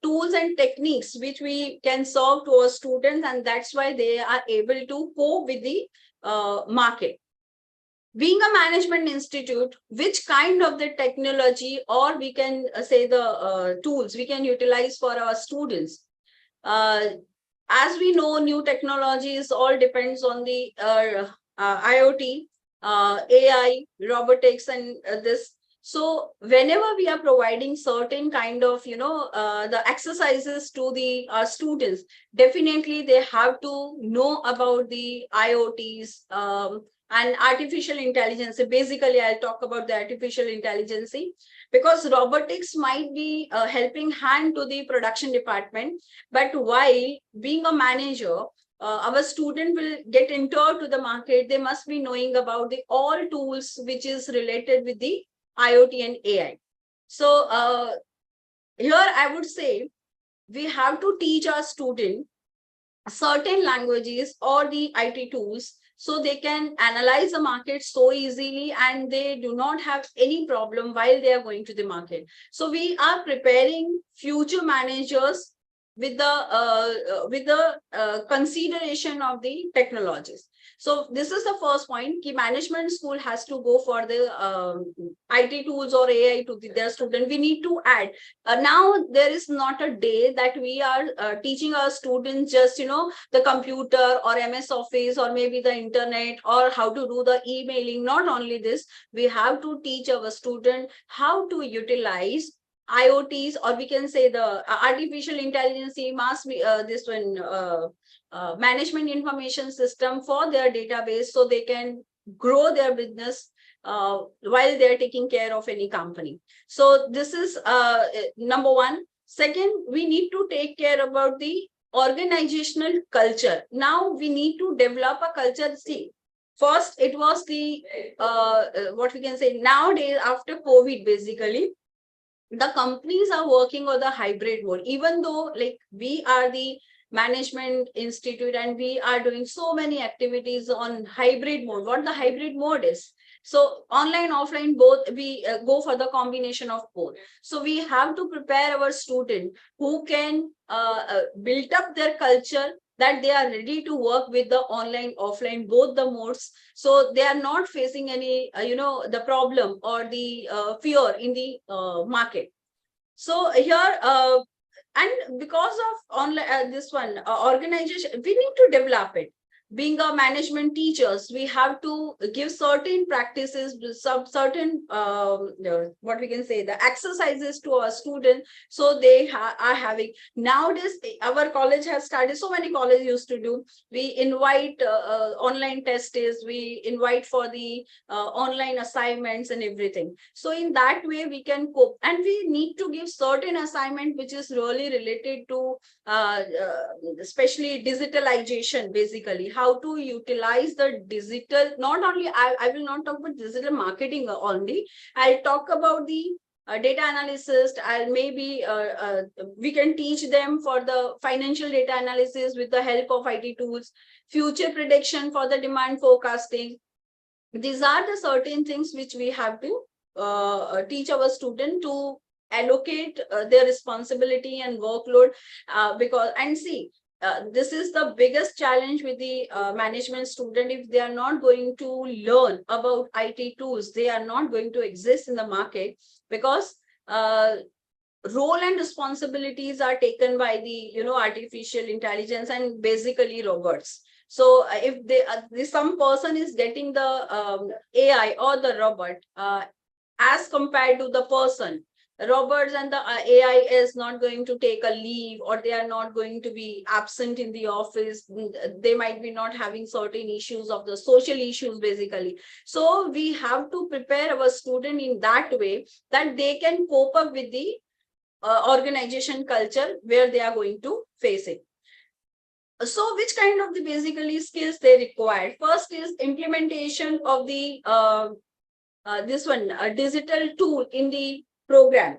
tools and techniques which we can serve to our students, and that's why they are able to cope with the market. Being a management institute, which kind of the technology or we can say the tools we can utilize for our students? As we know, new technologies all depends on the IoT, AI, robotics, and this. So whenever we are providing certain kind of, the exercises to the students, definitely they have to know about the IoTs and artificial intelligence. Basically, I'll talk about the artificial intelligence because robotics might be a helping hand to the production department, but while being a manager, our student will get entered to the market. They must be knowing about the all tools which is related with the IoT and AI. So here I would say we have to teach our student certain languages or the IT tools so they can analyze the market so easily and they do not have any problem while they are going to the market. So we are preparing future managers with the consideration of the technologies. So this is the first point. Key management school has to go for the IT tools or AI to their student. We need to add. Now there is not a day that we are teaching our students just the computer or MS Office or maybe the internet or how to do the emailing. Not only this, we have to teach our student how to utilize IoTs, or we can say the artificial intelligence, must be this one management information system for their database so they can grow their business while they're taking care of any company. So this is number one. Second, we need to take care about the organizational culture. Now we need to develop a culture. See, first it was the what we can say nowadays after COVID, basically the companies are working on the hybrid mode, even though like we are the management institute and we are doing so many activities on hybrid mode. What the hybrid mode is, so online offline both, we go for the combination of both. So we have to prepare our student who can build up their culture, that they are ready to work with the online offline both the modes, so they are not facing any the problem or the fear in the market. So here and because of online this one organization, we need to develop it. Being a management teachers, we have to give certain practices, some certain what we can say the exercises to our students, so they are having. Nowadays our college has started, so many colleges used to do, we invite online tests, we invite for the online assignments and everything. So in that way we can cope, and we need to give certain assignment which is really related to especially digitalization, basically how to utilize the digital. Not only I will not talk about digital marketing only, I'll talk about the data analysis. I'll maybe we can teach them for the financial data analysis with the help of IT tools, future prediction for the demand forecasting. These are the certain things which we have to teach our student to allocate their responsibility and workload because, and see, this is the biggest challenge with the management student. If they are not going to learn about IT tools, they are not going to exist in the market, because role and responsibilities are taken by the artificial intelligence and basically robots. So if some person is getting the AI or the robot as compared to the person, robots and the AI is not going to take a leave, or they are not going to be absent in the office. They might be not having certain issues of the social issues, basically. So we have to prepare our student in that way that they can cope up with the organization culture where they are going to face it. So which kind of the basically skills they require? First is implementation of the this one digital tool in the program.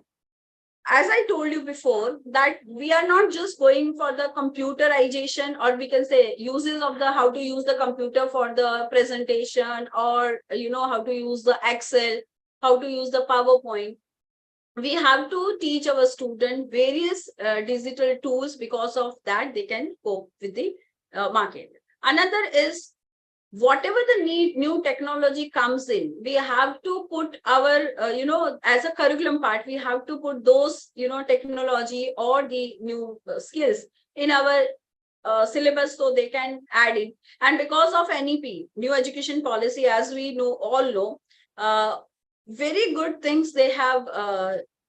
As I told you before, that we are not just going for the computerization, or we can say uses of the how to use the computer for the presentation, or how to use the Excel, how to use the PowerPoint. We have to teach our student various digital tools. Because of that, they can cope with the market. Another is whatever the new technology comes in, we have to put our, as a curriculum part, we have to put those, technology or the new skills in our syllabus so they can add it. And because of NEP, new education policy, as we all know, very good things they have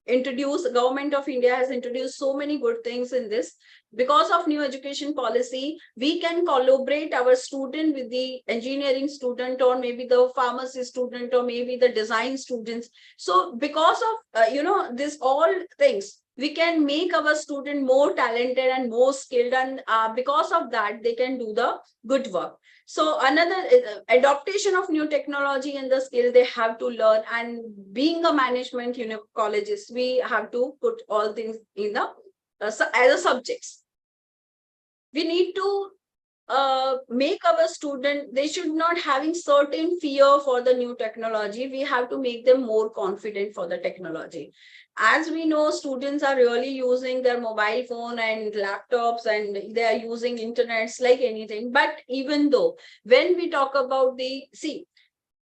introduced. Government of India has introduced so many good things in this. Because of new education policy, we can collaborate our student with the engineering student, or maybe the pharmacy student, or maybe the design students. So because of this all things, we can make our student more talented and more skilled, and because of that they can do the good work. So another adaptation of new technology and the skill they have to learn. And being a management colleges, we have to put all things in the as a subjects. We need to make our student, they should not having certain fear for the new technology. We have to make them more confident for the technology. As we know, students are really using their mobile phone and laptops, and they are using internets like anything. But even though when we talk about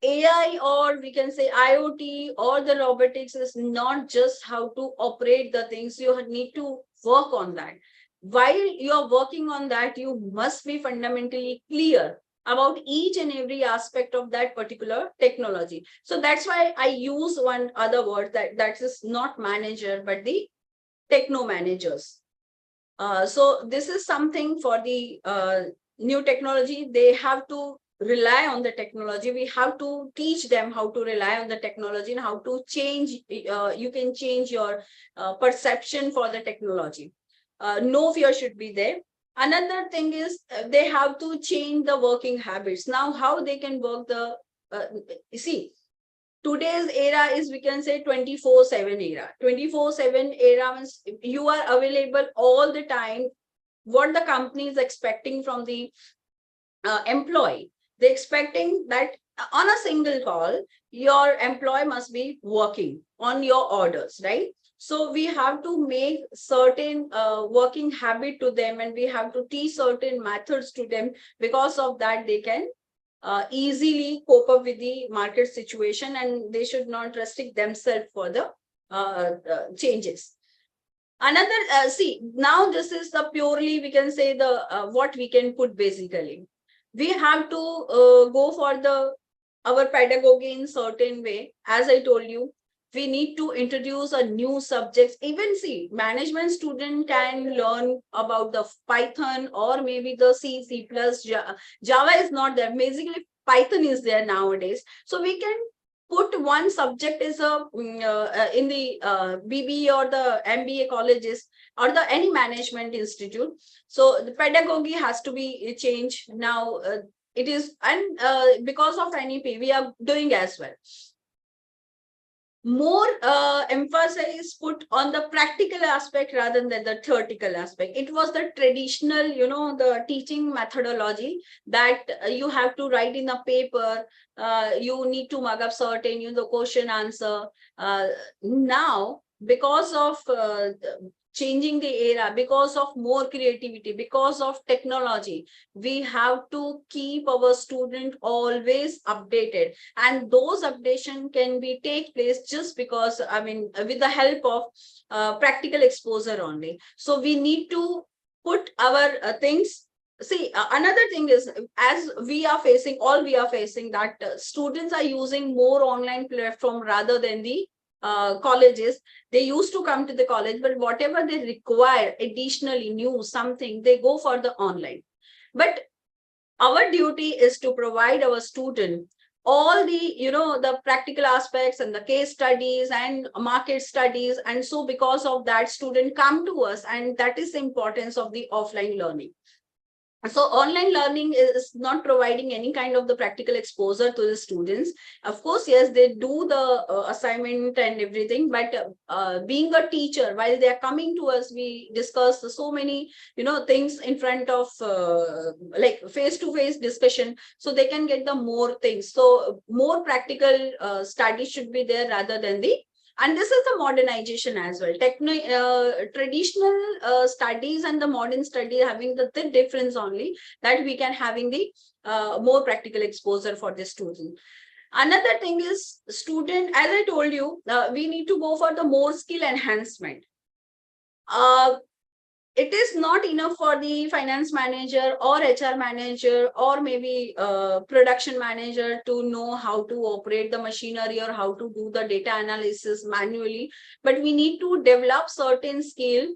AI, or we can say IoT or the robotics, is not just how to operate the things. You need to work on that. While you're working on that, you must be fundamentally clear about each and every aspect of that particular technology. So that's why I use one other word, that is not manager, but the techno managers. So this is something for the new technology. They have to rely on the technology. We have to teach them how to rely on the technology and how to change. You can change your perception for the technology. No fear should be there. Another thing is they have to change the working habits. Now, how they can work the, today's era is, we can say, 24/7 era. 24/7 era means you are available all the time. What the company is expecting from the employee, they're expecting that on a single call, your employee must be working on your orders, right? So we have to make certain working habit to them, and we have to teach certain methods to them. Because of that, they can easily cope up with the market situation, and they should not restrict themselves for the changes. Another, now this is the purely, we can say, the what we can put basically. We have to go for our pedagogy in certain way. As I told you, we need to introduce a new subjects. Even management student can learn about the Python, or maybe the C++. Java is not there. Basically, Python is there nowadays. So we can put one subject is in the BBA or the MBA colleges, or the any management institute. So the pedagogy has to be changed now. It is, and because of NEP, we are doing as well. More emphasis put on the practical aspect rather than the theoretical aspect. It was the traditional, the teaching methodology that you have to write in a paper. You need to mug up certain, the question answer. Now, because of changing the era, because of more creativity, because of technology, we have to keep our student always updated. And those updation can be take place just because, with the help of practical exposure only. So we need to put our things. Another thing is, as we are facing that students are using more online platform rather than the colleges. They used to come to the college, but whatever they require additionally new something, they go for the online. But our duty is to provide our student all the, the practical aspects and the case studies and market studies. And so because of that, student come to us, and that is the importance of the offline learning. So online learning is not providing any kind of the practical exposure to the students. Of course, yes, they do the assignment and everything, but being a teacher, while they are coming to us, we discuss so many, things in front of like face-to-face discussion, so they can get the more things. So more practical study should be there rather than the And this is the modernization as well. Traditional studies and the modern study having the difference only that we can having the more practical exposure for the student. Another thing is student, as I told you, we need to go for the more skill enhancement. It is not enough for the finance manager or HR manager or maybe production manager to know how to operate the machinery or how to do the data analysis manually, but we need to develop certain skill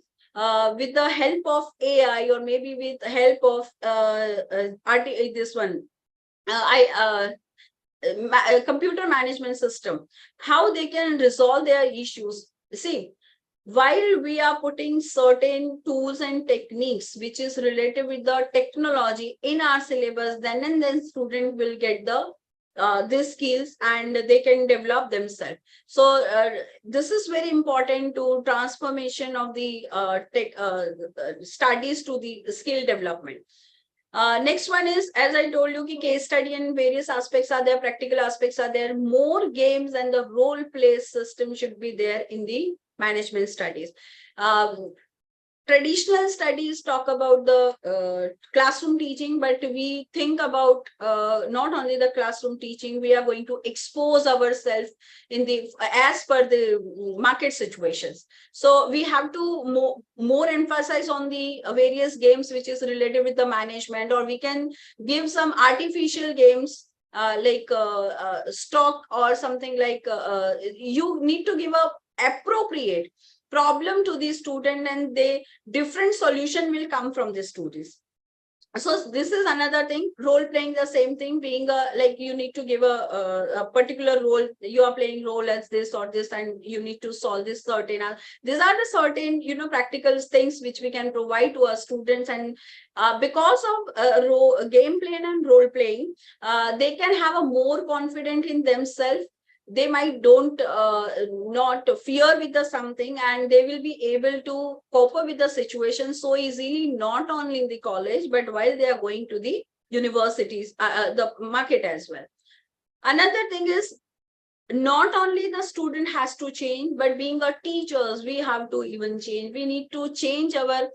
with the help of AI or maybe with the help of computer management system, how they can resolve their issues. See, while we are putting certain tools and techniques which is related with the technology in our syllabus, then and then student will get the these skills and they can develop themselves. So this is very important to transformation of the studies to the skill development. Next one is, as I told you, case study and various aspects are there, practical aspects are there, more games and the role play system should be there in the management studies. Traditional studies talk about the classroom teaching, but we think about not only the classroom teaching, we are going to expose ourselves in the as per the market situations. So we have to more emphasize on the various games which is related with the management, or we can give some artificial games like stock or something like you need to give a appropriate problem to the student and the different solution will come from the students. So this is another thing, role playing, the same thing, being like you need to give a particular role, you are playing role as this or this and you need to solve this certain, these are the certain, you know, practical things which we can provide to our students. And because of gameplay and role playing, they can have a more confidence in themselves. They might don't not fear with the something, and they will be able to cope up with the situation so easily, not only in the college, but while they are going to the universities, the market as well. Another thing is, not only the student has to change, but being a teachers, we have to even change. We need to change our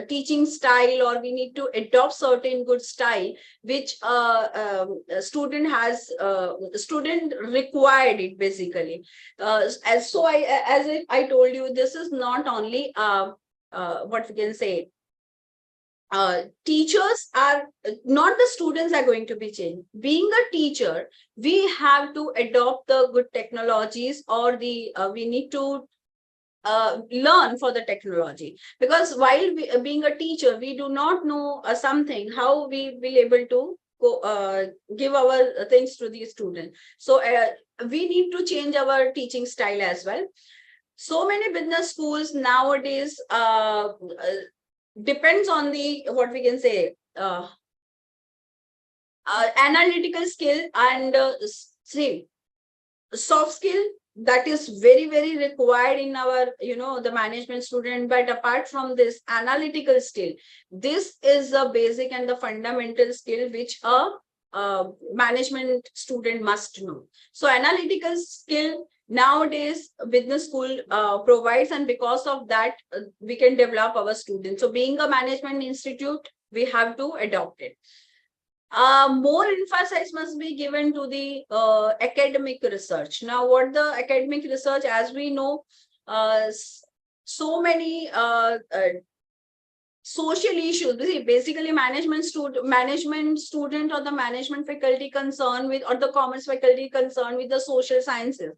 teaching style, or we need to adopt certain good style, which student has, student required it basically. As I told you, this is not only what we can say, teachers are not the students are going to be changed. Being a teacher, we have to adopt the good technologies, or the we need to learn for the technology, because while being a teacher, we do not know something, how we will able to go, give our things to the student. So we need to change our teaching style as well. So many business schools nowadays depends on the, what we can say, analytical skill and soft skill, that is very, very required in our, you know, the management student. But apart from this analytical skill, this is a basic and the fundamental skill which a management student must know. So analytical skill nowadays business school provides, and because of that we can develop our students. So being a management institute, we have to adopt it. More emphasis must be given to the academic research. Now, what the academic research, as we know, so many social issues. Basically, management student or the management faculty concerned with, or the commerce faculty concerned with the social sciences.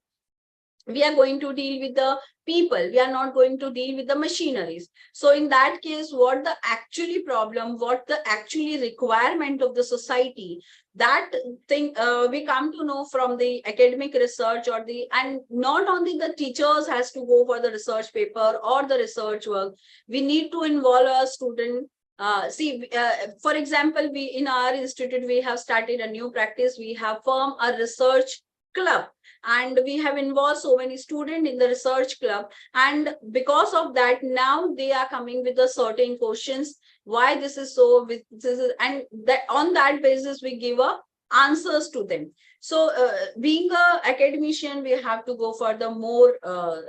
We are going to deal with the people, we are not going to deal with the machineries. So in that case, what the actually problem, what the actually requirement of the society, that thing we come to know from the academic research, or the, and not only the teachers has to go for the research paper or the research work, we need to involve our student. For example, we in our institute, we have started a new practice. We have formed a research club, and we have involved so many students in the research club, and because of that, now they are coming with the certain questions, why this is so, and that on that basis we give a answers to them. So being a academician, we have to go for the more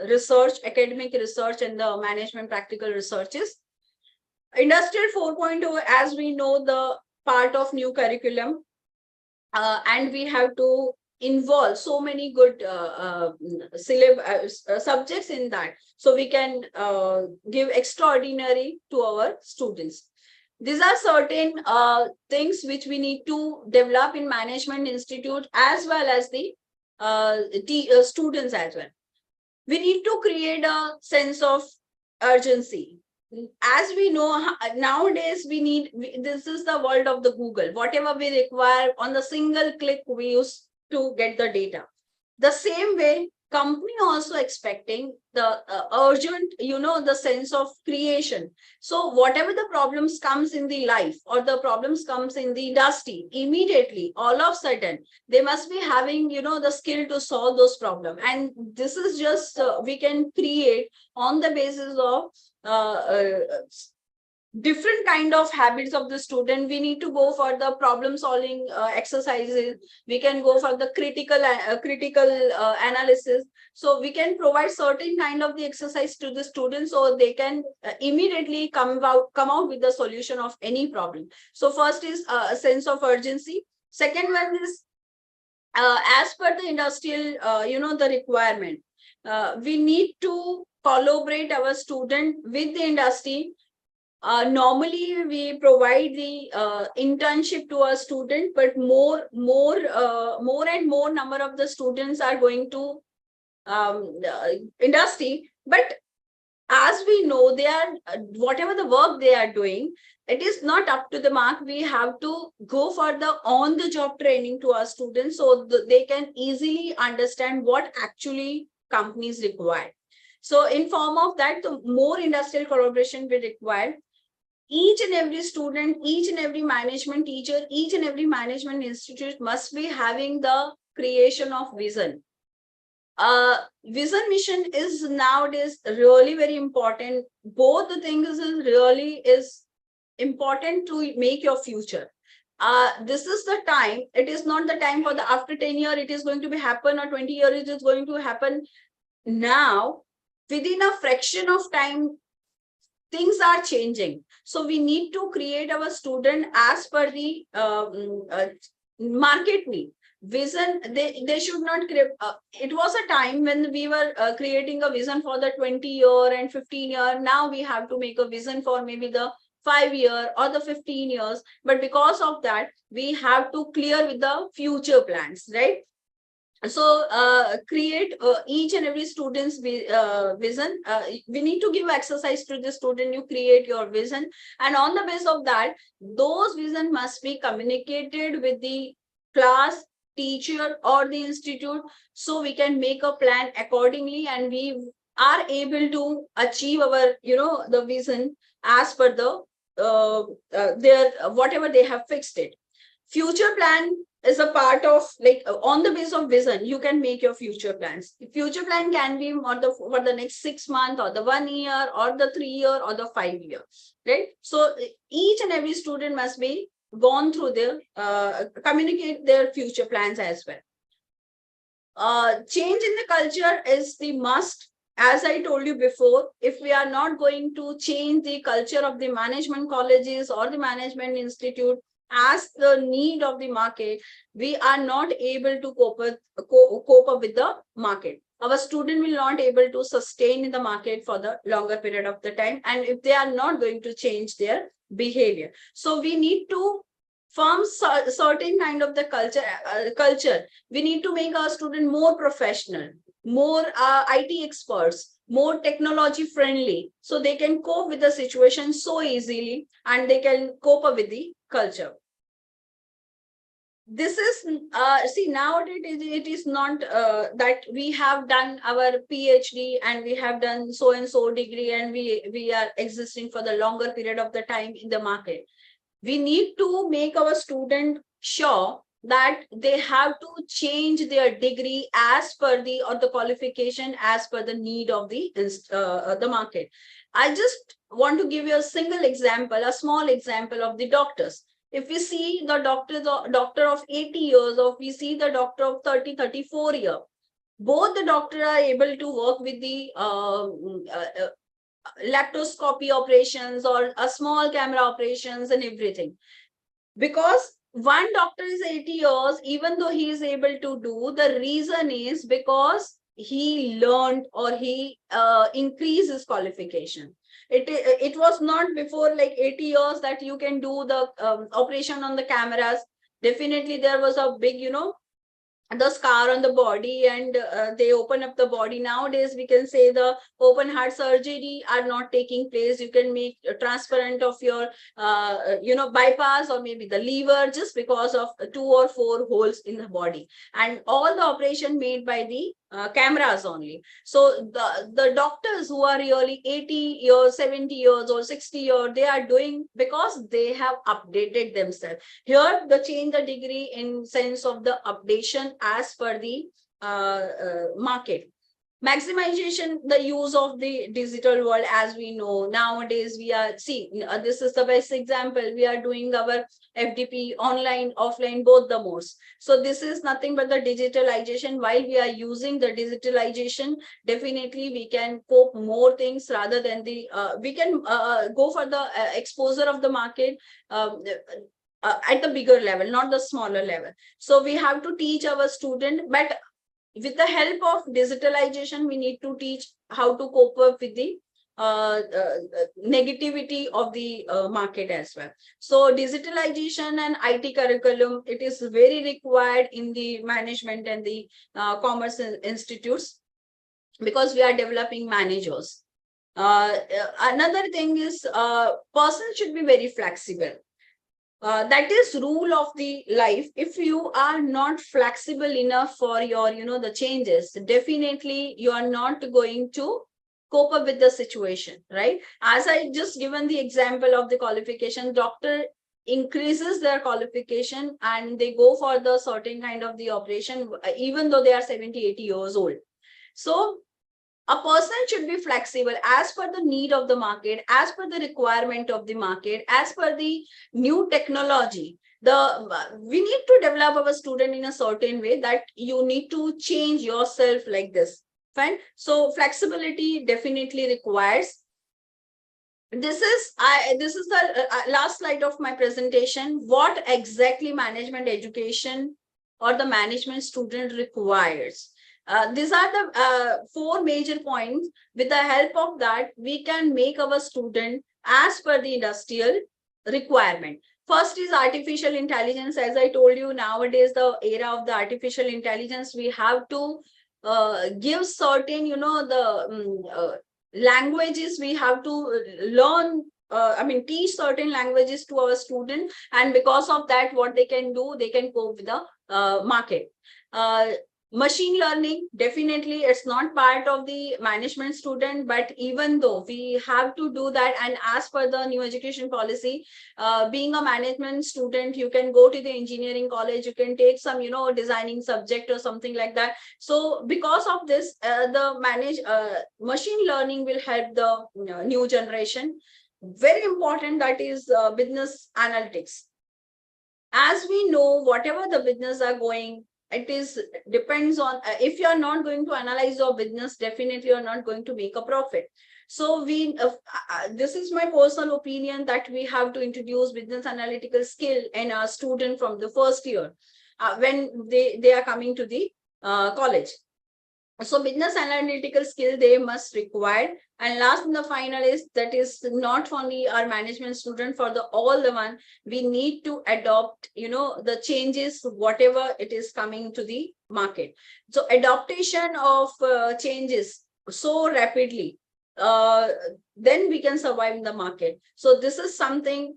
research, academic research, and the management practical researches. Industrial 4.0, as we know, the part of new curriculum, and we have to involve so many good subjects in that, so we can give extraordinary to our students. These are certain things which we need to develop in management institute as well as the students as well. We need to create a sense of urgency. As we know, nowadays this is the world of the Google. Whatever we require, on the single click we use to get the data. The same way, company also expecting the urgent, the sense of creation. So whatever the problems comes in the life or the problems comes in the industry, immediately, all of a sudden, they must be having, the skill to solve those problems. And this is just, we can create on the basis of different kind of habits of the student. We need to go for the problem solving exercises. We can go for the critical analysis. So we can provide certain kind of the exercise to the students so they can immediately come out with the solution of any problem. So first is a sense of urgency. Second one is as per the industrial, the requirement. We need to collaborate our student with the industry. Normally we provide the internship to our student, but more and more number of the students are going to industry. But as we know, they are whatever the work they are doing, it is not up to the mark. We have to go for the on the job training to our students so they can easily understand what actually companies require. So in form of that, the more industrial collaboration we require. Each and every student, each and every management teacher, each and every management institute must be having the creation of vision. Vision mission is nowadays really very important. Both the things is important to make your future. This is the time. It is not the time for the after 10 years it is going to be happen, or 20 years it is going to happen. Now, within a fraction of time, things are changing. So we need to create our student as per the market need. Vision, they should not create. It was a time when we were creating a vision for the 20-year and 15-year. Now we have to make a vision for maybe the 5-year or the 15 years. But because of that, we have to clear with the future plans, right? So create each and every student's vision. We need to give exercise to the student. You create your vision, and on the basis of that, those vision must be communicated with the class, teacher, or the institute, so we can make a plan accordingly, and we are able to achieve our the vision as per the their whatever they have fixed it. Future plan is a part of, like, on the basis of vision, you can make your future plans. The future plan can be for the next 6 months, or the 1 year, or the 3 year, or the 5 year, right? So each and every student must be gone through their communicate their future plans as well. Change in the culture is the must. As I told you before, if we are not going to change the culture of the management colleges or the management institute as the need of the market, we are not able to cope up with the market. Our student will not able to sustain in the market for the longer period of the time, and if they are not going to change their behavior. So we need to form certain kind of the culture. We need to make our student more professional, more IT experts, more technology friendly, so they can cope with the situation so easily, and they can cope up with the culture. This is see, nowadays it is not that we have done our PhD and we have done so and so degree and we are existing for the longer period of the time in the market. We need to make our student sure that they have to change their degree as per the qualification as per the need of the market. I just want to give you a single example, a small example of the doctors. If we see the doctor of 80 years, or we see the doctor of 30, 34 years, both the doctor are able to work with the laparoscopy operations or a small camera operations and everything. Because one doctor is 80 years, even though he is able to do, the reason is because he learned or he increased his qualification. It was not before like 80 years that you can do the operation on the cameras. Definitely there was a big, the scar on the body, and they open up the body. Nowadays we can say the open heart surgery are not taking place. You can make transparent of your bypass or maybe the liver, just because of 2 or 4 holes in the body, and all the operation made by the cameras only. So the doctors who are really 80 years, 70 years or 60 years, they are doing because they have updated themselves. Here the change the degree in sense of the updation as per the market. Maximization the use of the digital world. As we know nowadays, we are this is the best example. We are doing our FDP online, offline, both the modes. So this is nothing but the digitalization. While we are using the digitalization, definitely we can cope more things rather than the we can go for the exposure of the market at the bigger level, not the smaller level. So we have to teach our student, but with the help of digitalization, we need to teach how to cope up with the negativity of the market as well. So digitalization and IT curriculum, it is very required in the management and the commerce institutes, because we are developing managers. Another thing is person should be very flexible. That is rule of the life. If you are not flexible enough for your, the changes, definitely you are not going to cope up with the situation, right? As I just given the example of the qualification, doctor increases their qualification and they go for the certain kind of the operation, even though they are 70, 80 years old. So a person should be flexible as per the need of the market, as per the requirement of the market, as per the new technology. We need to develop our student in a certain way that you need to change yourself like this. Fine. So flexibility definitely requires. This is the last slide of my presentation. What exactly management education or the management student requires. These are the 4 major points. With the help of that, we can make our student as per the industrial requirement. First is artificial intelligence. As I told you, nowadays, the era of the artificial intelligence, we have to give certain, languages. We have to learn, teach certain languages to our student. And because of that, what they can do, they can cope with the market. Machine learning, definitely it's not part of the management student, but even though we have to do that, and as per the new education policy, being a management student, you can go to the engineering college, you can take some, designing subject or something like that. So because of this, the machine learning will help the new generation. Very important, that is business analytics. As we know, whatever the business are going, it depends on, if you are not going to analyze your business, definitely you are not going to make a profit. So this is my personal opinion, that we have to introduce business analytical skill in our student from the first year when they are coming to the college. So business analytical skill they must require. And last and the final is, that is not only our management student, for all the one, we need to adopt, the changes, whatever it is coming to the market. So adaptation of changes so rapidly, then we can survive in the market. So this is something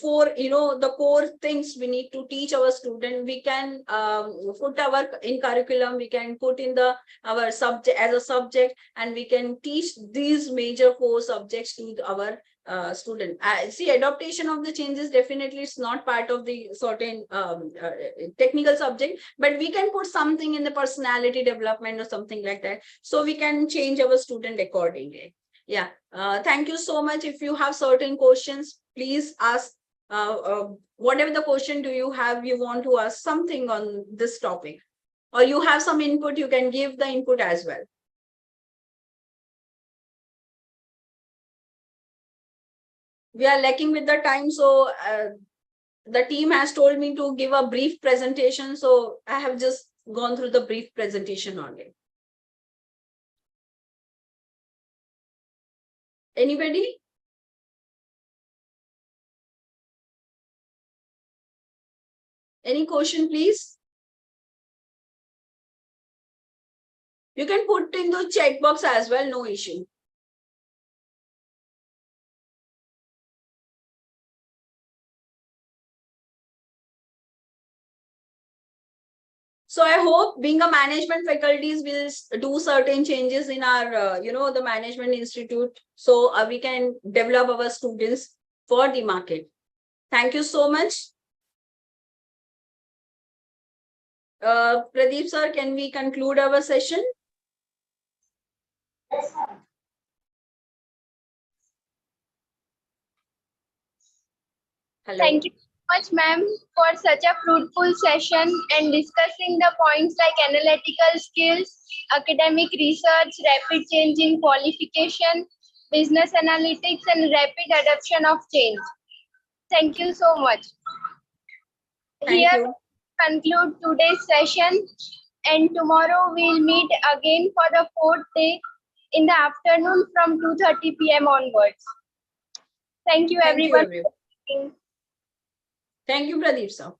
for, the core things we need to teach our student. We can put in curriculum, we can put in our subject as a subject, and we can teach these major 4 subjects to our student. See, adaptation of the changes, definitely it's not part of the certain technical subject, but we can put something in the personality development or something like that, so we can change our student accordingly. Yeah. Thank you so much. If you have certain questions, please ask whatever the question do you have, you want to ask something on this topic, or you have some input, you can give the input as well. We are lacking with the time, so the team has told me to give a brief presentation, so I have just gone through the brief presentation only. Anybody? Any question, please? You can put in the chat box as well, no issue. So I hope being a management faculties will do certain changes in our, the management institute, so we can develop our students for the market. Thank you so much. Pradeep sir, can we conclude our session? Hello. Thank you so much, ma'am, for such a fruitful session and discussing the points like analytical skills, academic research, rapid change in qualification, business analytics, and rapid adoption of change. Thank you so much. Thank Here you. conclude today's session, and tomorrow we'll meet again for the fourth day in the afternoon from 2:30 p.m. onwards. Thank you, Thank you, everyone. everyone. Thank you, Pradeep sir.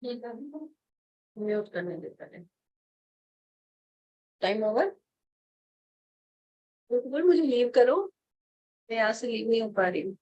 Mute करने देता है time over मुझे leave करो मैं यहाँ से leave नहीं हो पा रही हूँ